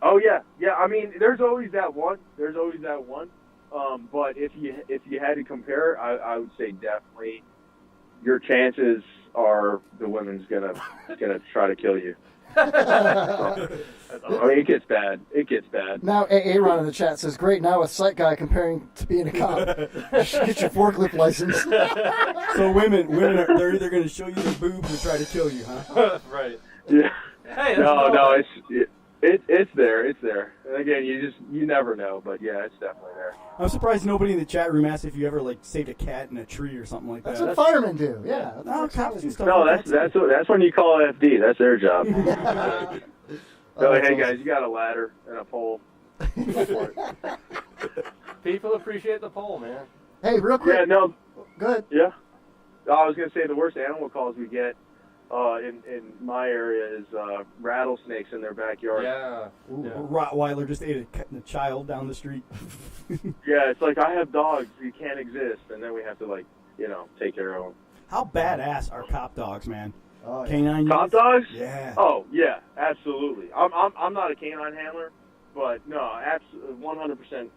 Oh yeah. I mean, there's always that one. But if you had to compare, I would say definitely your chances are the women's gonna try to kill you. I mean, it gets bad. Now, Aaron in the chat says, great, now a psych guy comparing to being a cop. Get your forklift license. So women they're either going to show you their boobs or try to kill you, huh? Right. Yeah. Hey, no, it's there. And again, you never know, but yeah, it's definitely there. I'm surprised nobody in the chat room asked if you ever saved a cat in a tree or something like that. That's what firemen do. Yeah. No, cops do stuff. No, like that's when you call FD. That's their job. So hey guys, you got a ladder and a pole. People appreciate the pole, man. Hey, real quick. Yeah, no. Go ahead. Yeah. I was gonna say the worst animal calls we get in my area is rattlesnakes in their backyard. Yeah. Rottweiler just ate a child down the street. Yeah, it's like I have dogs, you can't exist, and then we have to take care of them. How badass are cop dogs, man? Oh, yeah. Canine cop units? dogs? Yeah. Oh yeah, absolutely. I'm not a canine handler, but no, absolutely 100%.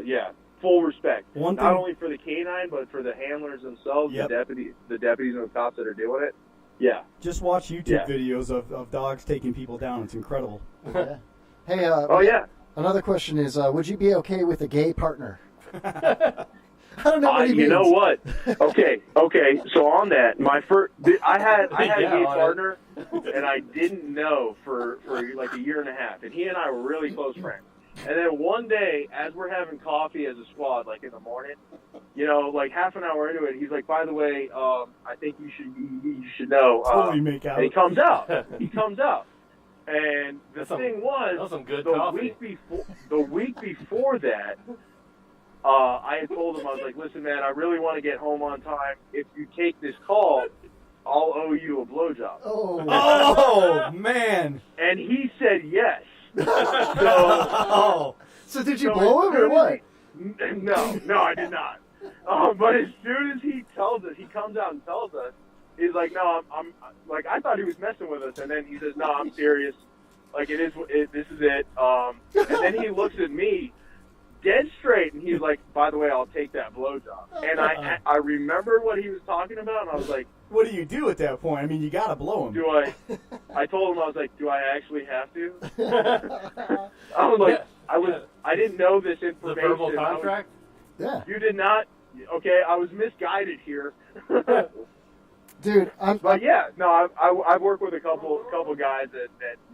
Yeah, full respect. Not only for the canine, but for the handlers themselves, the deputies and the cops that are doing it. Yeah. Just watch YouTube videos of dogs taking people down. It's incredible. Yeah. Hey. yeah. Another question is, would you be okay with a gay partner? I don't know what he means. You know what? Okay. So on that, I had a gay partner, and I didn't know for like a year and a half, and he and I were really close friends. And then one day, as we're having coffee as a squad, like in the morning, like half an hour into it, he's like, "By the way, I think you should know." Totally make out. And he comes out. And the thing that was some good the coffee. week before that, I had told him, I was like, listen, man, I really want to get home on time. If you take this call, I'll owe you a blowjob. Oh, man. And he said yes. So did you blow him or what? No, I did not. But as soon as he tells us, he comes out and tells us, he's like, no, I'm like, I thought he was messing with us, and then he says, no, I'm serious. Like, this is it. And then he looks at me, dead straight, and he's like, by the way, I'll take that blowjob. And I remember what he was talking about, and I was like, what do you do at that point? I mean, you gotta blow him. I told him, I was like, do I actually have to? I was like, I didn't know this information. The verbal contract? Yeah. You did not. Okay, I was misguided here. Dude, But yeah, no, I've worked with a couple guys that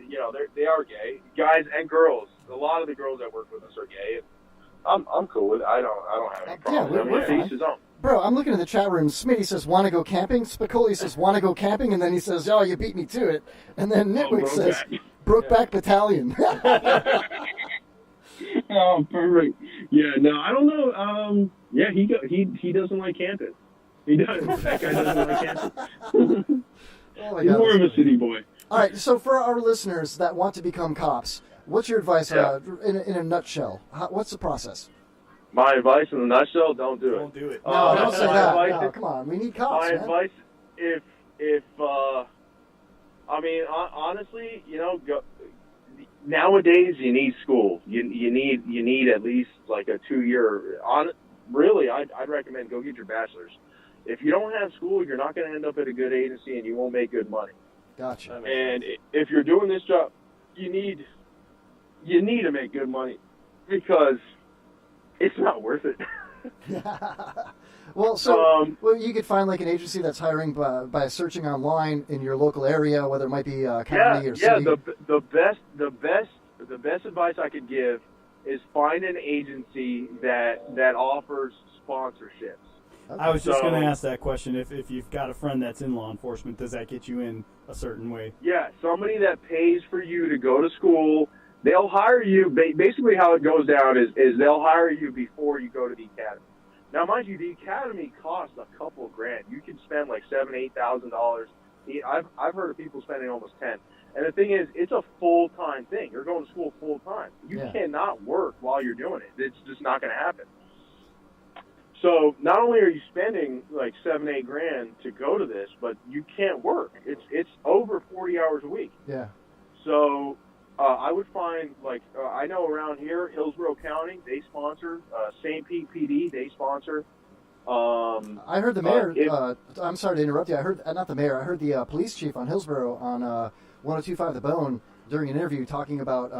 you know they are gay, guys and girls. A lot of the girls that work with us are gay. And I'm cool with it. I don't have any problem. we're fine. Each his own. Bro, I'm looking in the chat room. Smitty says, want to go camping? Spicoli says, want to go camping? And then he says, oh, you beat me to it. And then Nitwick says, Brokeback Battalion. Oh, perfect. Yeah, no, I don't know. Yeah, he doesn't like camping. He does. That guy doesn't like camping. Oh my He's God, more of that's a city boy. All right, so for our listeners that want to become cops, what's your advice in a nutshell? What's the process? My advice in a nutshell: don't do it. Don't do it. No, don't say my that. advice No, is- come on. We need cops, My man. advice, I mean, honestly, you know, nowadays you need school. You need at least like a 2-year. Really, I'd recommend go get your bachelor's. If you don't have school, you're not going to end up at a good agency, and you won't make good money. Gotcha. And if you're doing this job, you need to make good money because it's not worth it. Well, so you could find like an agency that's hiring by searching online in your local area, whether it might be county or city. The best advice I could give is find an agency that offers sponsorships. I was just going to ask that question. If you've got a friend that's in law enforcement, does that get you in a certain way? Yeah, somebody that pays for you to go to school. They'll hire you. Basically, how it goes down is they'll hire you before you go to the academy. Now, mind you, the academy costs a couple $grand. You can spend like $7,000-8,000. I've heard of people spending almost $10,000. And the thing is, it's a full-time thing. You're going to school full-time. You cannot work while you're doing it. It's just not going to happen. So not only are you spending like $7-8 to go to this, but you can't work. It's over 40 hours a week. Yeah. So I would find I know around here, Hillsborough County, they sponsor. St. Pete PD, they sponsor. I heard the mayor. I'm sorry to interrupt you. I heard not the mayor. I heard the police chief on Hillsborough on 102.5 The Bone during an interview talking about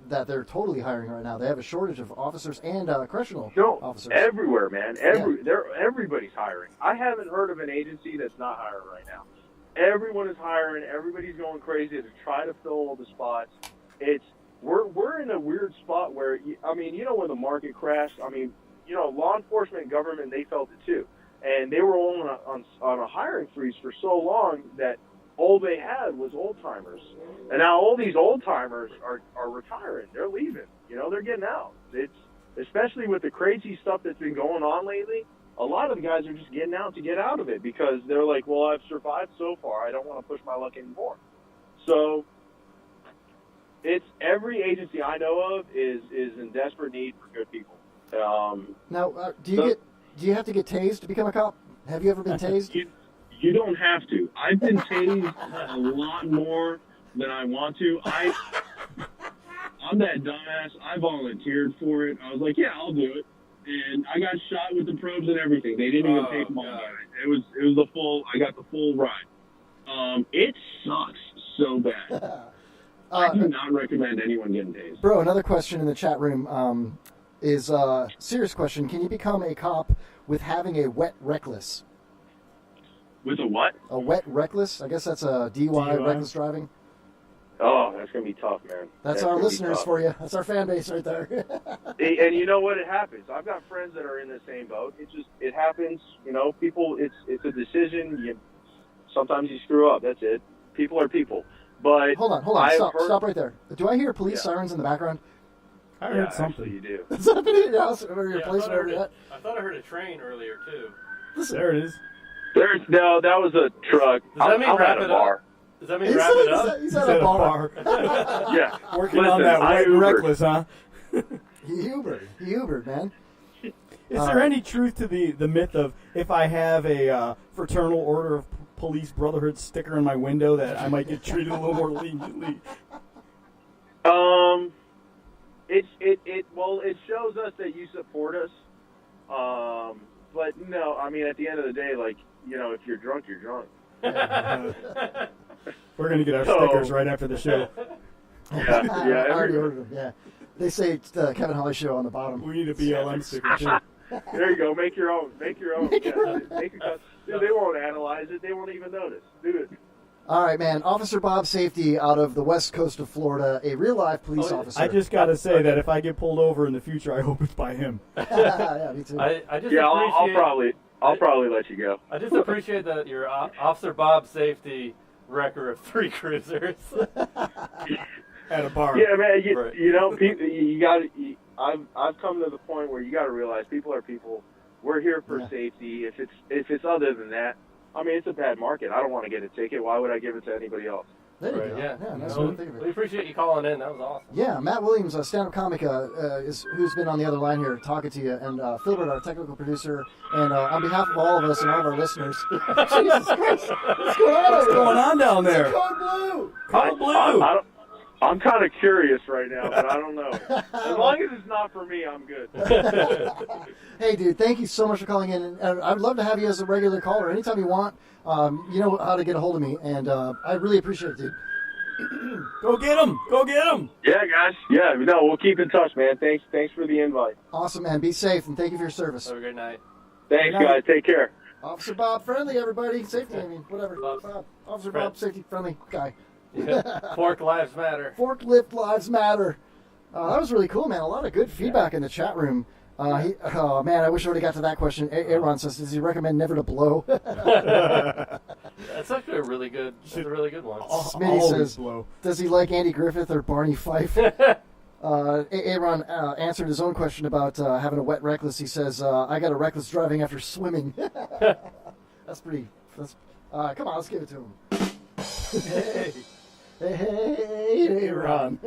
that they're totally hiring right now. They have a shortage of officers and correctional officers. Everywhere, man. Everybody's hiring. I haven't heard of an agency that's not hiring right now. Everyone is hiring. Everybody's going crazy to try to fill all the spots. We're in a weird spot where when the market crashed. Law enforcement, government, they felt it too, and they were on a hiring freeze for so long that all they had was old timers, and now all these old timers are retiring. They're leaving. They're getting out. It's especially with the crazy stuff that's been going on lately. A lot of the guys are just getting out to get out of it because they're like, well, I've survived so far. I don't want to push my luck anymore. So it's every agency I know of is in desperate need for good people. Now, do you have to get tased to become a cop? Have you ever been tased? You don't have to. I've been tased a lot more than I want to. I'm that dumbass. I volunteered for it. I was like, yeah, I'll do it. And I got shot with the probes and everything. They didn't even take them all night. It was the full. I got the full ride. It sucks so bad. I do not recommend anyone getting tased. Bro, another question in the chat room is a serious question. Can you become a cop with having a wet reckless? With a what? A wet reckless? I guess that's a DUI, reckless driving. Oh, that's going to be tough, man. That's our listeners for you. That's our fan base right there. And you know what? It happens. I've got friends that are in the same boat. It happens. People, it's a decision. Sometimes you screw up. That's it. People are people. But Hold on. I've Stop, heard- stop right there. Do I hear police sirens in the background? I Yeah, heard actually, something. you do. Is that in your house or your Yeah, place, wherever you're at? I thought I heard a train earlier too. Listen, There it is. No, that was a truck. Does that mean I'm wrap at a it bar. up? Does that mean wrap it up? He's at a bar. Yeah. Working Listen, on that I white and Ubered. reckless, huh? He Ubered, man. Is there any truth to the myth of if I have a fraternal order of police brotherhood sticker in my window that I might get treated a little more leniently? It shows us that you support us. But no, I mean, at the end of the day, like, you know, if you're drunk, you're drunk. We're gonna get our So- stickers right after the show. Yeah, yeah. I already ordered them. Yeah, they say it's the Kevin Holly Show on the bottom. We need a BLM sticker too. There you go. Make your own. Make your own. Yeah, make a cut. Dude, they won't analyze it. They won't even notice. Do it. All right, man. Officer Bob Safety out of the west coast of Florida, a real life police officer. I just gotta say that if I get pulled over in the future, I hope it's by him. Yeah, me too. I just Yeah, I'll appreciate. probably let you go. I just appreciate that your Officer Bob Safety record of 3 cruisers. At a bar. Yeah, man. Right. You know, people, you got. I've come to the point where you got to realize people are people. We're here for safety. If it's other than that, I mean, it's a bad market. I don't want to get a ticket. Why would I give it to anybody else? There you Right, go. yeah. Nice No, way to think of it. we appreciate you calling in. That was awesome. Yeah, Matt Williams, a stand-up comic, who's been on the other line here talking to you, and Philbert, our technical producer, and on behalf of all of us and all of our listeners, Jesus Christ, what's going on? What's going on down there? Code Blue. Code Blue. I'm kind of curious right now, but I don't know. As long as it's not for me, I'm good. Hey, dude, thank you so much for calling in. And I'd love to have you as a regular caller anytime you want. You know how to get a hold of me, and I really appreciate it, dude. Go get him! Go get him! Yeah, guys. Yeah, no, we'll keep in touch, man. Thanks for the invite. Awesome, man. Be safe, and thank you for your service. Have a great night. Thanks, Good night. guys. Take care. Officer Bob Friendly, everybody. Safety, I mean, whatever. Bob. Officer Bob Safety Friendly guy. Yeah. Fork Lives Matter. Forklift Lives Matter. That was really cool, man. A lot of good feedback in the chat room. Oh, man, I wish I would have got to that question. Aaron says, does he recommend never to blow? That's actually a really good one. Smitty says, does he like Andy Griffith or Barney Fife? Aaron answered his own question about having a wet reckless. He says, I got a reckless driving after swimming. That's pretty... come on, let's give it to him. Hey, Ron.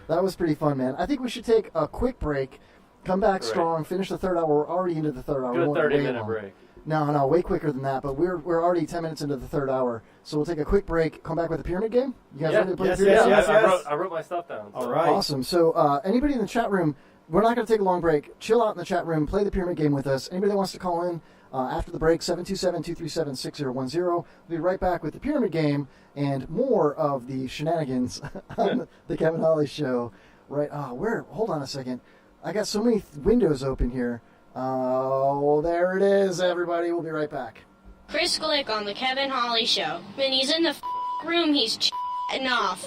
That was pretty fun, man. I think we should take a quick break, come back strong, finish the third hour. We're already into the third hour. Good We went way 30-minute long. break. No, way quicker than that. But we're already 10 minutes into the third hour, so we'll take a quick break. Come back with the pyramid game. You guys ready to play the pyramid game? I wrote my stuff down. So. All right. Awesome. So anybody in the chat room, we're not going to take a long break. Chill out in the chat room. Play the pyramid game with us. Anybody that wants to call in after the break, 727-237-6010. We'll be right back with the pyramid game and more of the shenanigans on the Kevin Holly Show. Right. Hold on a second. I got so many windows open here. Oh, there it is, everybody. We'll be right back. Chris Glick on the Kevin Holly Show. When he's in the room, he's chatting off.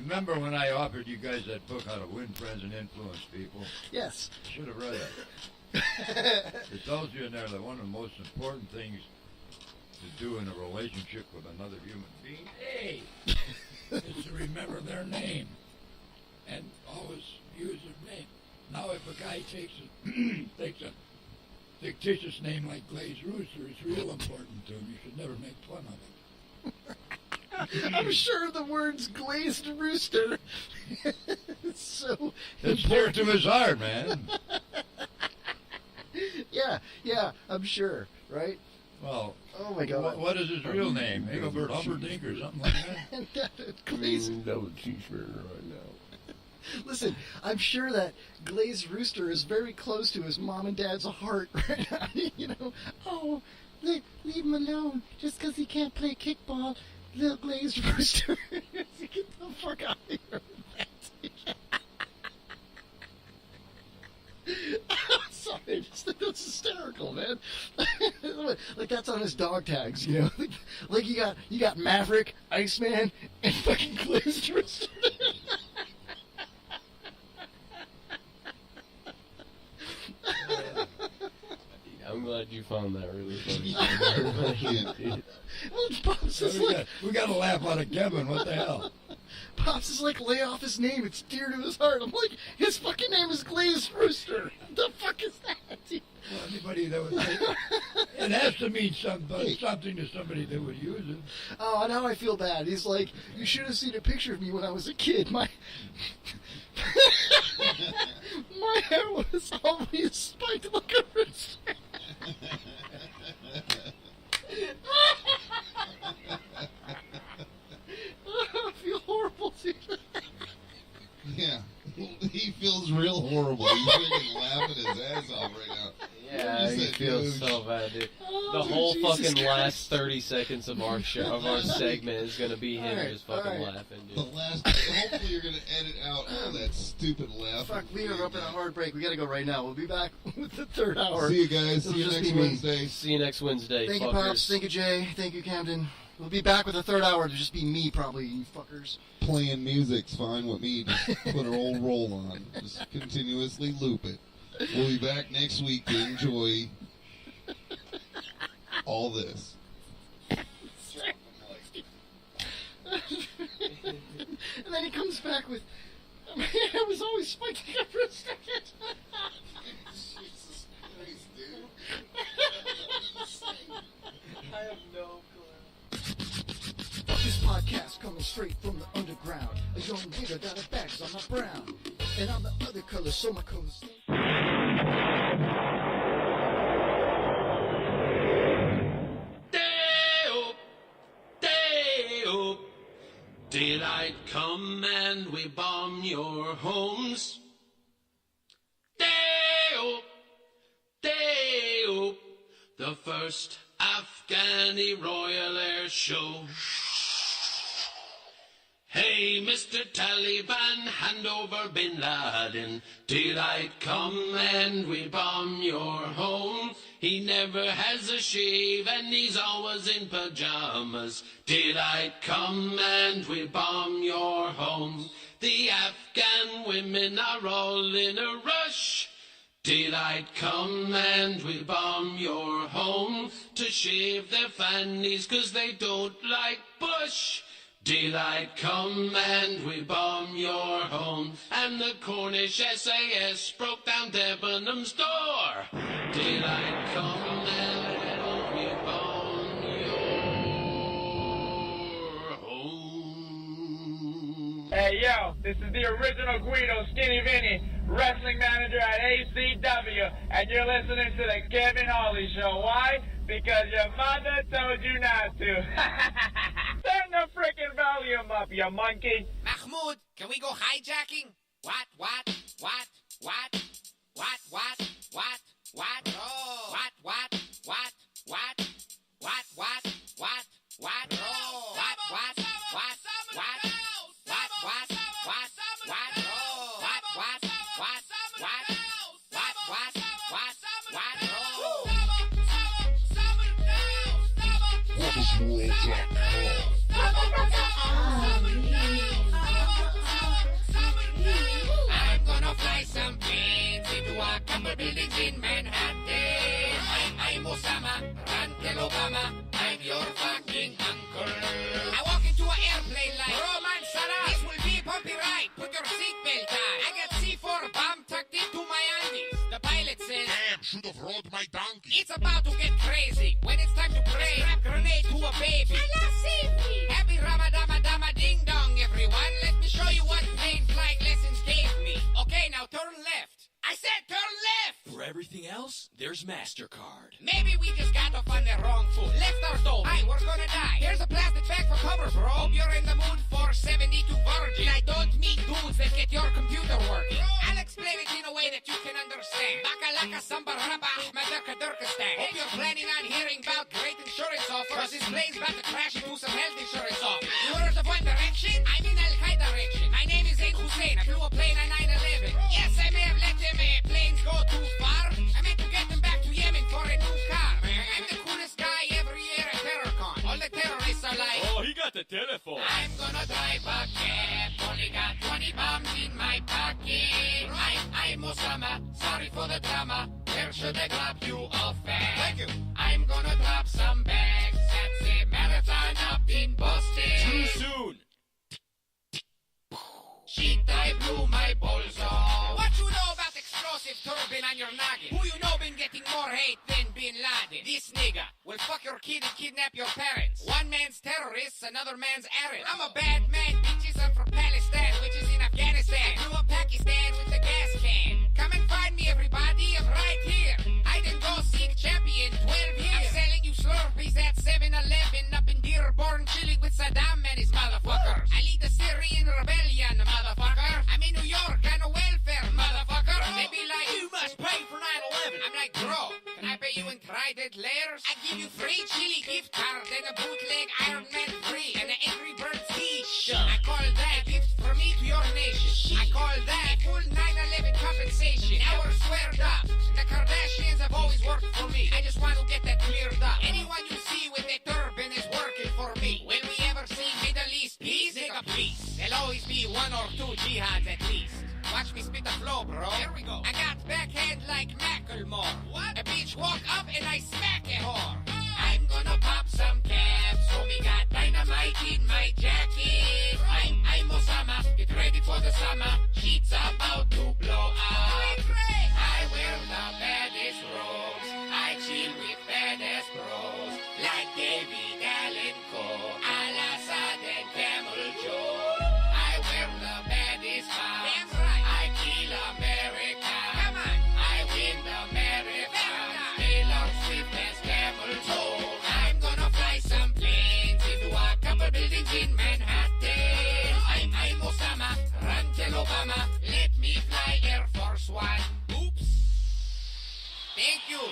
Remember when I offered you guys that book, How to Win Friends and Influence People? Yes. Should have read it. It tells you in there that one of the most important things to do in a relationship with another human being, is to remember their name and always use their name. Now, if a guy takes a fictitious name like Glaze Rooster, it's real important to him. You should never make fun of it. I'm sure the words glazed rooster it's so It's dear to his heart, man. Yeah, I'm sure, right? Well, oh my God, what is his real name? Engelbert Humperdinck or something like that? That would cheeseburger right now. Listen, I'm sure that glazed rooster is very close to his mom and dad's heart right now. You know, oh, leave him alone just because he can't play kickball. Little glazed rooster. Get the fuck out of here with that. Sorry, I just think that's hysterical, man. Like that's on his dog tags, you know. Like you got Maverick, Iceman, and fucking glazed rooster. I'm glad you found that really funny. Well, Pops is like... We got to laugh out of Kevin. What the hell? Pops is like, lay off his name. It's dear to his heart. I'm like, his fucking name is Glazed Rooster. The fuck is that? Well, anybody that would it has to mean something to somebody that would use it. Oh, and now I feel bad. He's like, you should have seen a picture of me when I was a kid. My my hair was always spiked like a rooster. I feel horrible, dude. Yeah, he feels real horrible. He's freaking laughing his ass off right now. Yeah, he feels so bad, dude. The whole fucking last 30 seconds of our show, of our segment, is gonna be him just fucking laughing, dude. Hopefully you're gonna edit out all that stupid laugh. Fuck, we are up in a hard break. We gotta go right now. We'll be back with the third hour. See you guys. It'll See you just next be me. Wednesday. See you next Wednesday, Thank you, fuckers. Pops. Thank you, Jay. Thank you, Camden. We'll be back with the third hour. It'll just be me, probably, you fuckers. Playing music's fine with me. Just put an old roll on. Just continuously loop it. We'll be back next week to enjoy all this. And then he comes back with, my hair was always spiking up for a second. Jesus Christ, dude. I have no clue. This podcast coming straight from the underground. A young nigga got a bag 'cause I'm not brown. And I'm the other color, so my color's... Day-o, daylight come and we bomb your homes. Day-o, day-o, the first Afghani Royal Air Show. Hey, Mr. Taliban, hand over Bin Laden. Daylight come and we bomb your home. He never has a shave and he's always in pajamas. Daylight come and we bomb your home. The Afghan women are all in a rush. Daylight come and we bomb your home to shave their fannies 'cause they don't like Bush. Daylight come and we bomb your home. And the Cornish SAS broke down Debenham's door. Daylight come and we bomb your home. Hey yo, this is the original Guido, Skinny Vinny, wrestling manager at ACW, and you're listening to the Kevin Hawley Show. Why? Because your mother told you not to. Turn the freaking volume up, you monkey. Mahmoud, can we go hijacking? What? Oh. I'm gonna fly some planes into our cumber buildings in Manhattan. I'm Osama, Rantel Obama, I'm your fucking uncle. I walk into an airplane like Roman Sarah. This will be a bumpy ride, put your seatbelt on. I got C4 bomb tucked into my undies. The pilot says, damn, should have rode my donkey. It's about to get crazy. When it's time to pray, strap grenade to a baby. Happy Ramadama Dama Ding Dong, everyone. Let me show you what plane flying lessons gave me. Okay, now turn left. I said turn left! For everything else, there's MasterCard. Maybe we just got off on the wrong foot. Left our toe. Hi, we're gonna die. Here's a plastic bag for cover, bro. Hope you're in the mood for 72 virgin. I don't mean dudes that get your computer working. I'll explain it in a way that you can understand. Bakalaka Samba Rabba Ahmadaka Durkistan. Hope you're planning on hearing about great insurance offers. Cause this plane's about to crash into some health insurance offers. You heard of One Direction? I'm in Al-Qaeda direction. My name is Zain Hussein. I flew a plane on 9/11. Yes, I may have let them planes go too far. I meant to get them back to Yemen for a new car. I'm the coolest guy every year at TerrorCon. All the terrorists are like, Oh, he got the telephone. I'm gonna drive a cab. Only got 20 bombs in my pocket. I'm Osama. Sorry for the drama. Where should I drop you off at? massive turban on your noggin. Who you know been getting more hate than Bin Laden? This nigga will fuck your kid and kidnap your parents. One man's terrorists, another man's Arab. I'm a bad man, bitches. I'm from Palestine, which is in Afghanistan. Grew up Pakistan with the gas can. Come and find me, everybody. I'm right here. I didn't go seek champion 12 years. I'm selling you Slurpees at 7-Eleven up in Dearborn, chilling with Saddam and his motherfuckers. I lead the Syrian rebellion, motherfucker. I'm in New York on a welfare, motherfucker. They be like, you must pay for 9/11. I'm like, bro, can I pay you in trident layers? I give you free chili gift card and a bootleg Iron Man 3 and an Angry Birds t-shirt. I call that gift from me to your nation. I call that full 9/11 compensation. Now we're squared up. The Kardashians have always worked for me. I just want to get that cleared up. Anyone you see with a turban is working for me. Will we ever see Middle East peace? Nigga, please. There'll always be one or two jihads at least. Watch me spit the flow, bro. Here we go. I got backhand like Macklemore. What? A bitch walk up and I smack a whore. I'm gonna pop some caps. So we got dynamite in my jacket. I'm Osama. Get ready for the summer. Sheets about to blow up. I wear the baddest robes. I chill with badass bros. Like David Allen Coe, Al-Assad and Camel Joe. I wear the baddest bombs. I kill America. Come on. I win the marathon. Taylor Swift has camel toe. I'm gonna fly some planes into a couple buildings in Manhattan. I'm Osama. Run tell Obama. Let me fly Air Force One. Oops. Thank you.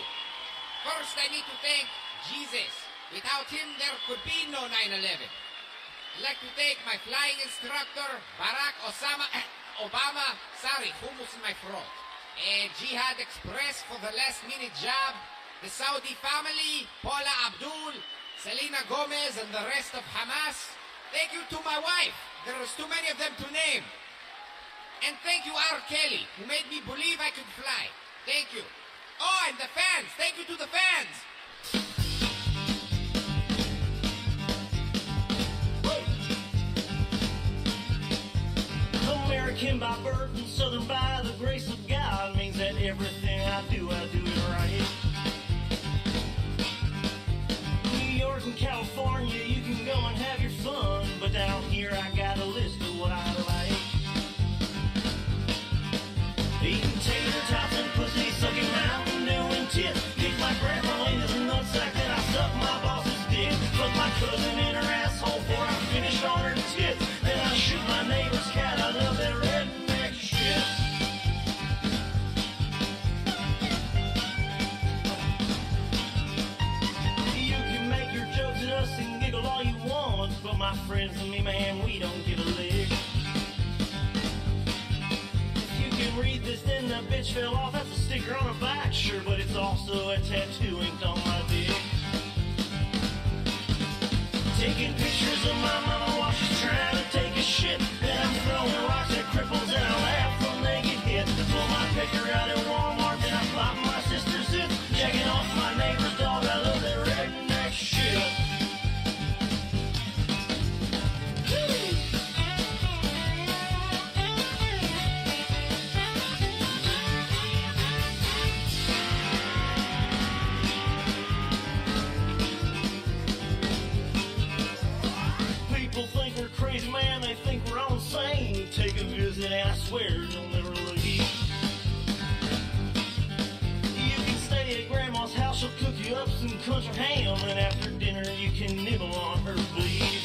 First, I need to thank Jesus. Without him, there could be no 9/11. I'd like to thank my flying instructor, Barack Obama. Sorry, hummus in my throat. Jihad Express for the last-minute job. The Saudi family, Paula Abdul, Selena Gomez, and the rest of Hamas. Thank you to my wife. There was too many of them to name. And thank you, R. Kelly, who made me believe I could fly. Thank you. Oh, and the fans. Thank you to the fans. American by birth and Southern by the grace of God means that everything I do it right. New York and California, you can go and have your fun, but down here I got a list of what I like. Eating tater tots and pussy, sucking Mountain Dew and tits. Kick my grandma in his nutsack, then I suck my boss's dick. Fuck my cousin in her asshole before I finished on her tits. Then I shoot my neighbor's cat, I love that redneck shit. You can make your jokes at us and giggle all you want, but my friends and me, man, we don't give a lick. Read this, then the bitch fell off. That's a sticker on her back, sure, but it's also a tattoo inked on my dick. Taking pictures of my mama while she's trying to take a shit. Then I'm throwing rocks at cripples and I laugh when they get hit. Pull my picker out at Walmart, then I pop my sister's zip. Checking off my neighbor's dog, I love that redneck shit. People think we're crazy, man, they think we're all insane. Take a visit and I swear you'll never leave. You can stay at Grandma's house, she'll cook you up some country ham, and after dinner you can nibble on her beef.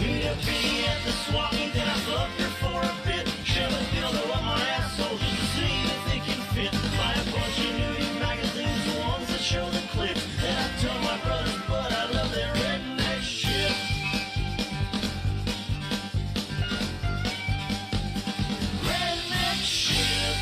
Meet a piggy at the swap meet, then I fuck her for a bit. Shove a dildo up my asshole just to see if it can fit. Buy a bunch of nudie magazines, the ones that show the clips. Then I tell my brother's butt I love that redneck shit. Redneck shit.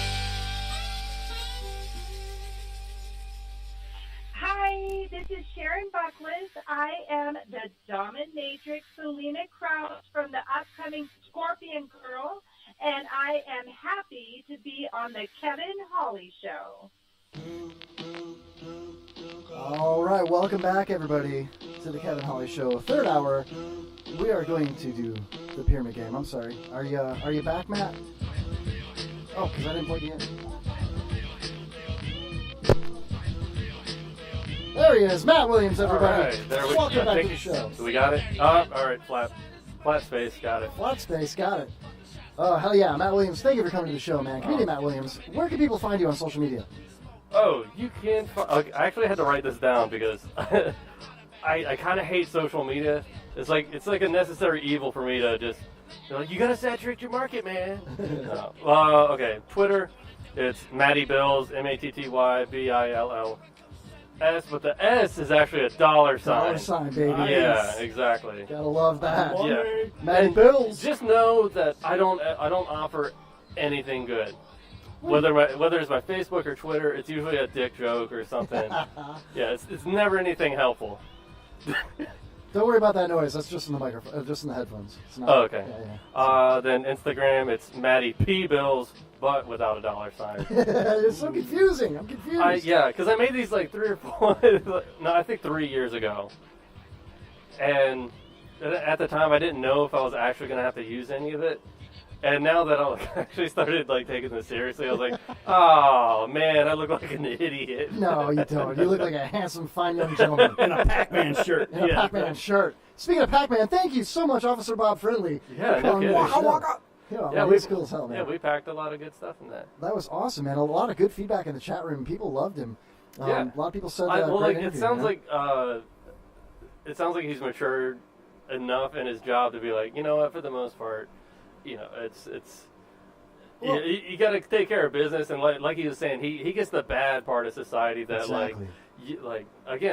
Hi, this is Sharon Buckles. I am the dominatrix Selena Krause from the upcoming Scorpion Girl, and I am happy to be on the Kevin Hawley Show. All right, welcome back, everybody, to the Kevin Hawley Show. Third hour, we are going to do the pyramid game. I'm sorry. Are you back, Matt? Oh, because I didn't plug you in. There he is, Matt Williams, everybody. All right, there we Welcome I back to think- the show. We got it? All right, flat space, got it. Flat space, got it. Oh, hell yeah, Matt Williams, thank you for coming to the show, man. Comedian Matt Williams, where can people find you on social media? Oh, you can. I actually had to write this down because I kind of hate social media. It's like a necessary evil for me to just. They're like, you gotta saturate your market, man. Okay, Twitter, it's Matty Bills, MattyBills, but the S is actually a $sign. $sign, baby. Yeah, exactly. Gotta love that. Yeah, Matty And Bills. Just know that I don't offer anything good. Whether it's my Facebook or Twitter, it's usually a dick joke or something. Yeah, it's never anything helpful. Don't worry about that noise. That's just in the microphone, just in the headphones. It's not, Oh, okay. Yeah, Then Instagram, it's Matty P Bills, but without a $sign. It's so confusing. I'm confused. Yeah, because I made these like 3 or 4, no, I think 3 years ago. And at the time, I didn't know if I was actually going to have to use any of it. And now that I actually started like taking this seriously, I was like, oh man, I look like an idiot. No, you don't. You look like a handsome, fine young gentleman. In a Pac-Man shirt. In a Pac-Man shirt. Speaking of Pac-Man, thank you so much, Officer Bob Friendly. Yeah, for no coming kidding. to the show. Yeah, he's cool as hell, man. Yeah, we packed a lot of good stuff in that. That was awesome, man. A lot of good feedback in the chat room. People loved him. Yeah. A lot of people said well, great like interview, it sounds you know? it sounds like he's matured enough in his job to be like, you know what, for the most part, you know, it's. Well, you got to take care of business, and like he was saying, he gets the bad part of society that Exactly.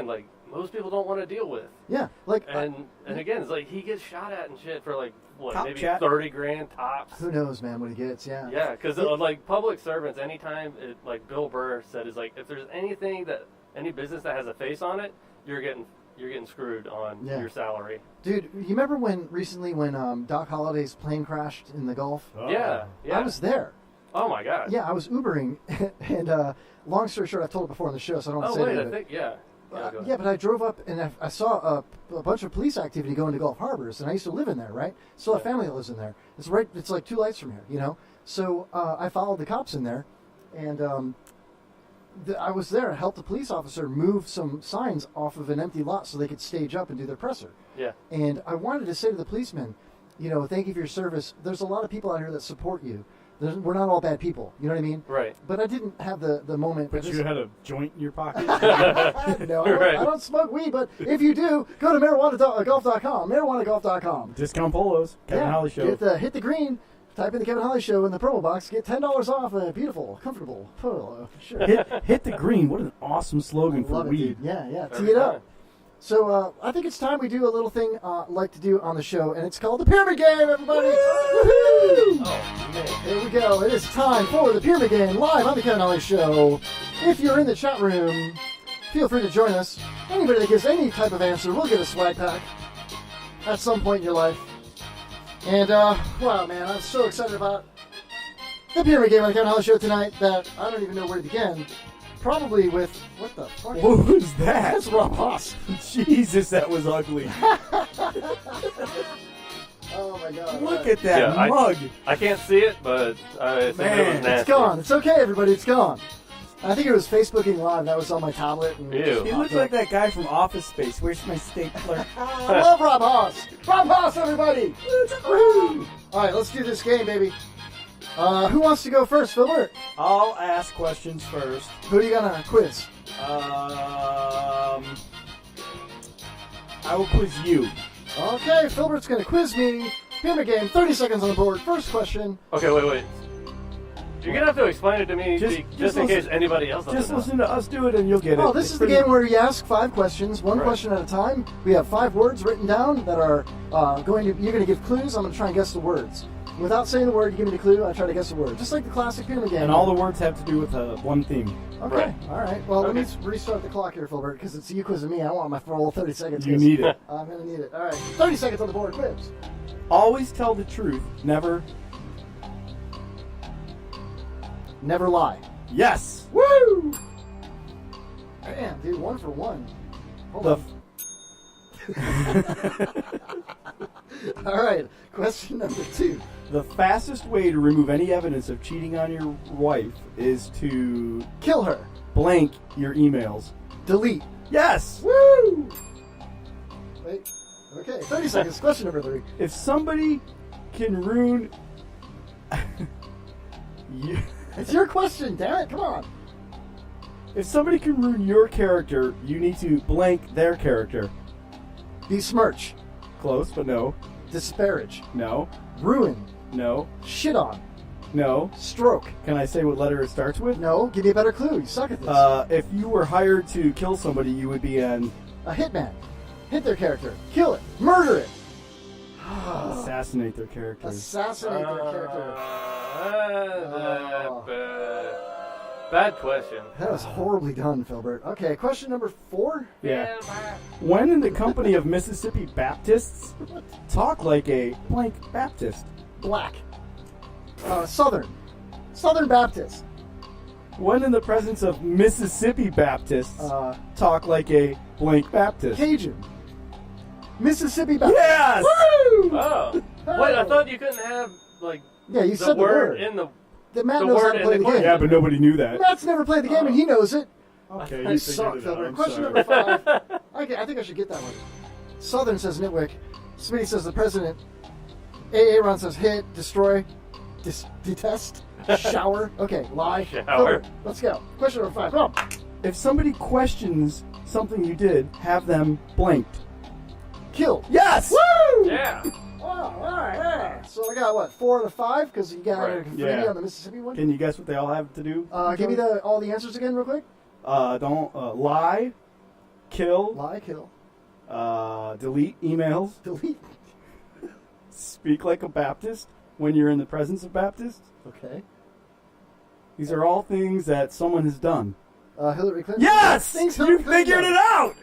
like most people don't want to deal with. Yeah, like and again, it's like he gets shot at and shit for like what, Top maybe chat. $30,000 tops. Who knows, man, what he gets, yeah. Yeah, because like public servants, anytime like Bill Burr said, is like if there's any business that has a face on it, you're getting screwed on Yeah. your salary. Dude, you remember recently when Doc Holliday's plane crashed in the Gulf? Yeah. I was there. Oh my God. Yeah, I was Ubering, and long story short, I've told it before on the show, so I don't want to Oh say wait, it. I think yeah. Go ahead. Yeah, but I drove up and I saw a bunch of police activity going to Gulf Harbors, and I used to live in there, right? Still have family that lives in there. It's like 2 lights from here, you know? So I followed the cops in there, and I was there. I helped a police officer move some signs off of an empty lot so they could stage up and do their presser. Yeah. And I wanted to say to the policemen, you know, thank you for your service. There's a lot of people out here that support you. We're not all bad people. You know what I mean? Right. But I didn't have the moment. But you had a joint in your pocket? No, I don't smoke weed, but if you do, go to marijuanagolf.com. Marijuanagolf.com. Discount polos. Kevin Holly Show. Hit the green. Type in the Kevin Holly Show in the promo box. Get $10 off a beautiful, comfortable polo. Sure. Hit the green. What an awesome slogan for Love it, weed. dude. Yeah. Tee it up. So I think it's time we do a little thing I like to do on the show, and it's called the Pyramid Game, everybody. Woohoo! Oh, man. Here we go. It is time for the Pyramid Game live on the Kevin Holly Show. If you're in the chat room, feel free to join us. Anybody that gives any type of answer will get a swag pack at some point in your life. And, wow, man, I'm so excited about the Pyramid Game on the Kevin Holly Show tonight that I don't even know where to begin. Probably with, what the fuck? What was that? That's Rob Haas. Jesus, that was ugly. Oh, my God. Look at that Yeah, mug. I can't see it, but I think it was nasty. It's gone. It's okay, everybody. It's gone. I think it was Facebooking Live. That was on my tablet. And Ew. He looks like that guy from Office Space. Where's my stapler? I love Rob Haas. Rob Haas, everybody. Woo! All right, let's do this game, baby. Who wants to go first, Filbert? I'll ask questions first. Who do you got on quiz? I will quiz you. Okay, Filbert's going to quiz me. Pyramid Game, 30 seconds on the board. First question. Okay, wait. You're gonna have to explain it to me just in case anybody else doesn't Just know. listen to us do it and you'll get it. Oh, this It's is the pretty- game where you ask 5 questions, one Right. question at a time. We have 5 words written down that are you're going to give clues. I'm going to try and guess the words. Without saying the word, you give me the clue, I try to guess the word. Just like the classic Pyramid Game. And all the words have to do with one theme. Okay, Right. all right. Well, Okay. let me restart the clock here, Filbert, because it's you quizzing me. I want my full 30 seconds. You quiz. need it. I'm going to need it. All right, 30 seconds on the board. Quiz. Always tell the truth. Never. Never lie. Yes. Woo! Damn, dude, 1 for 1. Hold The on. All right, question number 2. The fastest way to remove any evidence of cheating on your wife is to kill her. Blank your emails. Delete. Yes. Woo! Wait. Okay, 30 seconds. Question number 3. If somebody can ruin... It's your question, damn it. Come on. If somebody can ruin your character, you need to blank their character. Besmirch. Close, but no. Disparage. No. Ruin. No. Shit on. No. Stroke. Can I say what letter it starts with? No. Give me a better clue. You suck at this. If you were hired to kill somebody, you would be an... A hitman. Hit their character. Kill it. Murder it. Assassinate their character. Assassinate their character. Bad question. That was horribly done, Filbert. Okay, question number 4? Yeah. When in the company of Mississippi Baptists, talk like a blank Baptist. Black. Southern. Southern Baptist. When in the presence of Mississippi Baptists, talk like a blank Baptist. Cajun. Mississippi Baptist. Yes! Woo! Oh. Wait, I thought you couldn't have, like, Yeah, you the said word the word. in the... Matt the knows how word to in play the the game. Yeah, but nobody knew that. Matt's never played the game and he knows it. Okay, You you suck, figured it out. Filbert. I'm Question sorry. number 5. Okay, I think I should get that one. Southern says Nitwick. Smitty says the president. Aaron says hit, destroy, detest, shower. Okay, lie. Shower. Filbert, let's go. Question number 5. Come on. If somebody questions something you did, have them blanked. Kill. Yes! Woo! Yeah. Oh, all right, yeah. So I got what, 4 out of 5 because you got Right. 3 Yeah. on the Mississippi one. Can you guess what they all have to do? Give me all the answers again, real quick. Don't lie, kill, Lie, kill, delete emails, delete. speak like a Baptist when you're in the presence of Baptists. Okay. These are all things that someone has done. Hillary Clinton. Yes! Thanks, You Hillary Clinton. figured it out!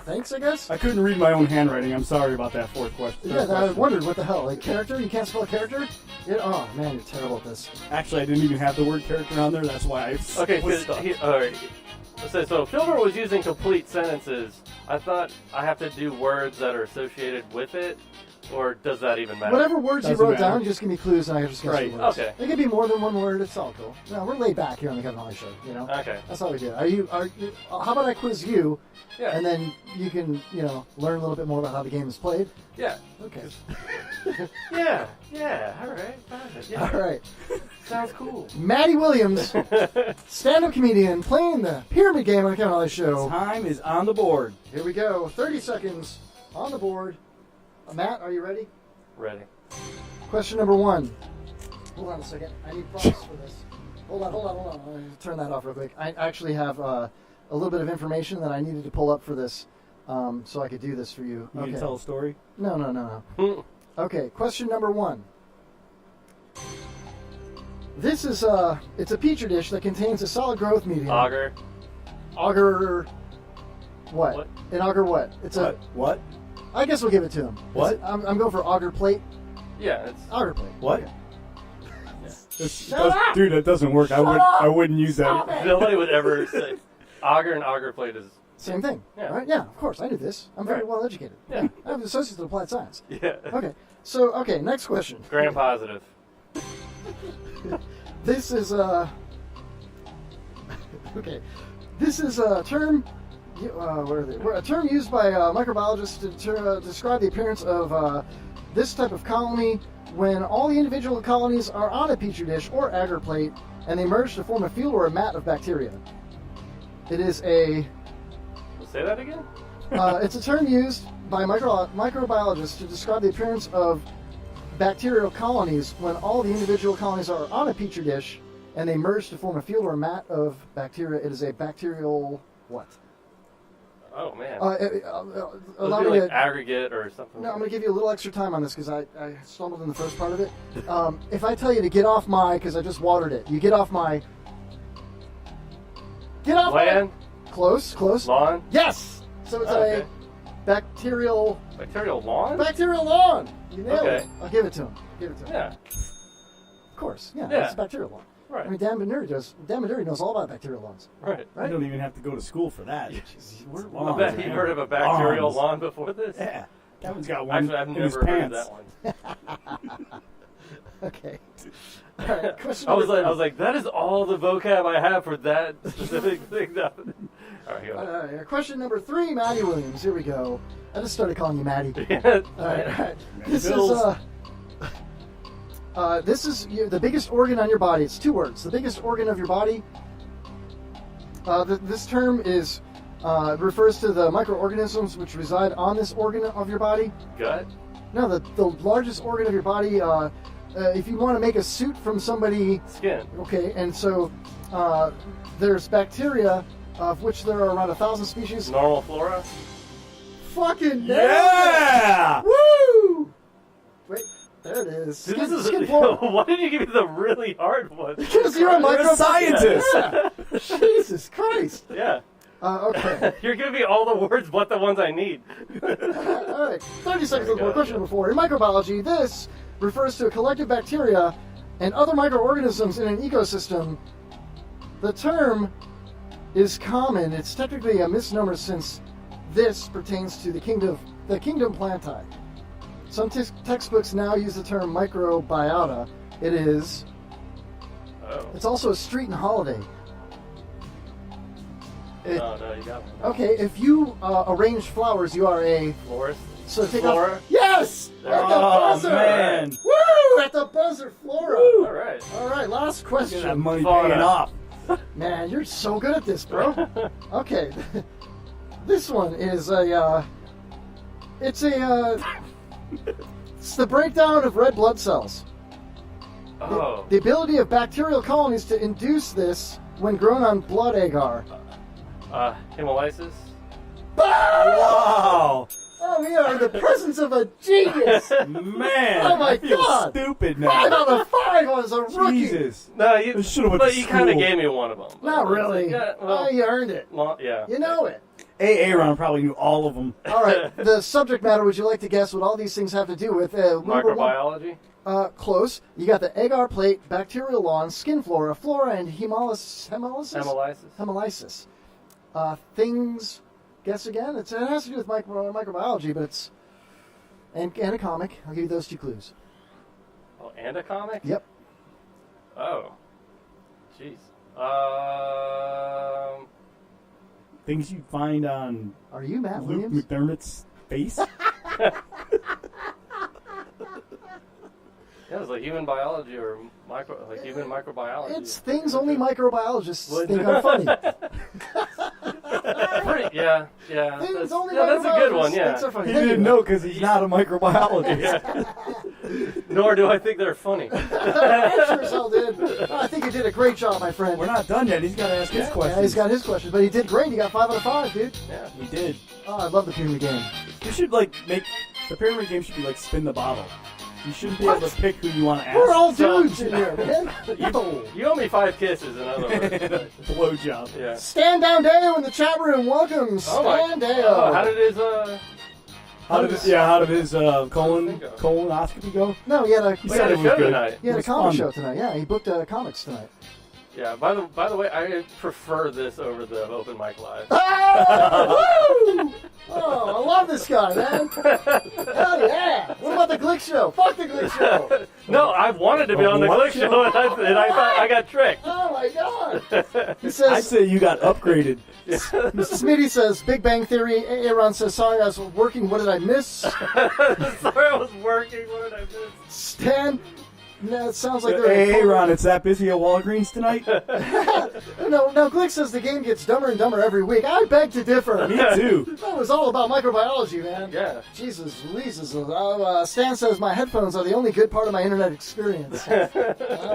Thanks, I guess. I couldn't read my own handwriting. I'm sorry about that fourth question. Yeah, I wondered what the hell. Like character? You can't spell character? Oh man, you're terrible at this. Actually, I didn't even have the word character on there. That's why I Okay, was because stuck. all right. So Filbert was using complete sentences. I thought I have to do words that are associated with it, or does that even matter? Whatever words you Doesn't wrote matter. down, just give me clues and I just guess Right. the words. Okay. It could be more than one word. It's all cool. No, we're laid back here on the Kevin Holly Show. You know. Okay. That's all we do. Are you? How about I quiz you? Yeah. And then you can, learn a little bit more about how the game is played. Yeah. Okay. Yeah. Yeah. All right. Fine. Yeah. All right. Sounds cool. Maddie Williams, stand-up comedian, playing the pyramid game on the Kevin Holly Show. Time is on the board. Here we go. 30 seconds on the board. Matt, are you ready? Ready. Question number 1. Hold on a second. I need prompts for this. Hold on. I'm going to turn that off real quick. I actually have a little bit of information that I needed to pull up for this, so I could do this for you. You can tell a story? No. Okay, question number 1. This is it's a petri dish that contains a solid growth medium. Auger. Auger. What? What? An auger what? It's What? I guess we'll give it to him. What? I'm going for auger plate. Yeah. It's Auger plate. What? Okay. Dude, that doesn't work. I wouldn't use that. nobody would ever say auger and auger plate is. Same thing. Yeah. Right? Yeah, of course. I knew this. I'm very Right. well educated. Yeah. I have an associate in applied science. Yeah. Okay. So, next question. Gram positive. This is okay. This is a term. Where are they? A term used by microbiologists to describe the appearance of this type of colony when all the individual colonies are on a petri dish or agar plate and they merge to form a field or a mat of bacteria. It is a. Say that again. It's a term used by microbiologists to describe the appearance of bacterial colonies when all the individual colonies are on a petri dish and they merge to form a field or a mat of bacteria. It is a bacterial what? Oh man. Allow It'd me be like to, aggregate or something. no, I'm going to give you a little extra time on this because I stumbled in the first part of it. If I tell you to get off my, because I just watered it, you get off my. Get off Land. my. Close. Lawn. Yes. So it's Okay. a bacterial. Bacterial lawn. Bacterial lawn. You nailed Okay. it. I'll give it to him. Yeah. Of course. Yeah. Yeah. It's a bacterial lawn. Right. I mean, Dan Manuri knows all about bacterial lawns. Right. I don't even have to go to school for that. I bet you heard of a bacterial lawn before this. Yeah. Kevin's got one Actually, I've in never his heard pants. of that one. Okay. All right, question I was number like, that is all the vocab I have for that specific thing. All right, go ahead. All right, question number 3, Maddie Williams. Here we go. I just started calling you Maddie. Yeah. All right. This Bills. is the biggest organ on your body. It's 2 words. The biggest organ of your body. This term is refers to the microorganisms which reside on this organ of your body. Gut? No, the largest organ of your body. If you want to make a suit from somebody, skin. Okay, and so there's bacteria, of which there are around 1,000 species. Normal flora. Fucking Yeah! Woo! Wait, there it is. Dude, Skin, this is skin flora. why did you give me the really hard one? Because you're a scientist. Yeah. Jesus Christ. Yeah. Okay. You're giving me all the words but the ones I need. All right. 30 seconds before question number 4. In microbiology, this refers to a collective bacteria and other microorganisms in an ecosystem. The term is common. It's technically a misnomer since this pertains to the kingdom Plantae. Some textbooks now use the term microbiota. It is. Oh. It's also a street and holiday. No, you got me. Okay, if you arrange flowers, you are a Florist. So take Flora? off. Yes! There At we the go. buzzer! man. Woo! At the buzzer, Flora! All right. All right, last Get question. that money Florida. paying off. Man, you're so good at this, bro. Okay. This one is a, it's the breakdown of red blood cells. Oh. The ability of bacterial colonies to induce this when grown on blood agar. Hemolysis. Wow. Oh, we are in the presence of a genius. Man. Oh my I feel God. stupid now. 5 out of 5. I was a rookie. Jesus. No, you should've went but to you kind of school. gave me one of them. Not really. Yeah, well, You earned it. well, yeah. You know it. Aaron probably knew all of them. All right. The subject matter, would you like to guess what all these things have to do with? Number 1. Microbiology. Close. You got the agar plate, bacterial lawn, skin flora, and hemolysis. Things. Guess again. It has to do with microbiology, but it's and a comic. I'll give you those 2 clues. Oh, and a comic? Yep. Oh. Jeez. Things you find on Are you Matt Luke Williams? McDermott's face. Yeah, it's like human biology or human microbiology. It's things only microbiologists think are funny. Yeah. Things That's, only that's a good one, microbiologists yeah. think are funny. He Thank didn't you. know because he's not a microbiologist. Nor do I think they're funny. I sure as hell did. I think you did a great job, my friend. We're not done yet. He's got to ask his Yeah, questions. he's got his question, but he did great. He got 5 out of 5, dude. Yeah. He did. Oh, I love the pyramid game. You should make the pyramid game should be like spin the bottle. You shouldn't be able to pick who you want to ask. We're all dudes in here, man. You owe me 5 kisses, in other words. Blowjob. Yeah. Stand down Deo in the chat room. Welcome, Stand Deo. Oh, how did his How did his colonoscopy go? No, he had a He said it was show good. tonight. He had a It was comic fun. show tonight. Yeah, he booked comics tonight. Yeah, by the way, I prefer this over the open mic live. Oh, woo! Oh, I love this guy, man. Hell yeah. What about the Glick Show? Fuck the Glick Show. No, I wanted to be on the What Glick show, and I thought I got tricked. Oh, my God. He I'd says, say you got upgraded. Smitty says, Big Bang Theory. Aaron says, sorry, I was working. What did I miss? Sorry, I was working. What did I miss? Stan. No, it sounds like they're. Hey, Ron, it's that busy at Walgreens tonight? No, Glick says the game gets dumber and dumber every week. I beg to differ. Me too. That was all about microbiology, man. Yeah. Jesus, Louises. Stan says my headphones are the only good part of my internet experience. All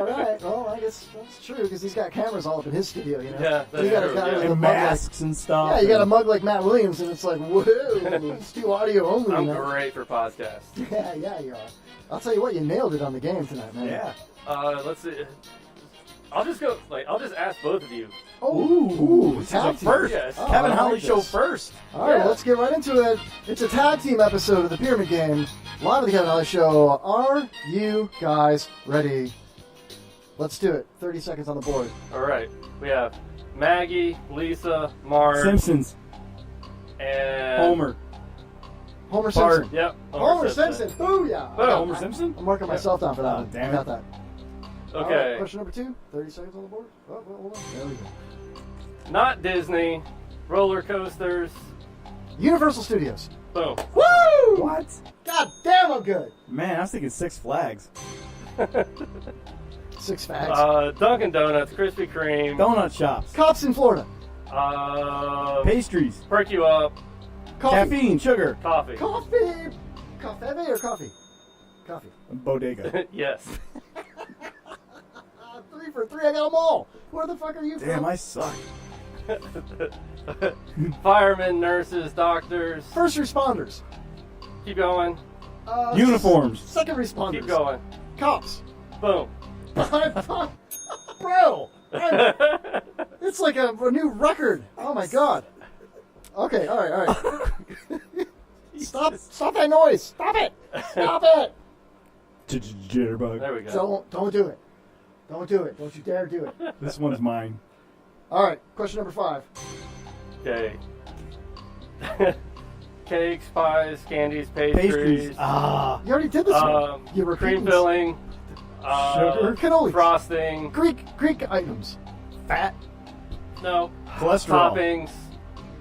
right. Well, I guess that's true because he's got cameras all up in his studio, you know. Yeah, that's you got a true, guy yeah. with a And mug masks and stuff. Like, yeah, you got a mug like Matt Williams, and it's like, whoa, it's too audio only. I'm man. great for podcasts. Yeah, you are. I'll tell you what, you nailed it on the game tonight, man. Yeah. Let's see. I'll just ask both of you. Ooh, This is tag a team. first. Yes. Oh, Kevin I Holly like show this. first. All right, Yeah. let's get right into it. It's a tag team episode of the Pyramid Game, live at the Kevin Holly Show. Are you guys ready? Let's do it. 30 seconds on the board. All right. We have Maggie, Lisa, Marge. Simpsons. And Homer. Homer Bart. Simpson. Yep. Homer Simpson. Booyah. Boom. Homer Simpson? I'm marking myself down for that one. damn I got it. that. Okay. All right, question number 2. 30 seconds on the board. Oh, well, hold on. There we go. Not Disney. Roller coasters. Universal Studios. Boom. Woo! What? God damn, I'm good. Man, I was thinking Six Flags. Six Flags. Dunkin' Donuts, Krispy Kreme. Donut shops. Cops in Florida. Pastries. Perk You Up. Coffee. Caffeine. Sugar. Coffee. Coffee. Coffee or coffee? Coffee. Bodega. Yes. 3 for 3. I got them all. Where the fuck are you Damn, from? I suck. Firemen, nurses, doctors. First responders. Keep going. Uniforms. Second responders. Keep going. Cops. Boom. Bro. It's like a new record. Oh my god. Okay, all right. Stop that noise. Stop it. Stop it. Jitterbug. There we go. Don't do it. Don't do it. Don't you dare do it. This one's mine. All right, question number 5. Okay. Cakes, pies, candies, pastries. Ah. You already did this one. You were cream filling. Sugar. Cannolis. Frosting. Greek items. Fat. No. Cholesterol. Toppings.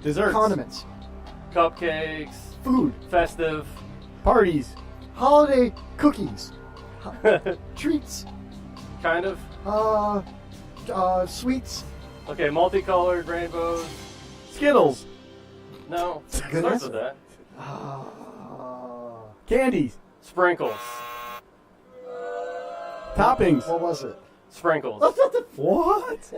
Desserts. Condiments. Cupcakes. Food. Festive. Parties. Holiday cookies. Treats. Kind of. Sweets. Okay, multicolored rainbows. Skittles. No. Goodness. Starts with that. Candies. Sprinkles. Toppings. What was it? Sprinkles. What?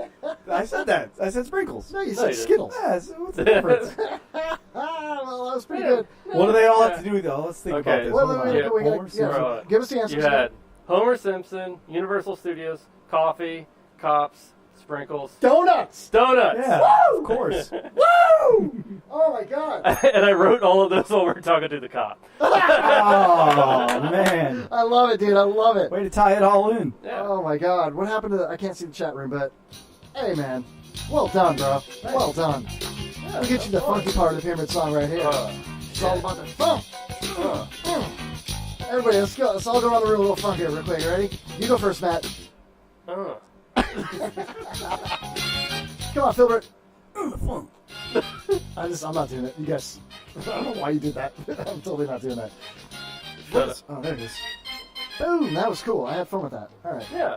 I said that. I said sprinkles. No, you No, said you Skittles. Yes. What's the difference? Well, that was pretty good. What do they all have to do with it? Let's think Okay. about this. Wait, Hold on. we gotta- Homer Simpson. Right. Give us the answers. You had Homer Simpson, Universal Studios, coffee, cops, sprinkles, Donuts. donuts. Yeah, Woo! of course. Woo! Oh my god. And I wrote all of those while we were talking to the cop. Oh, man. I love it, dude. I love it. Way to tie it all in. Yeah. Oh my god. What happened to I can't see the chat room, but hey, man. Well done, bro. Well done. We'll get you the funky part of the Pyramid Song right here. It's all about the funk. Everybody, let's go. Let's all go around the room a little funk here real quick. You ready? You go first, Matt. Come on, Filbert. I'm not doing it. You guys, I don't know why you did that. I'm totally not doing that. Oh, there it is. Boom, that was cool. I had fun with that. All right. Yeah.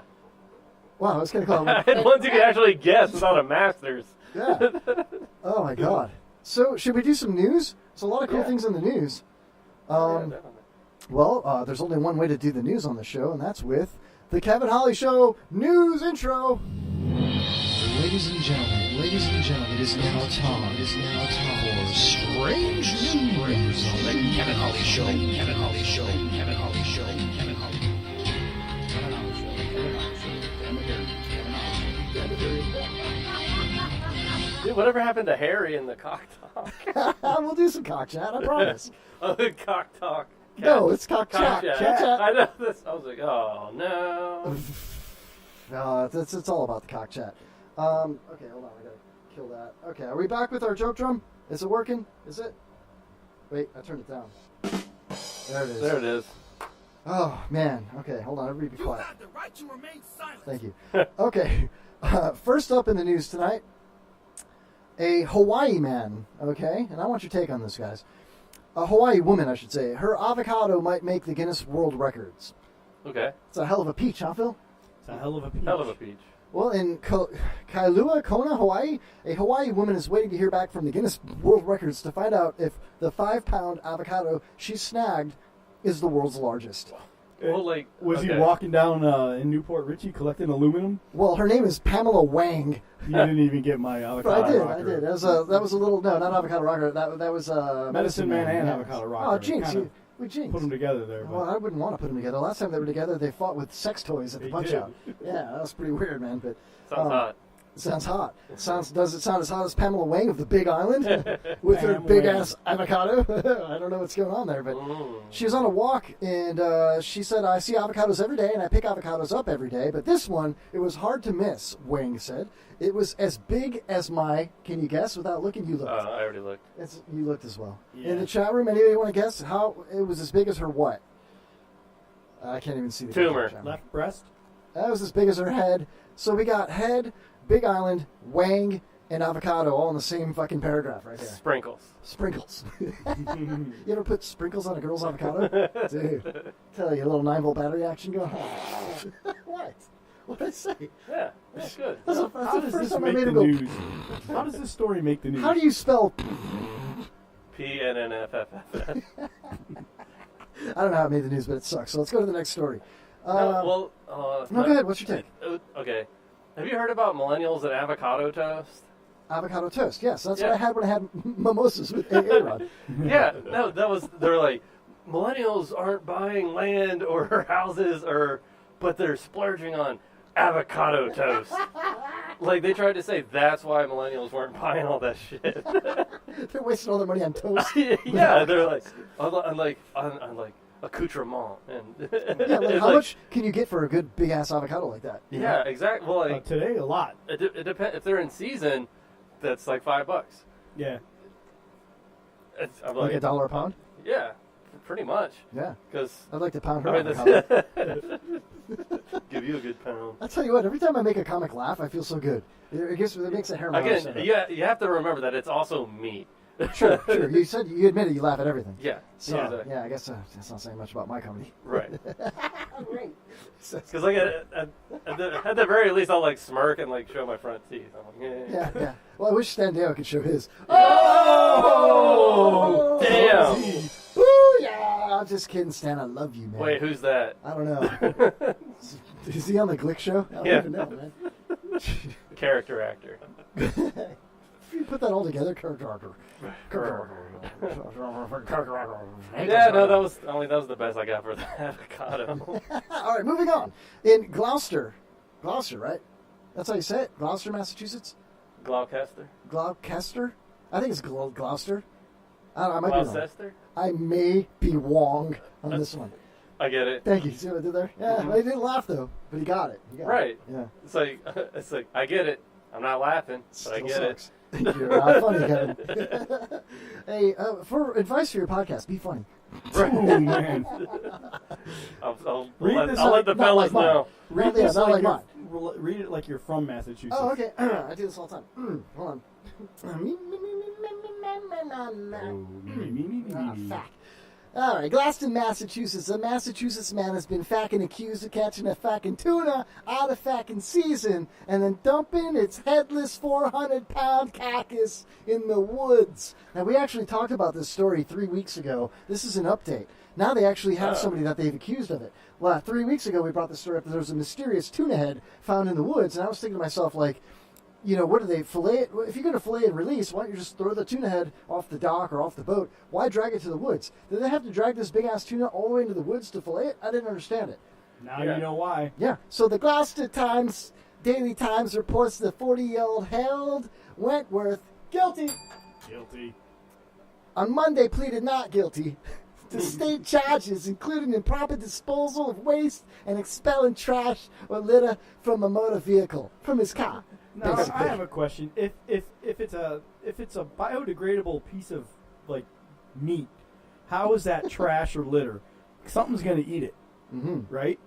Wow, I was going to call I had ones you could actually guess without a master's. Yeah. Oh, my God. So, should we do some news? There's a lot of cool Yeah. things in the news. Well, there's only one way to do the news on the show, and that's with the Kevin Holly Show News Intro. Ladies and gentlemen, it is now time. It is now time for strange news on the Kevin Holly Show. Kevin Holly Show. Kevin Holly Show. Kevin Holly. Dude, whatever happened to Harry and the cock talk? We'll do some cock chat, I promise. Oh, the cock talk. No, it's cock chat. Chat. I know this. I was like, oh no. No, it's all about the cock chat. Okay, hold on. I gotta kill that. Okay, are we back with our joke drum? Is it working? Is it? Wait, I turned it down. There it is. There it is. Oh, man. Okay, hold on. Everybody be quiet. The right to remain silent. Thank you. Okay, first up in the news tonight, a Hawaii man, okay? And I want your take on this, guys. A Hawaii woman, I should say. Her avocado might make the Guinness World Records. Okay. It's a hell of a peach, huh, Phil? It's a hell of a peach. Hell of a peach. Well, in Kailua, Kona, Hawaii, a Hawaii woman is waiting to hear back from the Guinness World Records to find out if the 5-pound avocado she snagged is the world's largest. Well, like, Was he okay. walking down in Newport Richie collecting aluminum? Well, her name is Pamela Wang. You didn't even get my avocado I did. rocker. That was a little not avocado rocker. That was Medicine Man and yeah. avocado rocker. Oh, jinx! Kinda We jinxed. Put them together there. But Well, I wouldn't want to put them together. Last time they were together, they fought with sex toys at the They punch did. out. Yeah, that was pretty weird, man. But Sounds hot. Sounds hot. Does it sound as hot as Pamela Wang of the Big Island with her big ass avocado? I don't know what's going on there, but she was on a walk and she said, "I see avocados every day and I pick avocados up every day, but this one, it was hard to miss." Wang said, "It was as big as my." Can you guess? Without looking, you looked. I already looked. You looked as well. Yeah. In the chat room, anybody want to guess how it was as big as her what? I can't even see the tumor. Left breast. That was as big as her head. So we got head, Big Island, Wang, and avocado all in the same fucking paragraph right there. Sprinkles. Sprinkles. You ever put sprinkles on a girl's avocado? Dude, tell you, a little 9-volt battery action going on. What? What did I say? Yeah, that's good. That's the How does first this time I make made the him go. news? How does this story make the news? How do you spell? PNNFFF. I don't know how it made the news, but it sucks. So let's go to the next story. No, go ahead. What's your take? Okay. Have you heard about millennials and avocado toast? Avocado toast. Yes, that's what I had when I had mimosas with A-Rod. Yeah, no, they're like, millennials aren't buying land or houses but they're splurging on avocado toast. Like, they tried to say that's why millennials weren't buying all that shit. They're wasting all their money on toast. Yeah, they're like, on like accoutrement. And Yeah, like how much can you get for a good big ass avocado like that? you Yeah, know? exactly. Well, like, today, a lot. It depends. If they're in season, that's like $5. Yeah. I'm Like $1 a pound? Yeah, pretty much. Yeah. Because I'd like to pound her I mean, avocado. give you a good pound. I'll tell you what, every time I make a comic laugh, I feel so good. It makes the hair on my arm Again, stand up. yeah, you have to remember that it's also meat. Sure. You admitted you laugh at everything. Yeah. So, Exactly. yeah, I guess that's not saying much about my comedy. Right. Great. Because like at the very least, I'll like smirk and like show my front teeth. I'm like, Yeah. Well, I wish Stan Dale could show his. Oh, damn. Ooh, yeah. I'm just kidding, Stan. I love you, man. Wait, who's that? I don't know. Is he on the Glick show? I don't Yeah. even know, man. Character actor. If you put that all together, character actor. Yeah, no, that was the best I got for the avocado. All right, moving on. In Gloucester, right? That's how you say it? Gloucester, Massachusetts? Gloucester? Gloucester? I think it's Gloucester. I might be wrong. Gloucester? I may be wrong on this one. I get it. Thank you. See what I did there? Yeah, Mhm. he didn't laugh, though, but he got it. Right. Yeah. It's like I get it. I'm not laughing, but I Still get sucks. You're not funny, Kevin. Hey, for advice for your podcast, be funny. Right. Oh, man. I'll Read this let like- the not fellas like mine. know. Read Yeah, this not like like you're, read it like you're from Massachusetts. Oh, okay. I do this all the time. Hold on. Fact. All right, Gloucester, Massachusetts. A Massachusetts man has been fucking accused of catching a fucking tuna out of fucking season and then dumping its headless 400-pound carcass in the woods. Now, we actually talked about this story 3 weeks ago. This is an update. Now they actually have somebody that they've accused of it. Well, 3 weeks ago, we brought this story up that there was a mysterious tuna head found in the woods, and I was thinking to myself, like, you know, what do they fillet it? If you're going to fillet and release, why don't you just throw the tuna head off the dock or off the boat? Why drag it to the woods? Did they have to drag this big-ass tuna all the way into the woods to fillet it? I didn't understand it. Now you know why. Yeah. So the Gloucester Daily Times reports the 40-year-old Harold Wentworth guilty. Guilty. On Monday pleaded not guilty to state charges, including improper disposal of waste and expelling trash or litter from a motor vehicle, from his car. Now basically. I have a question. If it's a biodegradable piece of like meat, how is that trash or litter? Something's gonna eat it, right?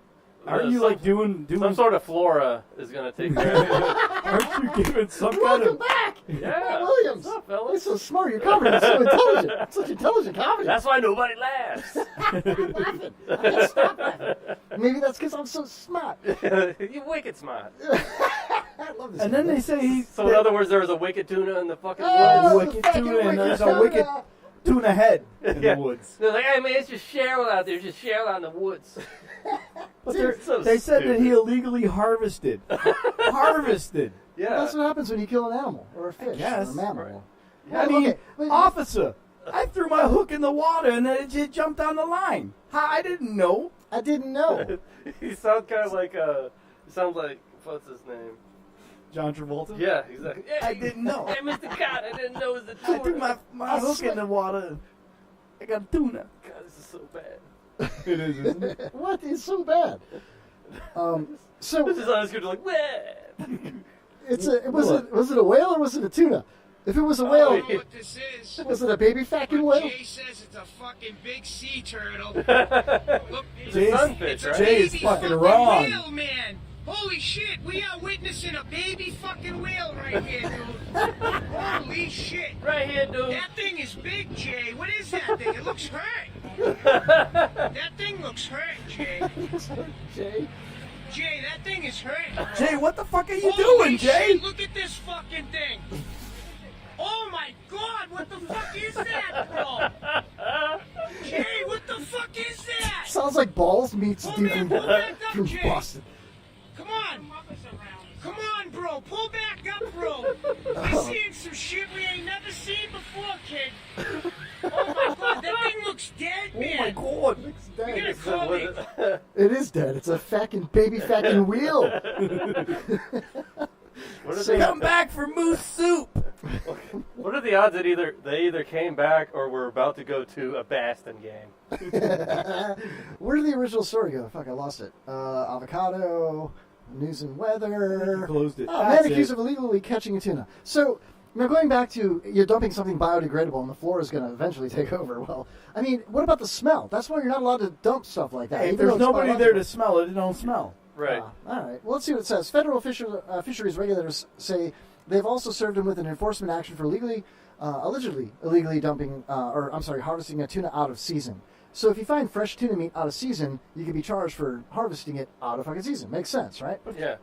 Are you like doing some sort of flora is gonna take care of it? Aren't you giving some kind Welcome of back! Yeah. Matt Williams! What's up, fellas? You're so smart. Your comedy is so intelligent. It's such intelligent comedy. That's why nobody laughs. Laughing. I can't stop laughing. Maybe that's because I'm so smart. You're wicked smart. I love this. And then they say he's So in other words, there was a wicked tuna in the fucking Oh, woods. wicked fucking tuna and there's a tuna. wicked tuna head in Yeah. the woods. They're like, hey man, it's just Cheryl out there. It's just Cheryl out in the woods. But So they said that he stupid. illegally harvested. Harvested. Yeah. That's what happens when you kill an animal or a fish guess. or a mammal. I mean, officer, I threw my hook in the water and then it just jumped on the line. How? I didn't know. I didn't know. He sounds kind of like sounds like what's his name? John Travolta? Yeah, exactly. Hey, I didn't know. Hey, Mr. Cod, I didn't know it was a I tuna. threw my hook in the water. I got a tuna. God, this is so bad. It is, isn't it? What is so bad? So This is on the screen like, "Wah." was it a whale or was it a tuna? If it was a whale, know what this is. was it a baby fucking whale? Jay says it's a fucking big sea turtle. Look, Jay's- it's a Jay is baby fucking wrong. whale, man. Holy shit, we are witnessing a baby fucking whale right here, dude. Holy shit. Right here, dude. That thing is big, Jay. What is that thing? It looks hurt. That thing looks hurt, Jay. Jay. Jay, that thing is hurt. Jay, what the fuck are you Holy doing, Jay? shit, look at this fucking thing. Oh my god, what the fuck is that, bro? Jay, what the fuck is that? Sounds like Balls meets Pull dude back, from, pull back up, from Jay. Boston. Come on. Come on, bro. Pull back up, bro. We're seeing some shit we ain't never seen before, kid. Oh my god, that thing looks dead, Oh man. my god. You're gonna call me. It is dead. It's a fucking baby fucking wheel. What are they? Come back for moose soup. What are the odds that they either came back or were about to go to a Boston game? Where did the original story go? Fuck, I lost it. Avocado, news and weather. Closed it. Oh, man That's accused it. of illegally catching a tuna. So, now going back to you're dumping something biodegradable and the floor is going to eventually take over. Well, I mean, what about the smell? That's why you're not allowed to dump stuff like that. Hey, if even there's though it's nobody there biological. to smell it, it don't smell. Right. All right. Well, let's see what it says. Federal fisheries regulators say they've also served him with an enforcement action for allegedly illegally dumping, harvesting a tuna out of season. So if you find fresh tuna meat out of season, you can be charged for harvesting it out of fucking season. Makes sense, right? Yeah.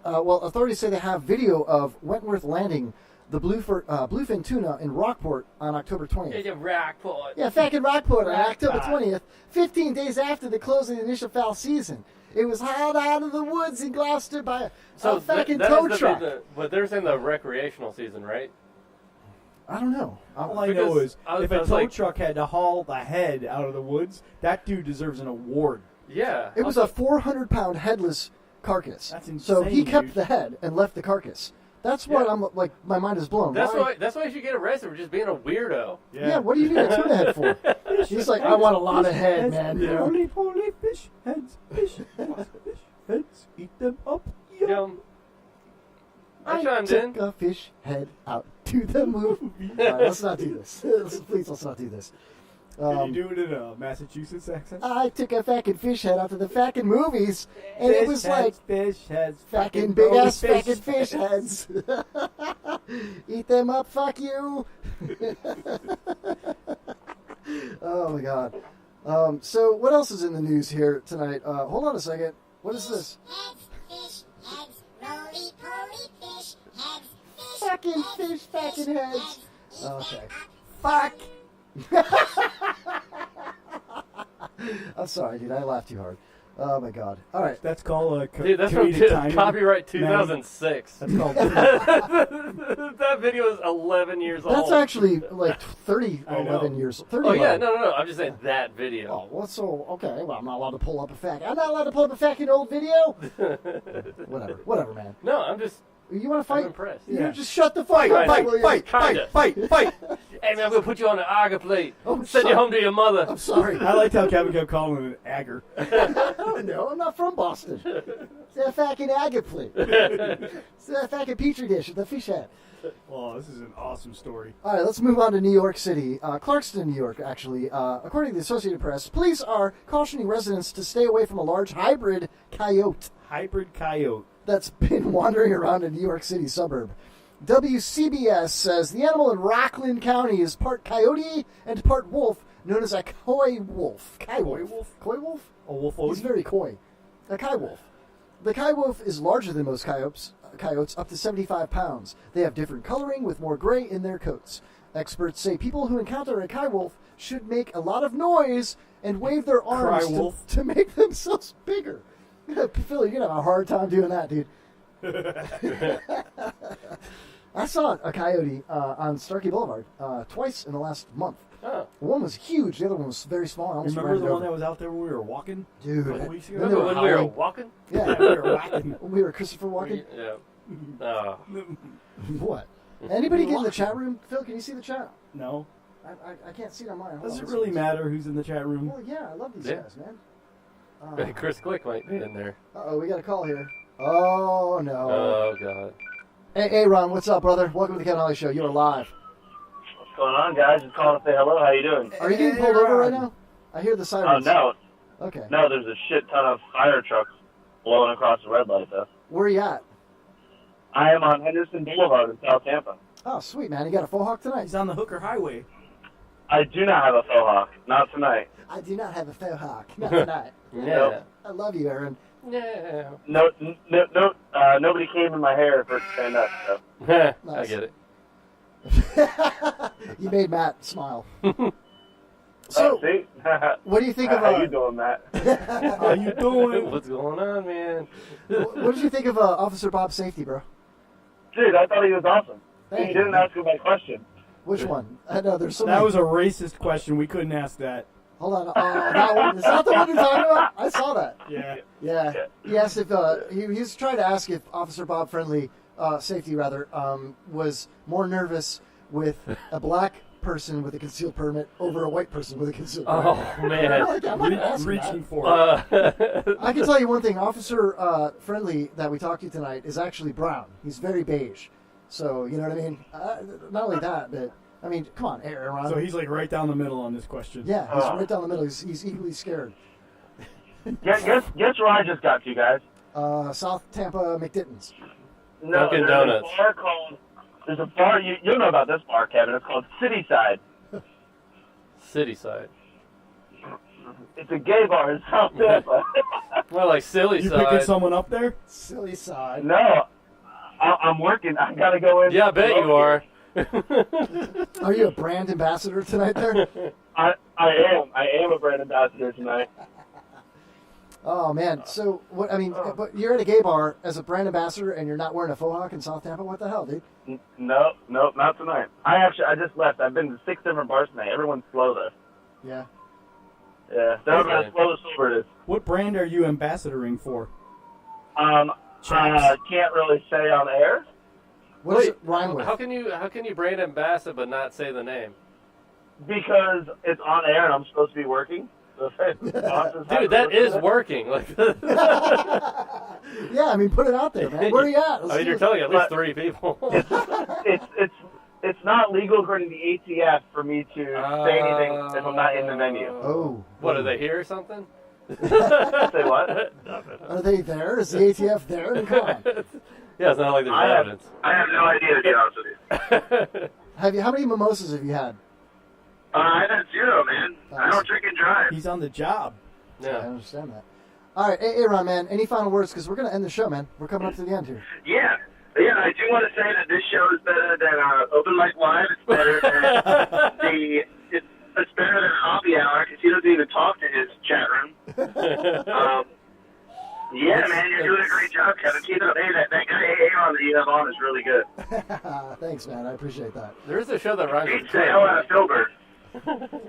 Well, authorities say they have video of Wentworth landing the bluefin tuna in Rockport on October 20th. It's a Rockport. Yeah, fucking Rockport on October Rockport. 20th, 15 days after the close of the initial fowl season. It was hauled out of the woods in Gloucester by a fucking that tow is truck. But they're saying the recreational season, right? I don't know. All I know is if a was tow like- truck had to haul the head out of the woods, that dude deserves an award. Yeah. It was a 400-pound headless carcass. That's insane, So he kept dude. the head and left the carcass. That's what I'm like. My mind is blown. That's why you should get arrested for just being a weirdo. Yeah. What do you need a tuna head for? He's like, I want a lot of head, man. You know? Holy, holy fish heads, fish heads, eat them up. Yum. I I chimed took in. a fish head out to the movie. All right, let's not do this. Please, let's not do this. Can you do it in a Massachusetts accent? I took a fucking fish head out to the fucking movies, and it was like fish heads, fucking big ass fucking fish heads. Eat them up, fuck you. Oh my god. So what else is in the news here tonight? Hold on a second. What is this? Fucking fish fucking heads. Okay. Fuck. I'm sorry, dude. I laughed too hard. Oh my god. All right. That's called a Dude, that's from comedic timing. copyright Manny. 2006. That's called. That video is 11 years old. That's actually like 30, I know. 11 years. 30 Oh yeah, 11. no. I'm just saying that video. Oh, well, so okay. Well, I'm not allowed to pull up a fact. I'm not allowed to pull up a fucking old video. Whatever, man. No, I'm just. You want to fight? I'm impressed. You just shut the fuck Fight, up, fight, will you? fight, Kinda. fight. Hey man, I'm gonna put you on the Aga plate. Oh, Send you home to your mother. I'm sorry. I liked how Kevin kept calling it an agger. No, I'm not from Boston. It's a fucking agate plate. It's a fucking petri dish with a fish head. Oh, this is an awesome story. All right, let's move on to New York City. Clarkston, New York, actually. According to the Associated Press, police are cautioning residents to stay away from a large hybrid coyote Hybrid coyote. that's been wandering around a New York City suburb. WCBS says the animal in Rockland County is part coyote and part wolf, known as a coy wolf. Coy wolf? Coy wolf? A wolf. He's very coy. A coy wolf. The coy wolf is larger than most coyotes, up to 75 pounds. They have different coloring with more gray in their coats. Experts say people who encounter a coy wolf should make a lot of noise and wave their arms Cry wolf. to make themselves bigger. Phil, you're going to have a hard time doing that, dude. I saw a coyote on Starkey Boulevard twice in the last month. Oh. One was huge. The other one was very small. I almost Remember ran the it one over. that was out there when we were walking? Dude, A couple weeks ago? when they Remember were when we were howling. walking? Yeah, we were walking. We were Christopher walking. Yeah. Oh. What? Anybody get in the chat room? Phil, can you see the chat? No. I can't see it on mine. Hold Does on, it let's really see. matter who's in the chat room? Well, yeah, I love these Yeah. guys, man. Chris Glick might be in there. Uh-oh, we got a call here. Oh, no. Oh, God. Hey, Ron, what's up, brother? Welcome to the Kevin Holly Show. You are live. What's going on, guys? Just calling to say hello. How you doing? Are you getting pulled over right now? I hear the sirens. No. Okay. No, there's a shit ton of fire trucks blowing across the red light, though. Where are you at? I am on Henderson Boulevard in South Tampa. Oh, sweet, man. You got a faux hawk tonight? He's on the Hooker Highway. I do not have a faux hawk. Not tonight. I do not have a faux hawk. Not tonight. Nope. I love you, Aaron. No. Nobody came in my hair for it to stand up, so. I get it. You made Matt smile. So, see? What do you think of... How you doing, Matt? How you doing? What's going on, man? What did you think of Officer Bob's safety, bro? Dude, I thought he was awesome. Thank You you. didn't ask him my question. Which one? I know there's so That many. was a racist question. We couldn't ask that. Hold on. That one. Is that the one you're talking about? I saw that. Yeah. Yeah. He asked if he was trying to ask if Officer Bob Friendly, safety rather, was more nervous with a black person with a concealed permit over a white person with a concealed permit. Oh, man. I'm like, I'm not asking Reaching that. for it. I can tell you one thing. Officer Friendly that we talked to tonight is actually brown. He's very beige. So, you know what I mean? Not only that, but, I mean, come on, Aaron. So he's like right down the middle on this question. Yeah, he's right down the middle. He's equally scared. Guess where I just got to, guys. South Tampa McDittins. No, Dunkin' there's Donuts. a bar called... There's a bar... You'll know about this bar, Kevin. It's called Cityside. Cityside. It's a gay bar in South Tampa. Well, like silly You side. picking someone up there? Silly side. No. I'm working. I gotta go in. Yeah, I bet you are. Are you a brand ambassador tonight there? I am. I am a brand ambassador tonight. Oh, man. So, what? I mean, but you're at a gay bar as a brand ambassador and you're not wearing a faux hawk in South Tampa? What the hell, dude? Nope, not tonight. I just left. I've been to 6 different bars tonight. Everyone's slow though. Yeah. Yeah, they're about as slow as sober it is. What brand are you ambassadoring for? Can't really say on air. What does it rhyme with? How can you brand ambassador but not say the name? Because it's on air and I'm supposed to be working. So Dude, that is working. Like, Yeah, I mean, put it out there, man. Where are you at? Let's I mean, do you're it. telling at least 3 people. It's not legal according to the ATF for me to say anything if I'm not in the menu. Oh. What, are they here or something? Say what? Are they there? Is the ATF there? I mean, come on. Yeah, it's not like there's evidence. I have no idea, to be honest with you. How many mimosas have you had? I've had 0, man. I don't drink and drive. He's on the job. I understand that. All right, hey, Ron, man, any final words? Because we're going to end the show, man. We're coming up to the end here. Yeah, I do want to say that this show is better than Open Mic Live. It's better than it's better than Hobby Hour because he doesn't even talk to his chat room. Yeah, man, you're doing a great job, Kevin. Keep it up. Hey, that guy Aaron that you have on is really good. Thanks, man. I appreciate that. There is a show that rhymes with Say hello to Filbert.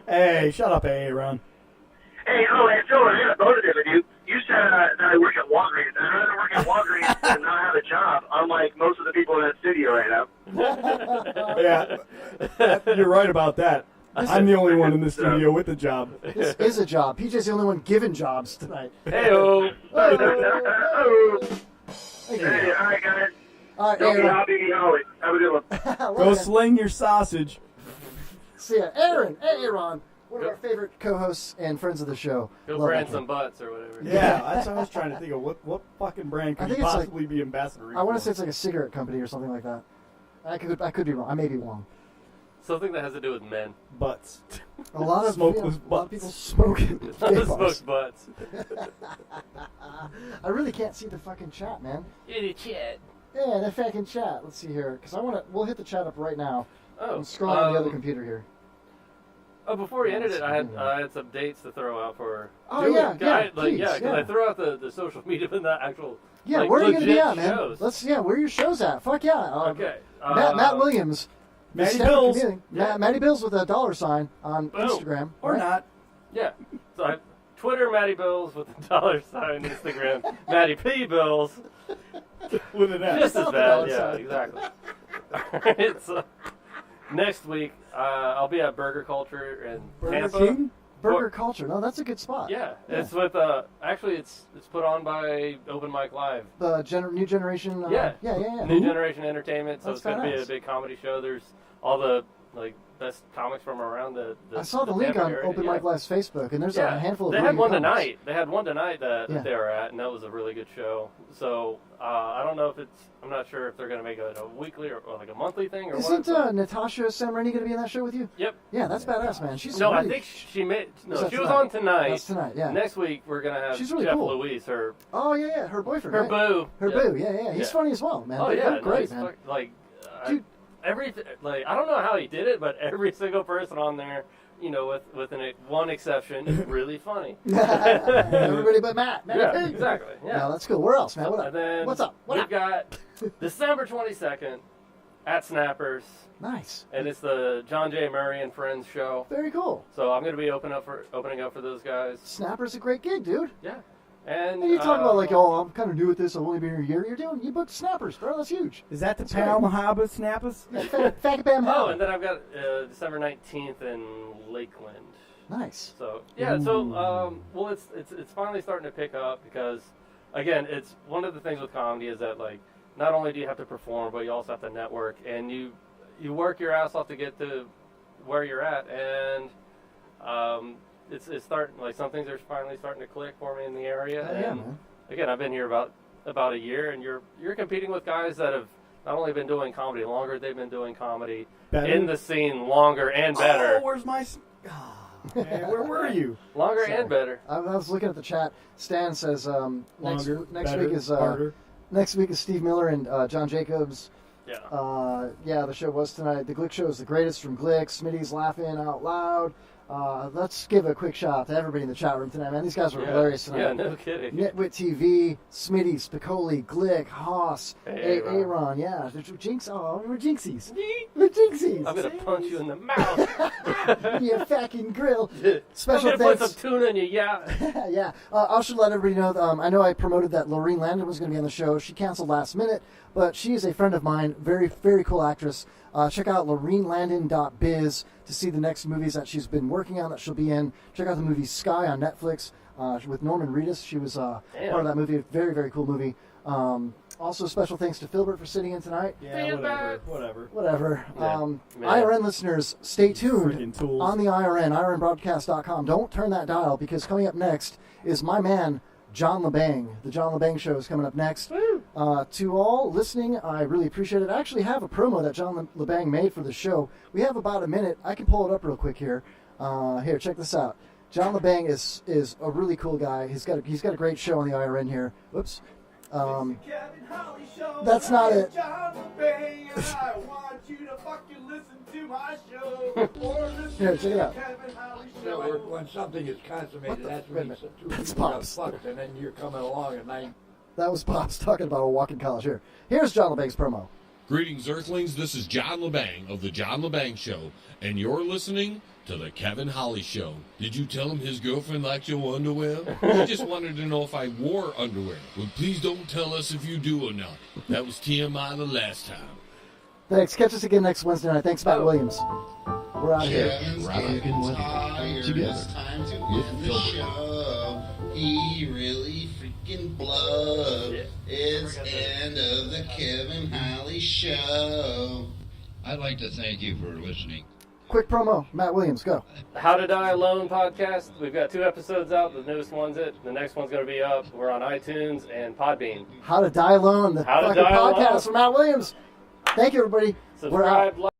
Hey, shut up, Aaron. Hey, Filbert, I got a bonus with you. You said that I work at Walgreens. I'd rather work at Walgreens than not have a job, unlike most of the people in that studio right now. Yeah, you're right about that. I'm the only one in the studio with a job. This is a job. PJ's the only one given jobs tonight. Hey-o. Thank you. Hey, all right, guys. All right, Don't be Aaron. Hobby Holly. Have a good one. Go sling your sausage. See ya. Aaron. Hey, Aaron. One of our favorite co-hosts and friends of the show. Go Love brand that some butts or whatever. Yeah, that's what I was trying to think of. What fucking brand I could think you it's like- possibly be ambassadoring I want to for? say it's like a cigarette company or something like that. I could be wrong. I may be wrong. Something that has to do with men. Butts. A lot of Smokeless a lot of butts. people smoking. Smoked butts. I really can't see the fucking chat, man. In the chat. Yeah, the fucking chat. Let's see here, because we'll hit the chat up right now. Oh, I'm scrolling on the other computer here. Oh, before we ended it, I had some dates to throw out for. Oh, yeah, please, because yeah. I threw out the social media, but not actual. Yeah, like, where are you gonna be legit at, man? shows. Where are your shows at? Fuck yeah. Okay. Matt Williams. the Matty stand-up Bills. comedian. Matty Bills with a $sign on Boom. Instagram. Or right? not. Yeah. So I Twitter Matty Bills with a $, Instagram Matty P Bills. With an S. Just as bad, yeah, exactly. Alright, so next week, I'll be at Burger Culture in Burger Tampa. King? Burger Culture. No, that's a good spot. Yeah, it's with actually it's put on by Open Mic Live. The New Generation. Yeah. Yeah. New Generation Entertainment. So That's it's going to be a badass. big comedy show. There's all the best comics from around the I saw the link Tampa on area. Open Mic Live's Facebook, and there's Yeah. a handful of They really had one good comics. tonight. They had one tonight that Yeah. they were at, and that was a really good show. So I don't know if I'm not sure if they're going to make it a weekly or like a monthly thing or Isn't what. Natasha Samreni going to be in that show with you? Yep. Yeah, that's badass, man. She's No, really, I think she made. No, Is that she was tonight? on tonight. That's tonight, yeah. Next week we're gonna have She's really Jeff cool. Louise, her. Oh yeah, her boyfriend. Her right? boo. Her Yeah. boo. Yeah. He's funny as well, man. Oh They're yeah, great, nice. man. Like, I don't know how he did it, but every single person on there, with one exception, is really funny. Everybody but Matt. Yeah, Pig. exactly. Yeah. No, that's cool. Where else, man? What up? And then What's up? We've got December 22nd at Snappers. Nice. And it's the John J. Murray and Friends show. Very cool. So I'm going to be opening up for those guys. Snapper's a great gig, dude. Yeah. And you talk about like, oh, I'm kind of new at this. I've only been here a year. You booked Snappers, bro. That's huge. Is that the That's great. Palmahaba Snappers? Faggot Bam Oh, Haba. and then I've got December 19th in Lakeland. Nice. So yeah, well, it's finally starting to pick up because, again, it's one of the things with comedy is that like not only do you have to perform, but you also have to network, and you work your ass off to get to where you're at, and it's starting like some things are finally starting to click for me in the area. Oh, yeah, and man. again, I've been here about a year, and you're competing with guys that have not only been doing comedy longer, they've been doing comedy Better? in the scene longer and better. Oh, where's my... Man, where were you? Longer Sorry. and better. I was looking at the chat. Stan says next Longer, next better, week is harder. next week is Steve Miller and John Jacobs. Yeah. Yeah, the show was tonight. The Glick show is the greatest from Glick. Smitty's laughing out loud. Let's give a quick shout out to everybody in the chat room tonight, man. These guys were hilarious tonight. Yeah, no kidding. Nitwit TV, Smitty, Spicoli, Glick, Haas, Aaron. Yeah, the Jinx. Oh, we're Jinxies. We're Jinxies. I'm gonna punch you in the mouth. You fucking grill. I'm Special gonna put thanks. some tuna in you, yeah. Yeah, I should let everybody know. I know I promoted that Lorene Landon was going to be on the show. She canceled last minute, but she is a friend of mine. Very, very cool actress. Check out lorenelandon.biz to see the next movies that she's been working on that she'll be in. Check out the movie Sky on Netflix with Norman Reedus. She was part of that movie. Very, very cool movie. Also, special thanks to Philbert for sitting in tonight. Yeah, whatever. Whatever. IRN listeners, stay tuned Freaking tools. on the IRN, IRNbroadcast.com. Don't turn that dial because coming up next is my man, John LeBang. The John LeBang Show is coming up next. To all listening, I really appreciate it. I actually have a promo that John LeBang made for the show. We have about a minute. I can pull it up real quick here. Here, check this out. John LeBang is a really cool guy. He's got a great show on the IRN here. Whoops. That's not it. John LeBang, and I want you to fucking listen to my show. Or listen Here, check it to out. Kevin Holly Yeah, show. when something is consummated, that's Wait a when minute. two That's people got Pops. fucked, and then you're coming along at night. That was Pops talking about a walk-in college here. Here's John LeBang's promo. Greetings, Earthlings. This is John LeBang of The John LeBang Show, and you're listening to The Kevin Holly Show. Did you tell him his girlfriend liked your underwear? He just wanted to know if I wore underwear. Well, please don't tell us if you do or not. That was TMI the last time. Thanks. Catch us again next Wednesday night. Thanks, Matt Williams. We're out here. Kevin's getting tired. It's time to end the show. He really freaking blows. It's end of the Kevin Holly Show. I'd like to thank you for listening. Quick promo. Matt Williams, go. How to Die Alone podcast. We've got 2 episodes out. The newest one's it. The next one's going to be up. We're on iTunes and Podbean. How to Die Alone, the How to fucking Die podcast Alone. from Matt Williams. Thank you, everybody. We're out. Subscribe, like.